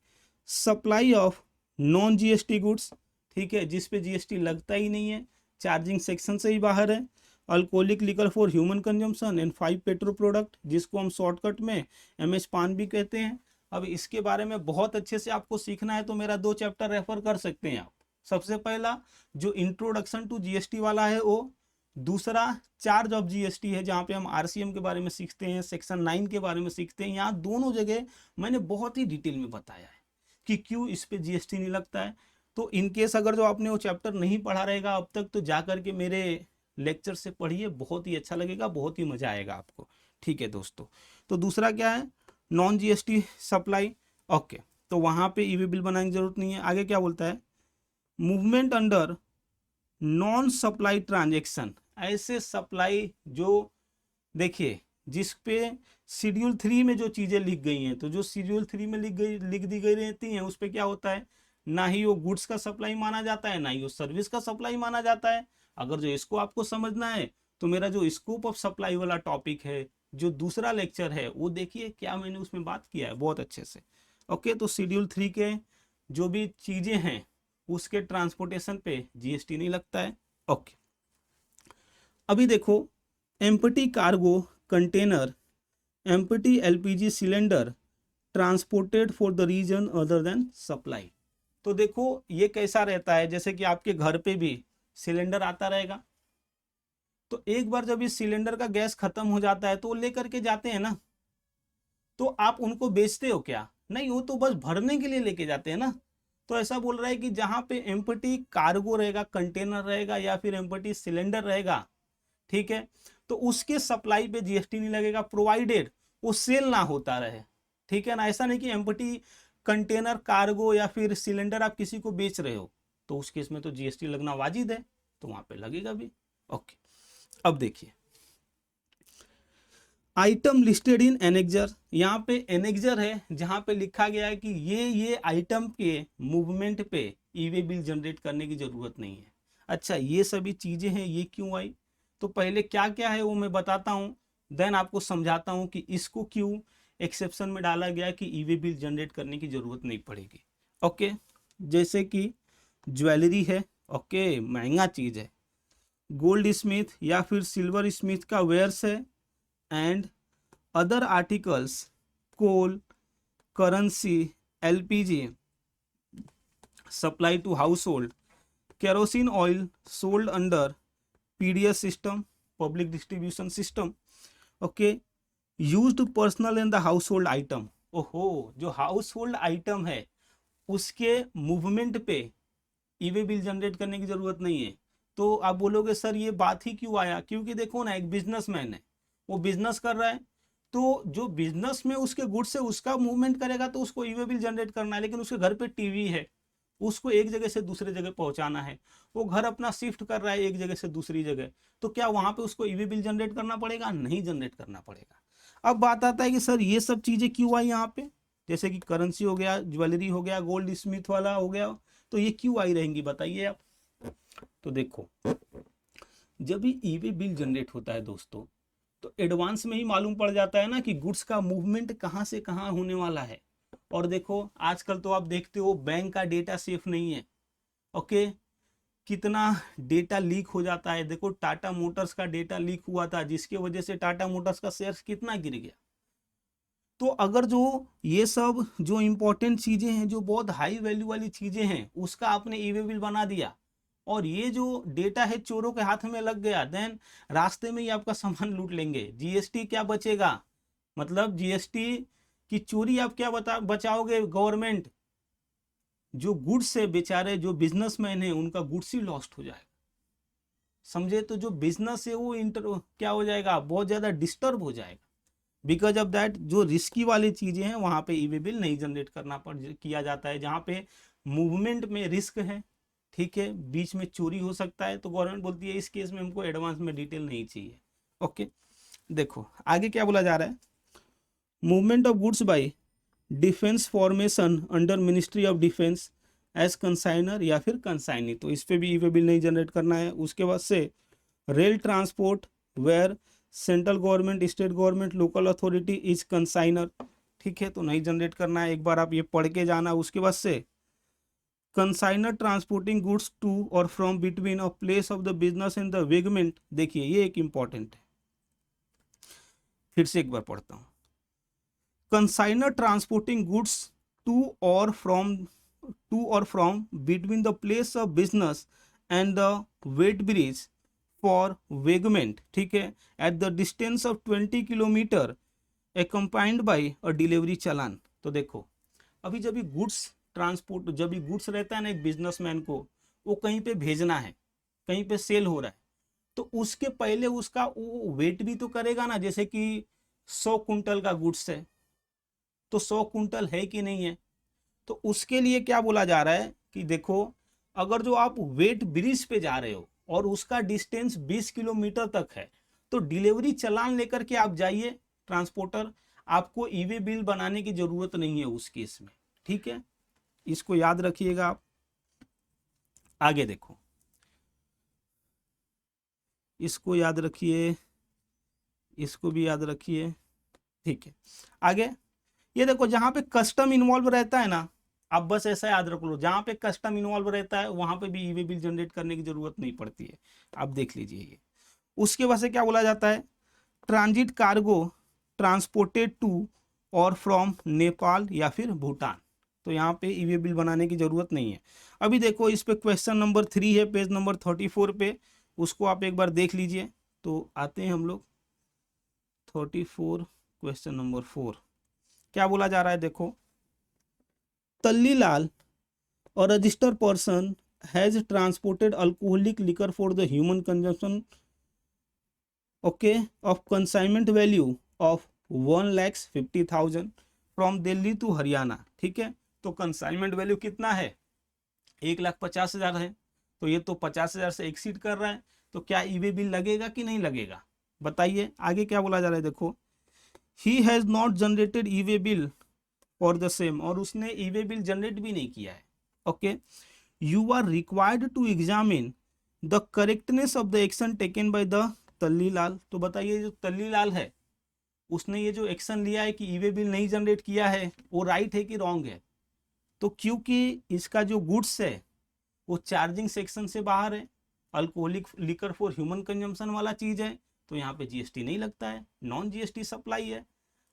supply of non GST goods, ठीक है, जिसपे जीएसटी लगता ही नहीं है, चार्जिंग सेक्शन से ही बाहर है। Alcoholic liquor for human consumption and 5 petro product, जिसको हम शॉर्टकट में एमएस पान भी कहते हैं। अब इसके बारे में बहुत अच्छे से आपको सीखना है तो मेरा 2 चैप्टर रेफर कर सकते हैं आप। सबसे पहला जो इंट्रोडक्शन टू जीएसटी वाला है वो, दूसरा चार्ज ऑफ जीएसटी है जहाँ पे हम आरसीएम के बारे में सीखते हैं, सेक्शन 9 के बारे में सीखते हैं। यहाँ दोनों जगह मैंने बहुत ही डिटेल में बताया है कि क्यों इस पे जीएसटी नहीं लगता है। तो इनकेस अगर जो आपने वो चैप्टर नहीं पढ़ा रहेगा अब तक, तो जा करके मेरे लेक्चर से पढ़िए, बहुत ही अच्छा लगेगा, बहुत ही मजा आएगा आपको। ठीक है दोस्तों, तो दूसरा क्या है, नॉन जीएसटी सप्लाई। ओके, तो वहां पे ई वे बिल बनाने की जरूरत नहीं है। आगे क्या बोलता है, movement under non supply transaction ऐसे सप्लाई जो देखिए जिस पे शेड्यूल 3 में जो चीजें लिख गई हैं, तो जो शेड्यूल 3 में लिख दी गई रहती हैं उस पे क्या होता है, ना ही वो गुड्स का सप्लाई माना जाता है, ना ही वो सर्विस का सप्लाई माना जाता है। अगर जो इसको आपको समझना है तो मेरा जो स्कोप ऑफ सप्लाई वाला टॉपिक है, जो दूसरा लेक्चर है, वो देखिए क्या मैंने उसमें बात किया है बहुत अच्छे से। ओके, तो शेड्यूल 3 के जो भी चीजें हैं उसके ट्रांसपोर्टेशन पे जीएसटी नहीं लगता है। ओके, अभी देखो, empty cargo container, empty LPG cylinder transported for the reason other than supply. तो देखो ये कैसा रहता है, जैसे कि आपके घर पे भी सिलेंडर आता रहेगा, तो एक बार जब इस सिलेंडर का गैस खत्म हो जाता है तो वो लेकर के जाते हैं ना, तो आप उनको बेचते हो क्या? नहीं, वो तो बस भरने के लिए लेके जाते हैं ना। तो ऐसा बोल रहा है कि जहां पे एम्प्टी कार्गो रहेगा, कंटेनर रहेगा या फिर एम्प्टी सिलेंडर रहेगा, ठीक है, तो उसके सप्लाई पे जीएसटी नहीं लगेगा, प्रोवाइडेड वो सेल ना होता रहे। ठीक है ना, ऐसा नहीं कि एम्प्टी कंटेनर, कार्गो या फिर सिलेंडर आप किसी को बेच रहे हो तो उस केस में तो जीएसटी लगना वाजिब है, तो वहां पे लगेगा भी। ओके, अब देखिए आइटम लिस्टेड इन एनेक्जर, यहाँ पे एनेक्जर है जहां पे लिखा गया है कि ये आइटम के मूवमेंट पे ई वे बिल जनरेट करने की जरूरत नहीं है। अच्छा, ये सभी चीजें हैं, ये क्यों आई? तो पहले क्या क्या है वो मैं बताता हूँ, देन आपको समझाता हूँ कि इसको क्यों एक्सेप्शन में डाला गया कि ई वे बिल जनरेट करने की जरूरत नहीं पड़ेगी। ओके, जैसे कि ज्वेलरी है, ओके, महंगा चीज है, गोल्ड स्मिथ या फिर सिल्वर स्मिथ का वेयर्स है, and other articles, coal, currency, LPG supply to household, kerosene oil sold under PDS system, public distribution system, okay, used personal in the household item. ओहो, जो house hold item है उसके movement पे ई way bill generate करने की जरूरत नहीं है। तो आप बोलोगे सर ये बात ही क्यों आया? क्योंकि देखो ना, एक बिजनेसमैन है, वो बिजनेस कर रहा है, तो जो बिजनेस में उसके गुड्स से उसका मूवमेंट करेगा तो उसको ई वे बिल जनरेट करना है। लेकिन उसके घर पे टीवी है, उसको एक जगह से दूसरे जगह पहुंचाना है, वो घर अपना शिफ्ट कर रहा है एक जगह से दूसरी जगह, तो क्या वहां पे उसको ई वे बिल जनरेट करना पड़ेगा? नहीं जनरेट करना पड़ेगा। अब बात आता है कि सर ये सब चीजें क्यों आई यहाँ पे, जैसे कि करेंसी हो गया, ज्वेलरी हो गया, गोल्ड स्मिथ वाला हो गया, तो ये क्यों आई रहेंगी बताइए आप। तो देखो, जब भी ई वे बिल जनरेट होता है दोस्तों, तो एडवांस में ही मालूम पड़ जाता है ना कि गुड्स का मूवमेंट कहाँ से कहाँ होने वाला है। और देखो आजकल तो आप देखते हो बैंक का डेटा सेफ नहीं है। ओके, कितना डेटा लीक हो जाता है। देखो टाटा मोटर्स का डेटा लीक हुआ था, जिसकी वजह से टाटा मोटर्स का शेयर कितना गिर गया। तो अगर जो ये सब जो इंपॉर्टेंट चीजें हैं, जो बहुत हाई वैल्यू वाली चीजें हैं, उसका आपने ई वे बिल बना दिया और ये जो डेटा है चोरों के हाथ में लग गया, देन रास्ते में ही आपका सामान लूट लेंगे। जीएसटी क्या बचेगा? मतलब जीएसटी की चोरी आप क्या बचाओगे? गवर्नमेंट जो गुड्स है, बेचारे जो बिजनेसमैन है, उनका गुड्स ही लॉस्ट हो जाएगा। समझे? तो जो बिजनेस है वो क्या हो जाएगा? बहुत ज्यादा डिस्टर्ब हो जाएगा। बिकॉज ऑफ दैट जो रिस्की वाली चीजें हैं वहां पे ई वे बिल नहीं जनरेट किया जाता है। जहां पे मूवमेंट में रिस्क है, ठीक है, बीच में चोरी हो सकता है, तो गवर्नमेंट बोलती है इस केस में हमको एडवांस में डिटेल नहीं चाहिए। ओके, देखो आगे क्या बोला जा रहा है, movement of goods by defence formation under ministry of defence as consignor या फिर कंसाइनी, तो इस पे भी ई वे बिल नहीं जनरेट करना है। उसके बाद से rail transport where central government, state government, local authority is consignor, ठीक है, तो नहीं जनरेट करना है। एक बार आप ये पढ़ के जाना। उसके बाद से कंसाइनर ट्रांसपोर्टिंग गुड्स टू और from between a place of the business in the weighment, देखिए ये एक इंपॉर्टेंट है, फिर से एक बार पढ़ता हूं। कंसाइनर ट्रांसपोर्टिंग गुड्स टू और from between the place of business and the weigh bridge for weighment, ठीक है, at the distance of 20 kilometre accompanied by a delivery challan. तो देखो अभी जब भी गुड्स ट्रांसपोर्ट, जब भी गुड्स रहता है ना एक बिजनेसमैन को, वो कहीं पे भेजना है, कहीं पे सेल हो रहा है, तो उसके पहले उसका वो वेट भी तो करेगा ना। जैसे कि 100 कुंटल का गुड्स है, तो 100 कुंटल है कि नहीं है, तो उसके लिए क्या बोला जा रहा है कि देखो अगर जो आप वेट ब्रिज पे जा रहे हो, और उसका डिस्टेंस 20 किलोमीटर तक है, तो डिलीवरी चालान लेकर के आप जाइए ट्रांसपोर्टर, आपको ई वे बिल बनाने की जरूरत नहीं है उस केस में। ठीक है, इसको याद रखिएगा आप। आगे देखो, इसको याद रखिए, इसको भी याद रखिए। ठीक है, आगे ये देखो, जहां पे कस्टम इन्वॉल्व रहता है ना, आप बस ऐसा याद रख लो, जहां पे कस्टम इन्वॉल्व रहता है वहां पे भी ई वे बिल जनरेट करने की जरूरत नहीं पड़ती है। आप देख लीजिए ये। उसके वजह से क्या बोला जाता है, ट्रांजिट कार्गो ट्रांसपोर्टेड टू और फ्रॉम नेपाल या फिर भूटान, तो यहाँ पे ई वे बिल बनाने की जरूरत नहीं है। अभी देखो इस पे क्वेश्चन नंबर 3 है पेज नंबर 34 पे, उसको आप एक बार देख लीजिए। तो आते हैं हम लोग 34 क्वेश्चन नंबर 4, क्या बोला जा रहा है देखो, तल्लीलाल और registered person has transported alcoholic liquor for the human consumption okay of consignment value of 1,50,000 from Delhi to Haryana. ठीक है, तो कंसाइनमेंट वैल्यू कितना है, 1,50,000 है, तो ये तो 50,000 से एक्सीड कर रहा है, तो क्या ई वे बिल लगेगा कि नहीं लगेगा, बताइए। आगे क्या बोला जा रहा है देखो, he has not generated E way bill for the same, और उसने ई वे बिल जनरेट भी नहीं किया है। Okay, you are required to examine the correctness of the action taken by the तल्लीलाल। तो बताइए जो तल्लीलाल है उसने ये जो एक्शन लिया है कि ई वे बिल नहीं जनरेट किया है, वो राइट है कि रॉन्ग है। तो क्योंकि इसका जो गुड्स है वो चार्जिंग सेक्शन से बाहर है, alcoholic liquor for human consumption वाला चीज है, तो यहाँ पे जीएसटी नहीं लगता है, नॉन जीएसटी सप्लाई है।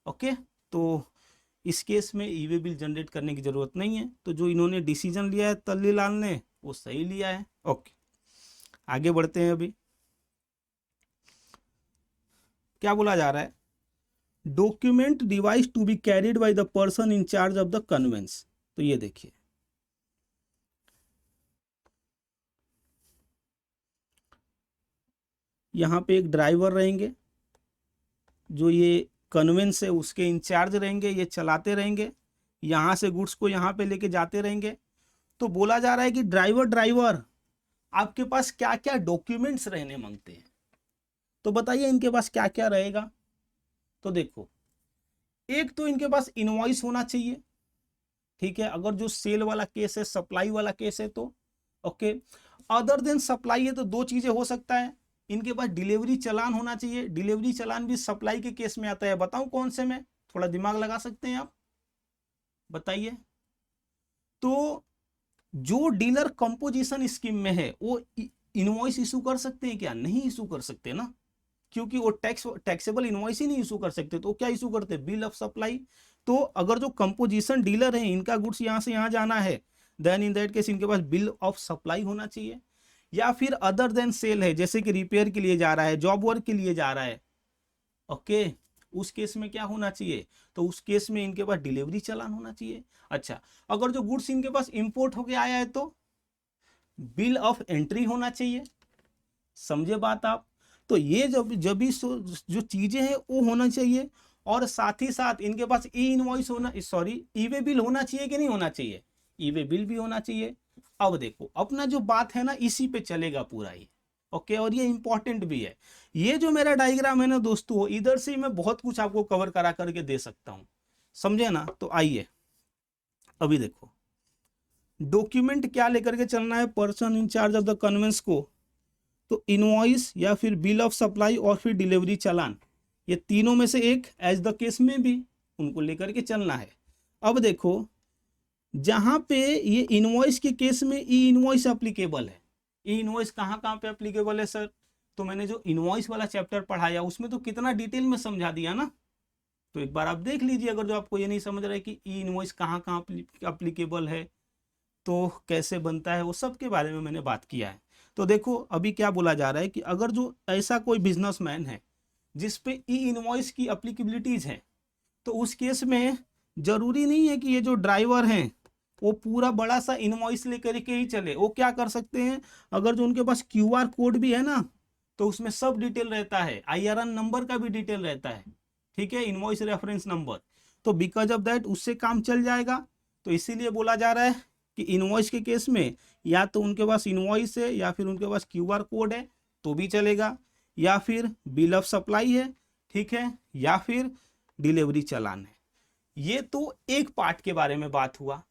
ओके, तो इस केस में ई वे बिल जनरेट करने की जरूरत नहीं है। तो जो इन्होंने डिसीजन लिया है तल्लीलाल ने वो सही लिया है। ओके, आगे बढ़ते हैं। अभी क्या बोला जा रहा है, document device to be carried by the person in charge of the conveyance. तो ये देखिए, यहाँ पे एक ड्राइवर रहेंगे, जो ये कन्वेंस है उसके इंचार्ज रहेंगे, ये चलाते रहेंगे, यहाँ से गुड्स को यहाँ पे लेके जाते रहेंगे। तो बोला जा रहा है कि ड्राइवर आपके पास क्या क्या डॉक्यूमेंट्स रहने मांगते हैं, तो बताइए इनके पास क्या क्या रहेगा। तो देखो, एक तो इनके पास इनवॉइस होना चाहिए। ठीक है, अगर जो सेल वाला केस है, सप्लाई वाला केस है तो ओके। अदर देन सप्लाई है तो दो चीजें हो सकता है, इनके पास डिलीवरी चालान होना चाहिए। डिलीवरी चालान भी सप्लाई के केस में आता है, बताऊं कौन से में, थोड़ा दिमाग लगा सकते हैं आप, बताइए। तो जो डीलर कंपोजिशन स्कीम में है वो इनवॉइस इशू कर सकते हैं क्या, नहीं इशू कर सकते ना, क्योंकि वो टैक्सेबल इनवॉइस ही नहीं इशू कर सकते, तो क्या इशू करते, बिल ऑफ सप्लाई। तो अगर जो कंपोजिशन डीलर है, इनका गुड्स यहां से यहां जाना है, देन इन दैट केस इनके पास बिल ऑफ सप्लाई होना चाहिए। या फिर अदर देन सेल है, जैसे कि रिपेयर के लिए जा रहा है, जॉब वर्क के लिए जा रहा है, ओके, उस केस में क्या होना चाहिए, तो उस केस में इनके पास डिलीवरी चालान होना चाहिए। अच्छा, अगर जो गुड्स इनके पास इंपोर्ट होके आया है तो बिल ऑफ एंट्री होना चाहिए, समझे बात आप। तो ये जब भी जो चीजें हैं वो होना चाहिए, और साथ ही साथ इनके पास ई इनवॉइस होना, सॉरी ई वे बिल होना चाहिए कि नहीं होना चाहिए, ई वे बिल भी होना चाहिए। अब देखो अपना जो बात है ना इसी पे चलेगा पूरा ही, ओके, और ये इंपॉर्टेंट भी है। ये जो मेरा डायग्राम है ना दोस्तों, इधर से मैं बहुत कुछ आपको कवर करा करके दे सकता हूं, समझे ना। तो आइए अभी देखो, डॉक्यूमेंट क्या लेकर के चलना है person in charge of the convince को, तो इनवॉइस या फिर बिल ऑफ सप्लाई और फिर डिलीवरी चालान, ये तीनों में से एक, एज द केस में भी उनको लेकर के चलना है। अब देखो, जहां पे ये इनवॉइस के केस में ई इनवॉइस एप्लीकेबल है, ई इनवॉइस कहां कहां पे एप्लीकेबल है सर, तो मैंने जो इनवॉइस वाला चैप्टर पढ़ाया उसमें तो कितना डिटेल में समझा दिया ना, तो एक बार आप देख लीजिए, अगर जो आपको ये नहीं समझ रहा है कि ई इनवॉइस कहां कहां एप्लीकेबल है, तो कैसे बनता है, वो सब के बारे में मैंने बात किया है। तो देखो अभी क्या बोला जा रहा है कि अगर जो ऐसा कोई बिजनेसमैन है जिस पे ई इनवॉइस की एप्लीकेबिलिटीज है, तो उस केस में जरूरी नहीं है कि ये जो ड्राइवर हैं वो पूरा बड़ा सा इनवॉइस लेकर के ही चले। वो क्या कर सकते हैं, अगर जो उनके पास क्यूआर कोड भी है ना, तो उसमें सब डिटेल रहता है, आईआरएन नंबर का भी डिटेल रहता है, ठीक है, इनवॉइस रेफरेंस नंबर। तो बिकॉज ऑफ दैट उससे काम चल जाएगा। तो इसीलिए बोला जा रहा है कि इनवॉइस के केस में या तो उनके पास इनवॉइस है या फिर उनके पास क्यूआर कोड है तो भी चलेगा, या फिर बिल ऑफ सप्लाई है, ठीक है, या फिर डिलीवरी चालान है। ये तो एक पार्ट के बारे में बात हुआ।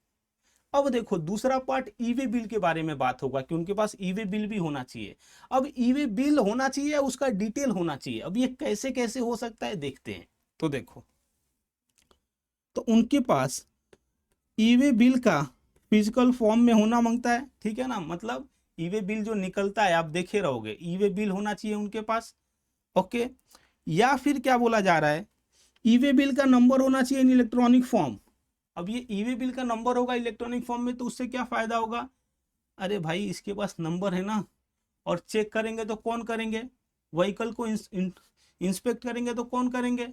अब देखो दूसरा पार्ट ई वे बिल के बारे में बात होगा कि उनके पास ई वे बिल भी होना चाहिए। अब ई वे बिल होना चाहिए, उसका डिटेल होना चाहिए। अब ये कैसे कैसे हो सकता है देखते हैं। तो देखो, तो उनके पास ई वे बिल का फिजिकल फॉर्म में होना मांगता है, ठीक है ना, मतलब ई वे बिल जो निकलता है आप देखे रहोगे, ई वे बिल होना चाहिए उनके पास, ओके। या फिर क्या बोला जा रहा है, ई वे बिल का नंबर होना चाहिए इन इलेक्ट्रॉनिक फॉर्म। अब ये ई वे बिल का नंबर होगा इलेक्ट्रॉनिक फॉर्म में तो उससे क्या फायदा होगा, अरे भाई इसके पास नंबर है ना, और चेक करेंगे तो कौन करेंगे, व्हीकल को इंस्पेक्ट करेंगे तो कौन करेंगे,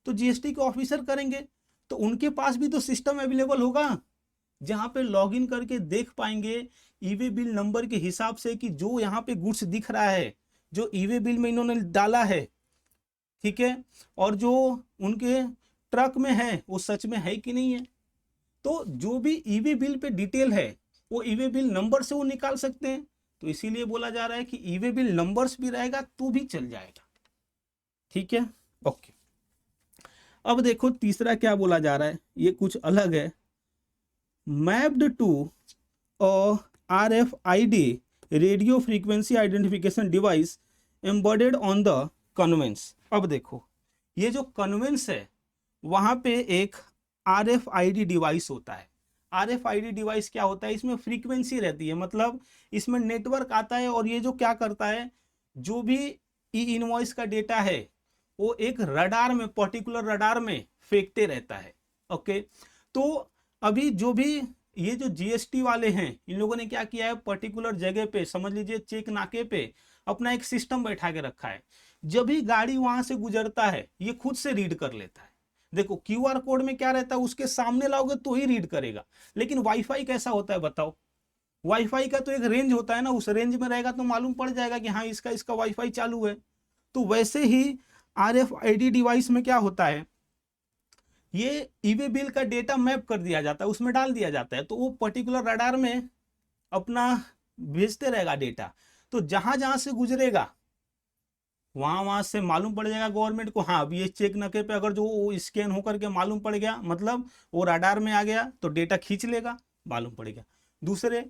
तो जीएसटी के ऑफिसर करेंगे। तो उनके पास भी तो सिस्टम अवेलेबल होगा जहां पे लॉगिन करके देख पाएंगे ई वे बिल नंबर के हिसाब से कि जो यहाँ पे गुड्स दिख रहा है, जो ई वे बिल में इन्होंने डाला है, ठीक है, और जो उनके ट्रक में है वो सच में है कि नहीं है। तो जो भी ई वे बिल पे डिटेल है वो ई वे बिल नंबर से वो निकाल सकते हैं। तो इसीलिए बोला जा रहा है कि ई वे बिल नंबर्स भी रहेगा तो भी चल जाएगा, ठीक है, ओके। अब देखो तीसरा क्या बोला जा रहा है, ये कुछ अलग है। Mapped to RFID radio frequency identification device embedded on the conveyance. अब देखो ये जो कन्वेंस है वहां पे एक RFID डिवाइस होता है। RFID डिवाइस क्या होता है, इसमें फ्रीक्वेंसी रहती है, मतलब इसमें नेटवर्क आता है और ये जो क्या करता है, जो भी ई इनवॉइस का डेटा है वो एक रडार में, पर्टिकुलर रडार में फेंकते रहता है, ओके। तो अभी जो भी ये जो जीएसटी वाले हैं इन लोगों ने क्या किया है, पर्टिकुलर जगह पे, समझ लीजिए चेक नाके पे अपना एक सिस्टम बैठा के रखा है। जब भी गाड़ी वहां से गुजरता है ये खुद से रीड कर लेता है। देखो क्यूआर कोड में क्या रहता है, उसके सामने लाओगे तो ही रीड करेगा, लेकिन वाईफाई कैसा होता है बताओ, वाईफाई का तो एक रेंज होता है ना, उस रेंज में रहेगा तो मालूम पड़ जाएगा कि हाँ इसका वाईफाई चालू है। तो वैसे ही RFID डिवाइस में क्या होता है, ये ई वे बिल का डेटा मैप कर दिया जाता है, उसमें डाल दिया जाता है, तो वो पर्टिकुलर रडार में अपना भेजते रहेगा डेटा। तो जहां जहां से गुजरेगा वहां वहां से मालूम पड़ जाएगा गवर्नमेंट को, हाँ अब ये चेक नके पे अगर जो स्कैन होकर के मालूम पड़ गया, मतलब वो रडार में आ गया तो डेटा खींच लेगा, मालूम पड़ गया दूसरे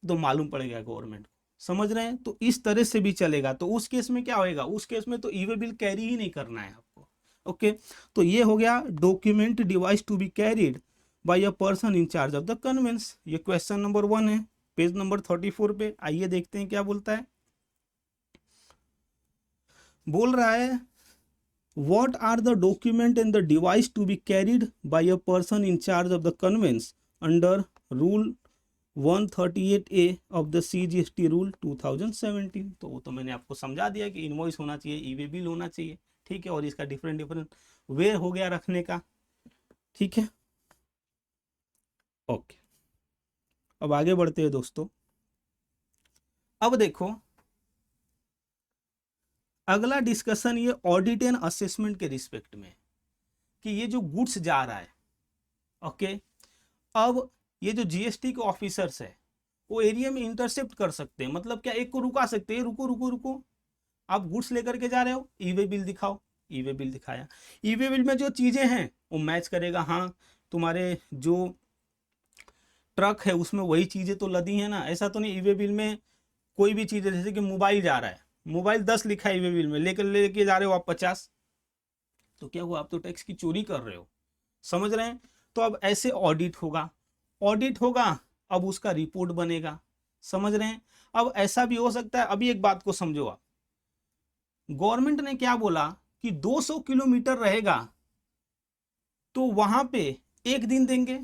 तो मालूम पड़ गया गवर्नमेंट को, समझ रहे हैं। तो इस तरह से भी चलेगा। तो उस केस में क्या होएगा, उस केस में तो ई वे बिल कैरी ही नहीं करना है आपको, ओके। तो ये हो गया document device to be carried by a person in charge of the conveyance. ये क्वेश्चन नंबर 1 है, पेज नंबर 34 पे। आइए देखते हैं क्या बोलता है। बोल रहा है what are the document and the device to be carried by a person in charge of the conveyance under rule 138A of the CGST rule 2017। तो वो तो मैंने आपको समझा दिया कि इनवॉइस होना चाहिए, ई वे बिल होना चाहिए, ठीक है, और इसका डिफरेंट वे हो गया रखने का, ठीक है, ओके। अब आगे बढ़ते हैं दोस्तों। अब देखो अगला डिस्कशन ये ऑडिट एंड असेसमेंट के रिस्पेक्ट में, कि ये जो गुड्स जा रहा है, ओके, अब ये जो जीएसटी के ऑफिसर्स है वो एरिया में इंटरसेप्ट कर सकते हैं, मतलब क्या एक को रुका सकते हैं, रुको रुको रुको, आप गुड्स लेकर के जा रहे हो, ई वे बिल दिखाओ, ई वे बिल दिखाया, ई वे बिल में जो चीजें हैं वो मैच करेगा, हाँ तुम्हारे जो ट्रक है उसमें वही चीजें तो लदी है ना, ऐसा तो नहीं ई वे बिल में कोई भी चीज है, जैसे कि मोबाइल जा रहा है, मोबाइल 10 लिखा है ई वे बिल में, लेके जा रहे हो आप 50, तो क्या हुआ, आप तो टैक्स की चोरी कर रहे हो, समझ रहे हैं। तो अब ऐसे ऑडिट होगा, ऑडिट होगा, अब उसका रिपोर्ट बनेगा, समझ रहे हैं। अब ऐसा भी हो सकता है, अभी एक बात को समझो आप, गवर्नमेंट ने क्या बोला कि 200 किलोमीटर रहेगा तो वहां पे एक दिन देंगे।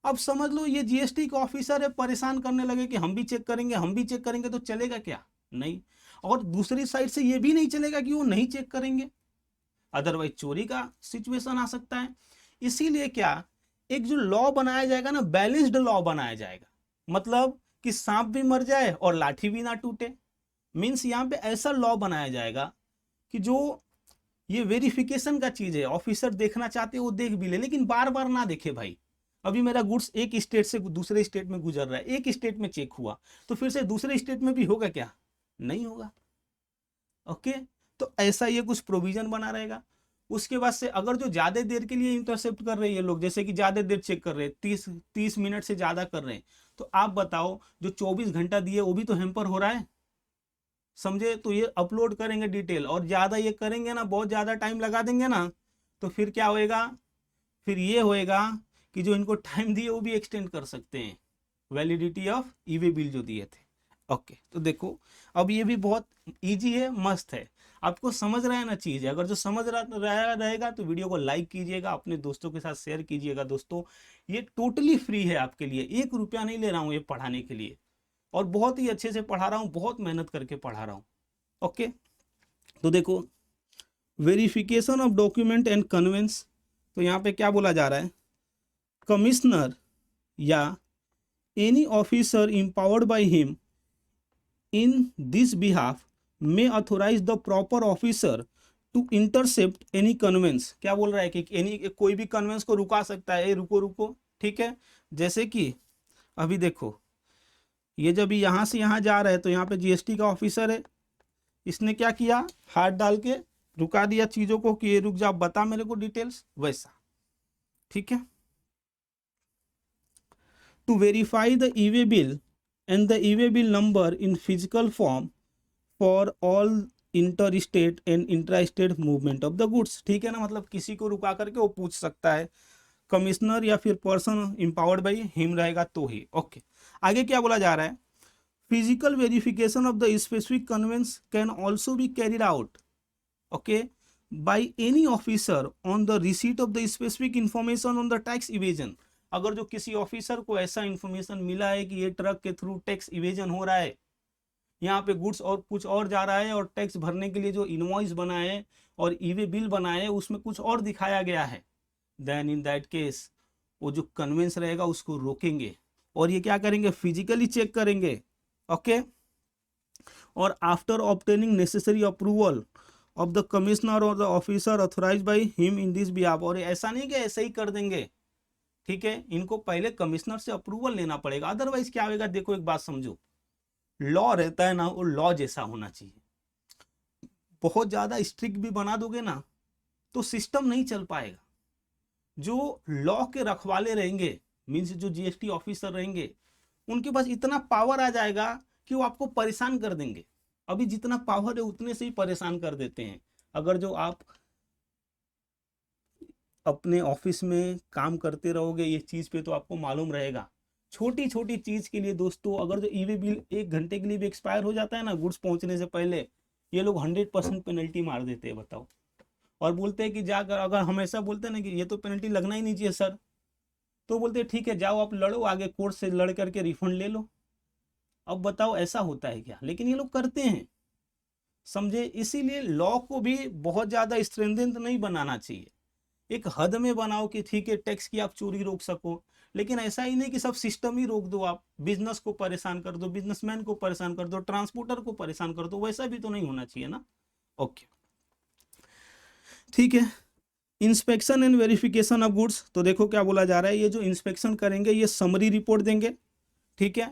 अब समझ लो ये जीएसटी का ऑफिसर है, परेशान करने लगे कि हम भी चेक करेंगे, हम भी चेक करेंगे, तो चलेगा क्या, नहीं। और दूसरी साइड से ये भी नहीं चलेगा कि वो नहीं चेक करेंगे, अदरवाइज चोरी का सिचुएशन आ सकता है। इसीलिए क्या, एक जो लॉ बनाया जाएगा ना, बैलेंस्ड लॉ बनाया जाएगा, मतलब कि सांप भी मर जाए और लाठी भी ना टूटे। मीन्स यहाँ पे ऐसा लॉ बनाया जाएगा कि जो ये वेरिफिकेशन का चीज है, ऑफिसर देखना चाहते वो देख भी ले, लेकिन बार बार ना देखे भाई। अभी मेरा गुड्स एक स्टेट से दूसरे स्टेट में गुजर रहा है, एक स्टेट में चेक हुआ, तो फिर से दूसरे स्टेट में भी होगा क्या? नहीं होगा। ओके, तो ऐसा ये कुछ प्रोविजन बना रहेगा। उसके बाद से अगर जो ज्यादा देर के लिए इंटरसेप्ट कर रहे हैं लोग, जैसे कि ज्यादा देर चेक कर रहे हैं, 30 मिनट से ज्यादा कर रहे हैं, तो आप बताओ जो 24 घंटा दिए वो भी तो हैम्पर हो रहा है, समझे? तो ये अपलोड करेंगे डिटेल, और ज्यादा ये करेंगे ना, बहुत ज्यादा टाइम लगा देंगे ना, तो फिर क्या होएगा? फिर ये होएगा कि जो इनको टाइम दिए वो भी एक्सटेंड कर सकते हैं, वैलिडिटी ऑफ ईवे बिल जो दिए थे। ओके, तो देखो अब ये भी बहुत इजी है, मस्त है, आपको समझ रहा है ना चीज। अगर जो समझ रहा रहेगा तो वीडियो को लाइक कीजिएगा, अपने दोस्तों के साथ शेयर कीजिएगा। दोस्तों ये टोटली फ्री है आपके लिए, 1 रुपया नहीं ले रहा हूँ ये पढ़ाने के लिए, और बहुत ही अच्छे से पढ़ा रहा हूँ, बहुत मेहनत करके पढ़ा रहा हूँ। ओके, तो देखो verification of document and conveyance, तो यहाँ पे क्या बोला जा रहा है? कमिश्नर या any officer empowered by him in this behalf may authorize the proper officer to intercept any conveyance। क्या बोल रहा है कि एनी कोई भी कन्वेंस को रुका सकता है, रुको रुको, ठीक है। जैसे कि अभी देखो ये जब यहां से यहां जा रहा है तो यहाँ पे जीएसटी का ऑफिसर है, इसने क्या किया, हाथ डाल के रुका दिया चीजों को कि ये रुक जा, बता मेरे को डिटेल्स, वैसा, ठीक है। To verify the e way bill and the e-way bill number in physical form for all interstate and intra-state movement of the goods। ठीक है ना, मतलब किसी को रुका करके वो पूछ सकता है, कमिश्नर या फिर पर्सन एम्पावर्ड बाई हिम रहेगा तो ही। ओके, आगे क्या बोला जा रहा है? Physical verification of the specific conveyance can also be carried out, okay, by any officer on the receipt of the specific information on the tax evasion. अगर जो किसी ऑफिसर को ऐसा इंफॉर्मेशन मिला है कि ये ट्रक के थ्रू टैक्स इवेजन हो रहा है, यहाँ पे गुड्स और कुछ और जा रहा है, और टैक्स भरने के लिए जो इनवॉइस बना है और ईवे बिल बना है उसमें कुछ और दिखाया गया है, देन इन दैट केस वो जो कन्वेंस रहेगा उसको रोकेंगे, और ये क्या करेंगे, फिजिकली चेक करेंगे। ओके, और after obtaining necessary approval of the commissioner और the officer authorise by him in this behalf. और ऐसा नहीं कि ऐसे ही कर देंगे, ठीक है, इनको पहले कमिश्नर से अप्रूवल लेना पड़ेगा, अदरवाइज क्या होगा? देखो एक बात समझो, लॉ रहता है ना, वो लॉ जैसा होना चाहिए। बहुत ज्यादा स्ट्रिक्ट भी बना दोगे ना तो सिस्टम नहीं चल पाएगा। जो लॉ के रखवाले रहेंगे, मीन्स जो जीएसटी ऑफिसर रहेंगे, उनके पास इतना पावर आ जाएगा कि वो आपको परेशान कर देंगे। अभी जितना पावर है उतने से ही परेशान कर देते हैं। अगर जो आप अपने ऑफिस में काम करते रहोगे ये चीज पे तो आपको मालूम रहेगा, छोटी छोटी चीज के लिए दोस्तों, अगर जो ईवे बिल 1 घंटे के लिए भी एक्सपायर हो जाता है ना गुड्स पहुंचने से पहले, ये लोग 100% पेनल्टी मार देते हैं, बताओ। और बोलते हैं कि जाकर, अगर हमेशा बोलते हैं ना कि ये तो पेनल्टी लगना ही नहीं चाहिए सर, तो बोलते हैं ठीक है जाओ आप लड़ो आगे कोर्ट से, लड़ करके रिफंड ले लो। अब बताओ ऐसा होता है क्या? लेकिन ये लोग करते हैं, समझे। इसीलिए लॉ को भी बहुत ज्यादा स्ट्रेंथेंड नहीं बनाना चाहिए, एक हद में बनाओ कि ठीक है टैक्स की आप चोरी रोक सको, लेकिन ऐसा ही नहीं कि सब सिस्टम ही रोक दो, आप बिजनेस को परेशान कर दो, बिजनेसमैन को परेशान कर दो, ट्रांसपोर्टर को परेशान कर दो, वैसा भी तो नहीं होना चाहिए ना। ओके, ठीक है। Inspection and verification of goods, तो देखो क्या बोला जा रहा है, ये जो इंस्पेक्शन करेंगे ये समरी रिपोर्ट देंगे, ठीक है,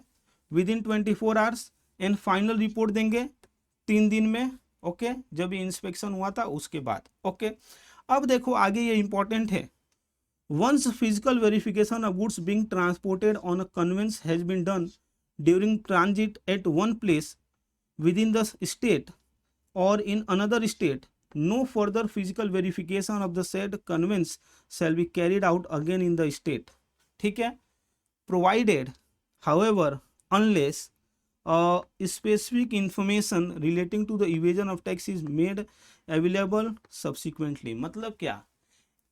with in 24 hours, and final report देंगे 3 दिन में। ओके, जब ये इंस्पेक्शन हुआ था उसके बाद। ओके, अब देखो आगे ये इंपॉर्टेंट है, once physical verification of goods being transported on a conveyance has been done during transit at one place within the state और in another state, no further physical verification of the said conveyance shall be carried out again in the state, ठीक है, provided however unless specific information relating to the evasion of tax is made available subsequently। मतलब क्या,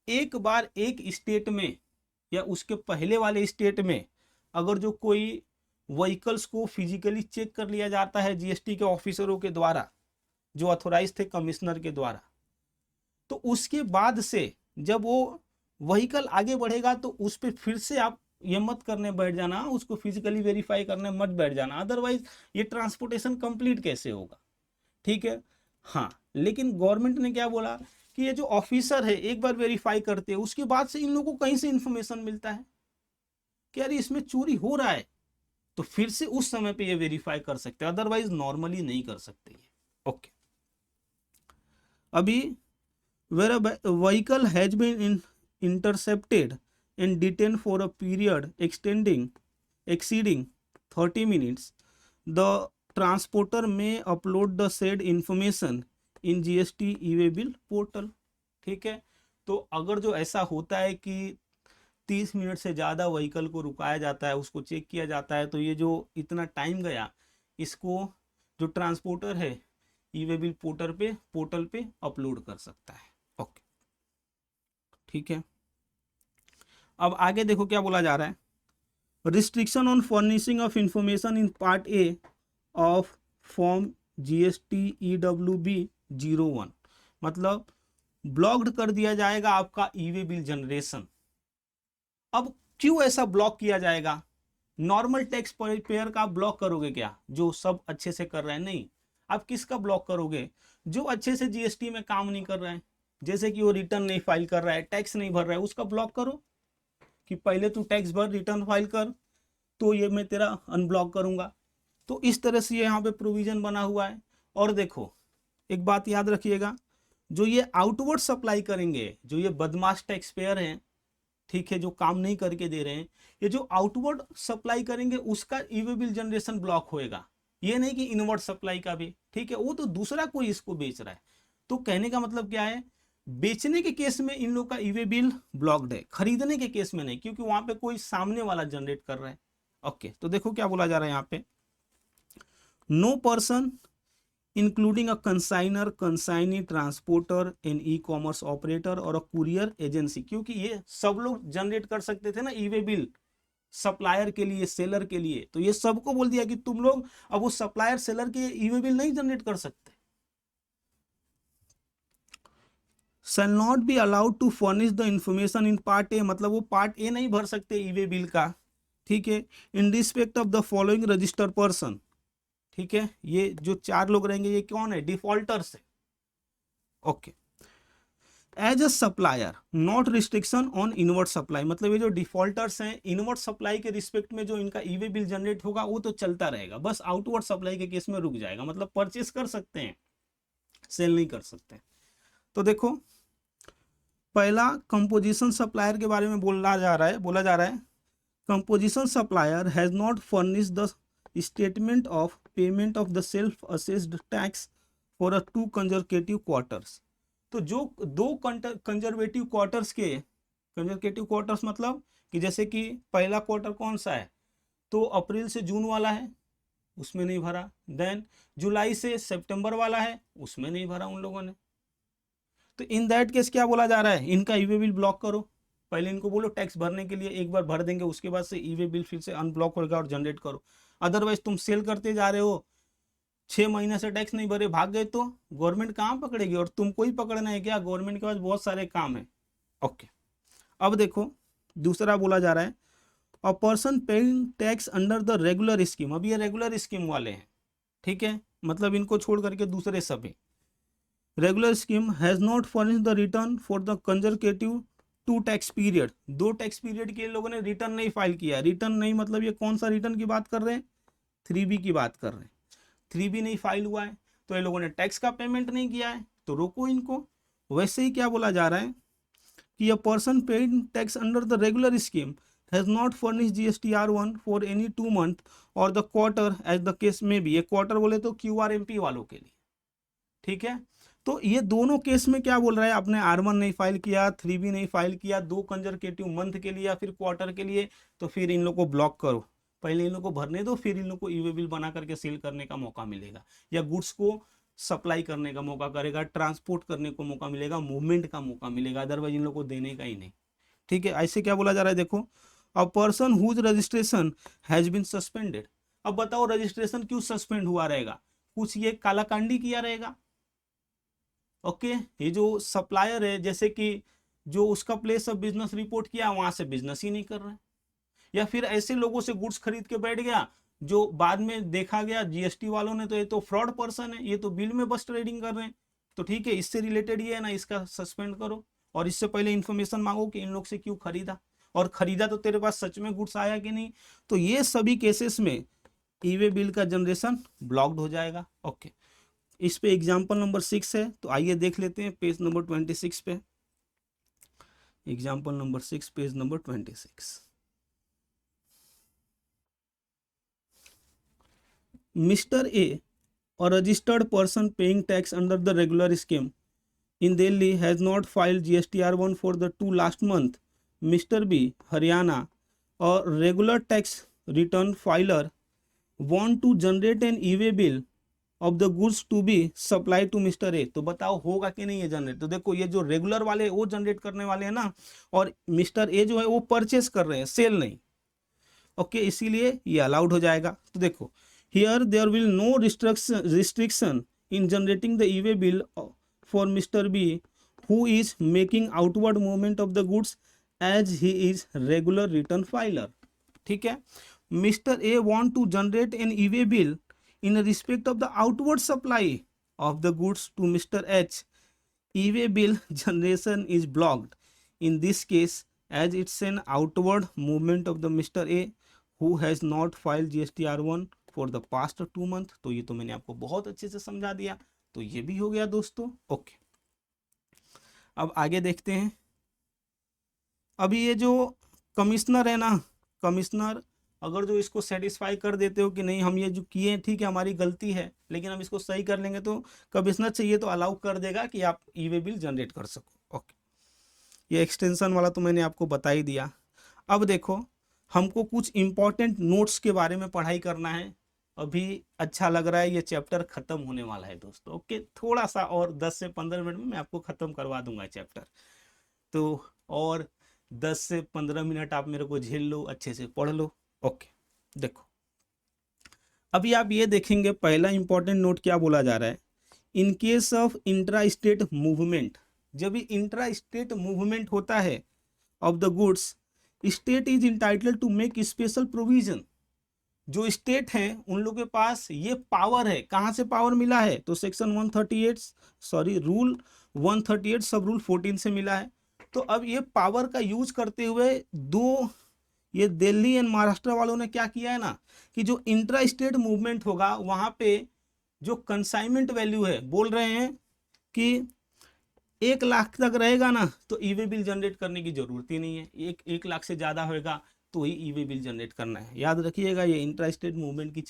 एक बार एक state में या उसके पहले वाले स्टेट में अगर जो कोई व्हीकल्स को फिजिकली चेक कर लिया जाता है जीएसटी के ऑफिसरों के द्वारा जो अथोराइज थे कमिश्नर के द्वारा, तो उसके बाद से जब वो व्हीकल आगे बढ़ेगा तो उस पर फिर से आप ये मत करने बैठ जाना, उसको फिजिकली वेरीफाई करने मत बैठ जाना, अदरवाइज ये ट्रांसपोर्टेशन कंप्लीट कैसे होगा, ठीक है। हाँ, लेकिन गवर्नमेंट ने क्या बोला कि ये जो ऑफिसर है एक बार वेरीफाई करते हैं उसके बाद से इन लोगों को कहीं से इंफॉर्मेशन मिलता है, कि यार इसमें चोरी हो रहा है, तो फिर से उस समय पे ये वेरीफाई कर सकते हैं, अदरवाइज नॉर्मली नहीं कर सकते ये। ओके, अभी where a vehicle has been intercepted and detained for a period exceeding 30 minutes, the transporter may upload the said information in GST e-way bill portal। ठीक है, तो अगर जो ऐसा होता है कि 30 मिनट से ज़्यादा व्हीकल को रुकाया जाता है, उसको चेक किया जाता है, तो ये जो इतना टाइम गया, इसको जो ट्रांसपोर्टर है ई-वे बिल पोर्टल पे अपलोड कर सकता है। ओके, ठीक है। अब आगे देखो क्या बोला जा रहा है, restriction on furnishing of information in part A of form GST EWB 01, मतलब ब्लॉक्ड कर दिया जाएगा आपका ई-वे बिल जनरेशन। अब क्यों ऐसा ब्लॉक किया जाएगा? नॉर्मल टैक्स पेयर का आप ब्लॉक करोगे क्या, जो सब अच्छे से कर रहे हैं? नहीं, आप किसका ब्लॉक करोगे? जो अच्छे से जीएसटी में काम नहीं कर रहा है, जैसे कि वो रिटर्न नहीं फाइल कर रहा है, टैक्स नहीं भर रहा है, उसका ब्लॉक करो कि पहले तू टैक्स भर, रिटर्न फाइल कर, तो ये मैं तेरा अनब्लॉक करूंगा। तो इस तरह से यहाँ पे प्रोविजन बना हुआ है। और देखो एक बात याद रखिएगा, जो ये आउटवर्ड सप्लाई करेंगे, जो ये बदमाश टैक्स पेयर हैं, ठीक है, जो काम नहीं करके दे रहे हैं, ये जो आउटवर्ड सप्लाई करेंगे उसका ई-वे बिल जनरेशन ब्लॉक होएगा, ये नहीं कि इनवर्ड सप्लाई का भी। ठीक है, वो तो दूसरा कोई इसको बेच रहा है। तो कहने का मतलब क्या है, बेचने के केस में इन लोग का ई-वे बिल ब्लॉक्ड है, खरीदने के केस में नहीं, क्योंकि वहां पे कोई सामने वाला जनरेट कर रहा है। ओके, तो देखो क्या बोला जा रहा है यहाँ पे, no person including a consignor, consignee, transporter, an e commerce operator और अ कुरियर एजेंसी, क्योंकि ये सब लोग जनरेट कर सकते थे ना ई-वे बिल, सप्लायर के लिए, सेलर के लिए, तो ये सबको बोल दिया कि तुम लोग अब वो सप्लायर सेलर के ई-वे बिल नहीं जनरेट कर सकते। shall not be allowed to furnish the information in part A, मतलब वो पार्ट ए नहीं भर सकते ई-वे बिल का। ठीक है, in respect of the following registered person. ठीक है, ये जो 4 लोग रहेंगे ये कौन है? डिफॉल्टर्स है। Okay, as a supplier not restriction on inward supply, मतलब ये जो डिफॉल्टर्स हैं, इनवर्ट सप्लाई के रिस्पेक्ट में जो इनका ई-वे बिल जनरेट होगा वो तो चलता रहेगा, बस आउटवर्ड सप्लाई के केस में रुक जाएगा, मतलब परचेस कर सकते हैं, सेल नहीं कर सकते। तो देखो पहला कंपोजिशन सप्लायर के बारे में बोला जा रहा है composition supplier has not furnish the statement of payment of the self assessed tax for a 2 conservative quarters. तो जो 2 कंजर्वेटिव क्वार्टर्स के, कंजर्वेटिव क्वार्टर्स मतलब कि जैसे कि पहला क्वार्टर कौन सा है, तो अप्रैल से जून वाला है, उसमें नहीं भरा, देन जुलाई से सितंबर वाला है, उसमें नहीं भरा उन लोगों ने। तो इन दैट केस क्या बोला जा रहा है, इनका ई-वे बिल ब्लॉक करो। पहले इनको बोलो टैक्स भरने के लिए एक बार भर देंगे, उसके बाद से ई-वे बिल फिर से अनब्लॉक होगा और जनरेट करो। अदरवाइज तुम सेल करते जा रहे हो, 6 महीने से टैक्स नहीं भरे, भाग गए, तो गवर्नमेंट कहाँ पकड़ेगी, और तुमको ही पकड़ना है क्या? गवर्नमेंट के पास बहुत सारे काम है। ओके, अब देखो दूसरा बोला जा रहा है a person paying tax under the regular scheme. अब ये रेगुलर स्कीम वाले हैं, ठीक है, मतलब इनको छोड़ करके दूसरे सभी regular scheme has not furnish the return for the conservative 2 tax period. 2 tax period के लोगों ने रिटर्न नहीं फाइल किया। रिटर्न नहीं मतलब ये कौन सा रिटर्न की बात कर रहे हैं? 3B की बात कर रहे हैं। 3B नहीं फाइल हुआ है तो ये लोगों ने टैक्स का पेमेंट नहीं किया है, तो रोको इनको। वैसे ही क्या बोला जा रहा है कि a person paid tax under the regular scheme has not furnish GSTR1 for any 2 month और the quarter as the case में भी। ये क्वार्टर बोले तो QRMP वालों के लिए, ठीक है। तो ये दोनों केस में क्या बोल रहा है, आपने R1 नहीं फाइल किया, 3B नहीं फाइल किया, 2 कंजर्वेटिव मंथ के लिए या फिर क्वार्टर के लिए, तो फिर इन लोग को ब्लॉक करो। पहले इन लोग को भरने दो, फिर इन लोग को ई-वे बिल बना करके सेल करने का मौका मिलेगा, या गुड्स को सप्लाई करने का मौका करेगा, ट्रांसपोर्ट करने को मौका मिलेगा, मूवमेंट का मौका मिलेगा, अदरवाइज इन लोग को देने का ही नहीं। ठीक है, ऐसे क्या बोला जा रहा है, देखो a person whose registration has been suspended. अब बताओ रजिस्ट्रेशन क्यों सस्पेंड हुआ रहेगा? कुछ ये कालाकांडी किया रहेगा। ओके, ये जो सप्लायर है, जैसे कि जो उसका प्लेस ऑफ बिजनेस रिपोर्ट किया वहां से बिजनेस ही नहीं कर रहे हैं, या फिर ऐसे लोगों से गुड्स खरीद के बैठ गया जो बाद में देखा गया जीएसटी वालों ने तो ये तो फ्रॉड पर्सन है, ये तो बिल में बस ट्रेडिंग कर रहे हैं, तो ठीक है इससे रिलेटेड ये है ना, इसका सस्पेंड करो और इससे पहले इंफॉर्मेशन मांगो कि इन लोग से क्यों खरीदा। और खरीदा तो तेरे पास सच में गुड्स आया कि नहीं, तो ये सभी केसेस में ई वे बिल का जनरेशन ब्लॉक्ड हो जाएगा। ओके, इस पे एग्जाम्पल नंबर 6 है, तो आइए देख लेते हैं पेज नंबर 26 पे। Example number 6 page number 26। Mr. A, a registered person paying tax under the regular scheme in Delhi, has not filed GSTR1 for the 2 last month. Mr. B, Haryana, a regular tax return filer, want to generate an e-way bill of the goods to be supplied to Mr. A। तो बताओ होगा कि नहीं ये generate. तो देखो ये जो रेगुलर वाले वो जनरेट करने वाले हैं ना, और मिस्टर ए जो है वो परचेस कर रहे हैं, सेल नहीं। ओके, इसीलिए ये अलाउड हो जाएगा। तो देखो here there will no restriction in generating the e-way bill for Mr. B who is making outward movement of the goods as he is regular return filer। ठीक है, Mr. A want to generate an e-way bill in respect of the outward supply of the goods to Mr. H। e-way bill generation is blocked in this case as it's an outward movement of the Mr. A who has not filed GSTR1 for the past 2 month. तो ये तो मैंने आपको बहुत अच्छे से समझा दिया, तो ये भी हो गया दोस्तों। ओके, अब आगे देखते हैं। अभी ये जो कमिश्नर है ना, कमिश्नर अगर जो इसको सेटिस्फाई कर देते हो कि नहीं हम ये जो किए हैं ठीक है हमारी गलती है, लेकिन हम इसको सही कर लेंगे, तो कमिश्नर चाहिए तो अलाउ कर देगा कि आप ई-वे बिल जनरेट कर सको। ओके, ये एक्सटेंशन वाला तो मैंने आपको बता ही दिया। अब देखो हमको कुछ इंपॉर्टेंट नोट्स के बारे में पढ़ाई करना है। अभी अच्छा लग रहा है, ये चैप्टर खत्म होने वाला है दोस्तों। ओके, थोड़ा सा और 10 से 15 मिनट में मैं आपको खत्म करवा दूंगा चैप्टर, तो और 10 से 15 मिनट आप मेरे को झेल लो, अच्छे से पढ़ लो। ओके, देखो अभी आप ये देखेंगे पहला इंपॉर्टेंट नोट क्या बोला जा रहा है। In case of intra state movement, जब भी इंट्रा स्टेट मूवमेंट होता है of the goods, state is entitled to make special provision. जो स्टेट हैं उन लोगों के पास ये पावर है। कहाँ से पावर मिला है, तो सेक्शन 138 रूल 138 सब रूल 14 से मिला है। तो अब ये पावर का यूज करते हुए ये दिल्ली एंड महाराष्ट्र वालों ने क्या किया है ना, कि जो इंट्रा स्टेट मूवमेंट होगा वहां पे जो कंसाइनमेंट वैल्यू है, बोल रहे हैं कि 1 लाख तक रहेगा ना तो ई-वे बिल जनरेट करने की जरूरत ही नहीं है। 1 लाख से ज्यादा होगा तो ही ई-वे बिल जनरेट करना है। याद रखिएगा ये इंट्रा स्टेट मूवमेंट की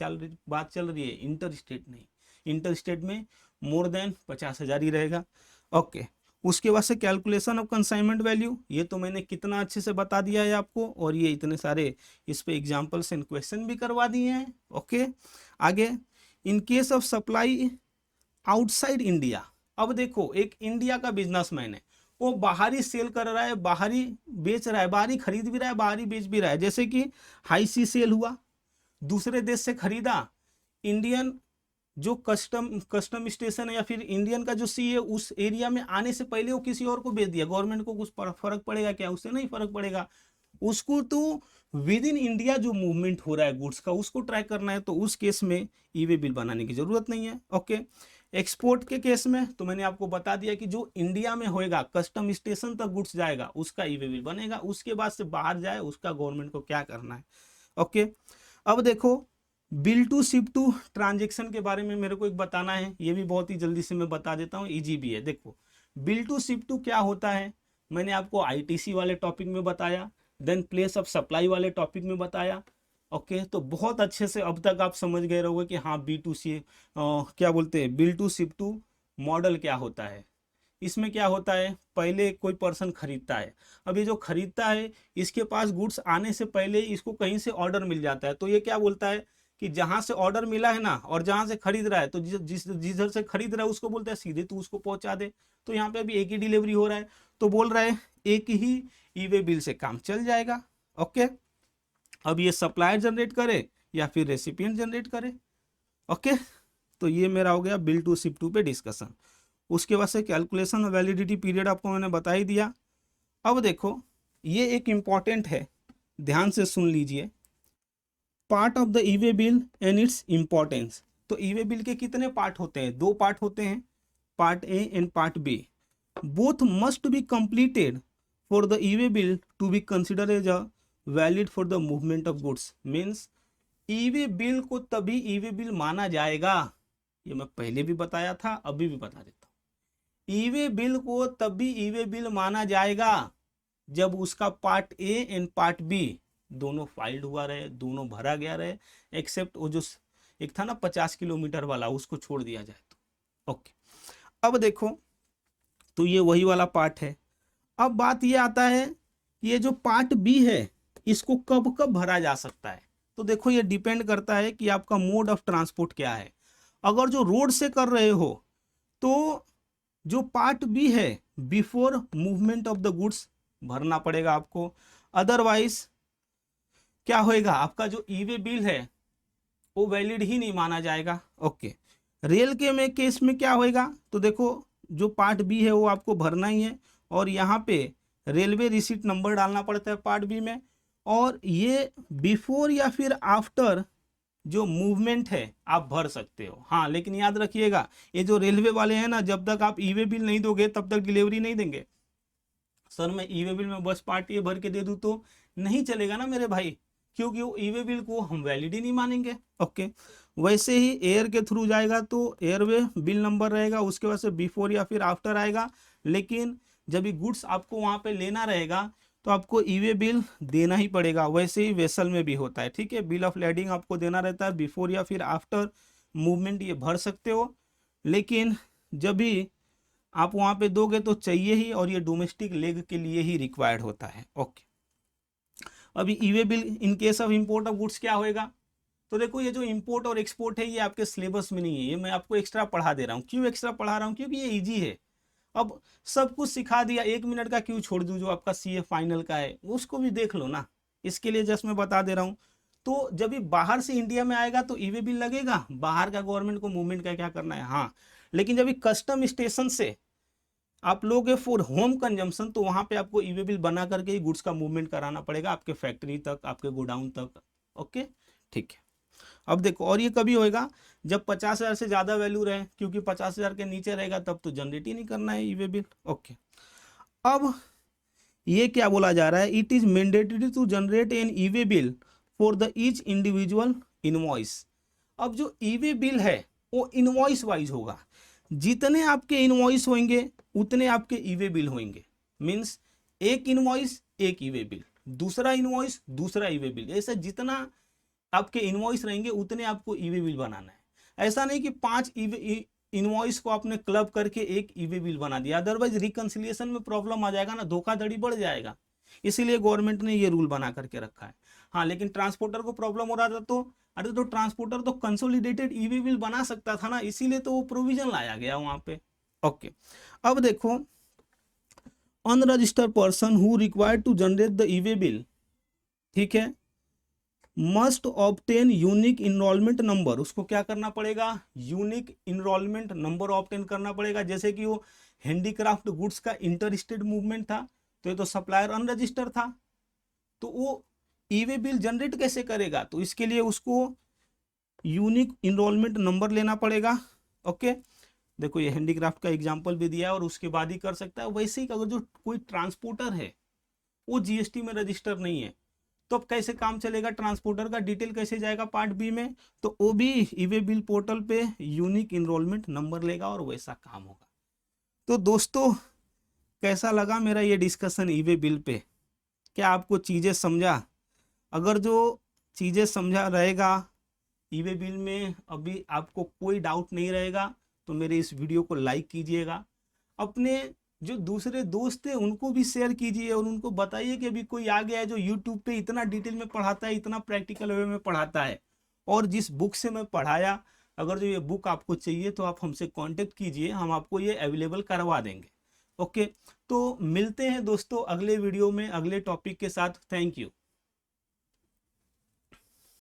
बात चल रही है, इंटर स्टेट नहीं। इंटर स्टेट में मोर देन 50,000 ही रहेगा। ओके, उसके बाद से कैलकुलेशन ऑफ कंसाइनमेंट वैल्यू, ये तो मैंने कितना अच्छे से बता दिया है आपको, और ये इतने सारे इस पे एग्जाम्पल्स एंड क्वेश्चन भी करवा दिए हैं। ओके, आगे इन case of supply outside India. अब देखो एक इंडिया का बिजनेसमैन है, वो बाहरी सेल कर रहा है, बाहरी बेच रहा है, बाहरी खरीद भी रहा है, बाहरी बेच भी रहा है। जैसे कि हाई सी सेल हुआ, दूसरे देश से खरीदा, इंडियन जो कस्टम स्टेशन है या फिर इंडियन का जो सी है उस एरिया में आने से पहले वो किसी और को बेच दिया। गवर्नमेंट को कुछ फर्क पड़ेगा क्या, उससे नहीं फर्क पड़ेगा। उसको तो विद इन इंडिया जो मूवमेंट हो रहा है गुड्स का उसको ट्रैक करना है, तो उस केस में ई-वे बिल बनाने की जरूरत नहीं है। ओके, एक्सपोर्ट के केस में तो मैंने आपको बता दिया कि जो इंडिया में होएगा कस्टम स्टेशन तक गुड्स जाएगा उसका ई-वे बिल बनेगा, उसके बाद से बाहर जाए उसका गवर्नमेंट को क्या करना है। ओके, अब देखो bill to ship to transaction के बारे में मेरे को एक बताना है, ये भी बहुत ही जल्दी से मैं बता देता हूँ, इजी भी है। देखो बिल टू शिप टू क्या होता है, मैंने आपको आईटीसी वाले टॉपिक में बताया, देन प्लेस ऑफ सप्लाई वाले टॉपिक में बताया। ओके, तो बहुत अच्छे से अब तक आप समझ गए रहोगे कि हाँ B2C क्या बोलते हैं, bill to ship to model क्या होता है। इसमें क्या होता है, पहले कोई पर्सन खरीदता है, अब ये जो खरीदता है इसके पास गुड्स आने से पहले इसको कहीं से ऑर्डर मिल जाता है, तो ये क्या बोलता है कि जहां से ऑर्डर मिला है ना और जहां से खरीद रहा है, तो जिधर से खरीद रहा है उसको बोलता है सीधे तू उसको पहुंचा दे। तो यहाँ पे अभी एक ही डिलीवरी हो रहा है, तो बोल रहा है एक ही ई-वे बिल से काम चल जाएगा। ओके, अब ये सप्लायर जनरेट करे या फिर रेसिपिएंट जनरेट करे। ओके, तो ये मेरा हो गया बिल टू शिप टू पे डिस्कशन। उसके बाद से कैलकुलेशन और वैलिडिटी पीरियड आपको मैंने बता ही दिया। अब देखो ये एक इम्पॉर्टेंट है, ध्यान से सुन लीजिए, part of the e way bill and its importance. तो ई-वे बिल के कितने पार्ट होते हैं, 2 पार्ट होते हैं, part A and part B. Both must be completed for the e way bill to be consider as a valid for the movement of goods. Means e way bill को तभी e-way bill माना जाएगा, ये मैं पहले भी बताया था, अभी भी बता देता हूँ। ई-वे बिल को तभी ई-वे बिल माना जाएगा जब उसका part A and part B दोनों फाइल्ड हुआ रहे, दोनों भरा गया रहे, एक्सेप्ट वो जो एक था ना 50 किलोमीटर वाला, उसको छोड़ दिया जाए तो। ओके, अब देखो, तो ये वही वाला पार्ट है। अब बात ये आता है, ये जो पार्ट बी है इसको कब कब भरा जा सकता है। तो देखो, ये डिपेंड करता है कि आपका मोड ऑफ ट्रांसपोर्ट क्या है। अगर जो रोड से कर रहे हो तो जो पार्ट बी है before movement of the goods भरना पड़ेगा आपको, अदरवाइज क्या होएगा, आपका जो ई-वे बिल है वो वैलिड ही नहीं माना जाएगा। ओके, रेल के में केस में क्या होएगा, तो देखो जो पार्ट बी है वो आपको भरना ही है, और यहाँ पे रेलवे रिसीट नंबर डालना पड़ता है पार्ट बी में, और ये बिफोर या फिर आफ्टर जो मूवमेंट है आप भर सकते हो। हाँ, लेकिन याद रखिएगा, ये जो रेलवे वाले हैं ना, जब तक आप ई-वे बिल नहीं दोगे तब तक डिलीवरी नहीं देंगे। सर मैं ई-वे बिल में बस पार्ट ये भर के दे दूं तो नहीं चलेगा ना मेरे भाई, क्योंकि वो ई-वे बिल को हम वैलिड ही नहीं मानेंगे। ओके, वैसे ही एयर के थ्रू जाएगा तो एयरवे बिल नंबर रहेगा, उसके बाद से बिफोर या फिर आफ्टर आएगा, लेकिन जब भी गुड्स आपको वहाँ पे लेना रहेगा तो आपको ई-वे बिल देना ही पड़ेगा। वैसे ही वेसल में भी होता है, ठीक है, बिल ऑफ लैडिंग आपको देना रहता है, बिफोर या फिर आफ्टर मूवमेंट ये भर सकते हो, लेकिन जब भी आप वहाँ पे दोगे तो चाहिए ही, और ये डोमेस्टिक लेग के लिए ही रिक्वायर्ड होता है। ओके, अभी e-way bill in case of import of goods क्या होएगा, तो देखो ये जो इंपोर्ट और एक्सपोर्ट है ये आपके सिलेबस में नहीं है, ये मैं आपको एक्स्ट्रा पढ़ा दे रहा हूँ। क्यों एक्स्ट्रा पढ़ा रहा हूँ, क्योंकि ये इजी है। अब सब कुछ सिखा दिया, 1 मिनट का क्यों छोड़ दूं, जो आपका सीए फाइनल का है उसको भी देख लो ना, इसके लिए जस्ट मैं बता दे रहा हूँ। तो जब ये बाहर से इंडिया में आएगा तो ई-वे बिल लगेगा, बाहर का गवर्नमेंट को मूवमेंट का क्या करना है। हाँ, लेकिन जब ये कस्टम स्टेशन से आप लोगे फॉर होम कंजम्पशन तो वहां पे आपको ई-वे बिल बना करके ही गुड्स का मूवमेंट कराना पड़ेगा आपके फैक्ट्री तक, आपके गोडाउन तक। ओके, ठीक है। अब देखो, और ये कभी होएगा जब 50,000 से ज्यादा वैल्यू रहे, क्योंकि 50,000 के नीचे रहेगा तब तो जनरेट ही नहीं करना है ई-वे बिल। ओके, अब ये क्या बोला जा रहा है, it is mandatory to generate an e way bill for the each individual invoice. अब जो ई-वे बिल है वो इनवॉइस वाइज होगा, जितने आपके इनवॉइस होंगे उतने आपके ई-वे बिल होंगे। मीन्स एक इनवॉइस एक ई-वे बिल, दूसरा इनवॉइस दूसरा ई-वे बिल, ऐसे जितना आपके इनवॉइस रहेंगे उतने आपको ई-वे बिल बनाना है। ऐसा नहीं कि 5 इनवॉइस को आपने क्लब करके एक ई-वे बिल बना दिया, अदरवाइज रिकंसिलिएशन में प्रॉब्लम आ जाएगा ना, धोखाधड़ी बढ़ जाएगा। इसीलिए गवर्नमेंट ने ये रूल बना करके रखा है। हाँ, लेकिन ट्रांसपोर्टर को प्रॉब्लम हो रहा था तो अरे तो ट्रांसपोर्टर तो कंसोलिडेटेड ई-वे बिल बना सकता था ना, इसीलिए तो वो प्रोविजन लाया गया वहां पे। ओके, अब देखो, unregistered person who required to generate the e way bill, ठीक है, must obtain unique enrolment number. उसको क्या करना पड़ेगा, यूनिक इनरोलमेंट नंबर ऑब्टेन करना पड़ेगा। जैसे कि वो हैंडीक्राफ्ट गुड्स का इंटर स्टेट मूवमेंट था तो ये तो सप्लायर अनरजिस्टर्ड था, तो वो ई-वे बिल जनरेट कैसे करेगा, तो इसके लिए उसको यूनिक इनरोलमेंट नंबर लेना पड़ेगा। ओके, देखो ये हैंडीक्राफ्ट का एग्जांपल भी दिया है और उसके बाद ही कर सकता है। वैसे ही अगर जो कोई ट्रांसपोर्टर है वो जीएसटी में रजिस्टर नहीं है तो अब कैसे काम चलेगा, ट्रांसपोर्टर का डिटेल कैसे जाएगा पार्ट बी में, तो वो भी ई-वे बिल पोर्टल पे यूनिक इनरोलमेंट नंबर लेगा और वैसा काम होगा। तो दोस्तों, कैसा लगा मेरा ये डिस्कशन ई-वे बिल पे, क्या आपको चीज़ें समझा? अगर जो चीज़ें समझा रहेगा ई-वे बिल में, अभी आपको कोई डाउट नहीं रहेगा तो मेरे इस वीडियो को लाइक कीजिएगा, अपने जो दूसरे दोस्त हैं उनको भी शेयर कीजिए और उनको बताइए कि अभी कोई आ गया है जो यूट्यूब पे इतना डिटेल में पढ़ाता है, इतना प्रैक्टिकल वे में पढ़ाता है, और जिस बुक से मैं पढ़ाया, अगर जो ये बुक आपको चाहिए तो आप हमसे कांटेक्ट कीजिए, हम आपको ये अवेलेबल करवा देंगे। ओके, तो मिलते हैं दोस्तों अगले वीडियो में अगले टॉपिक के साथ। Thank you.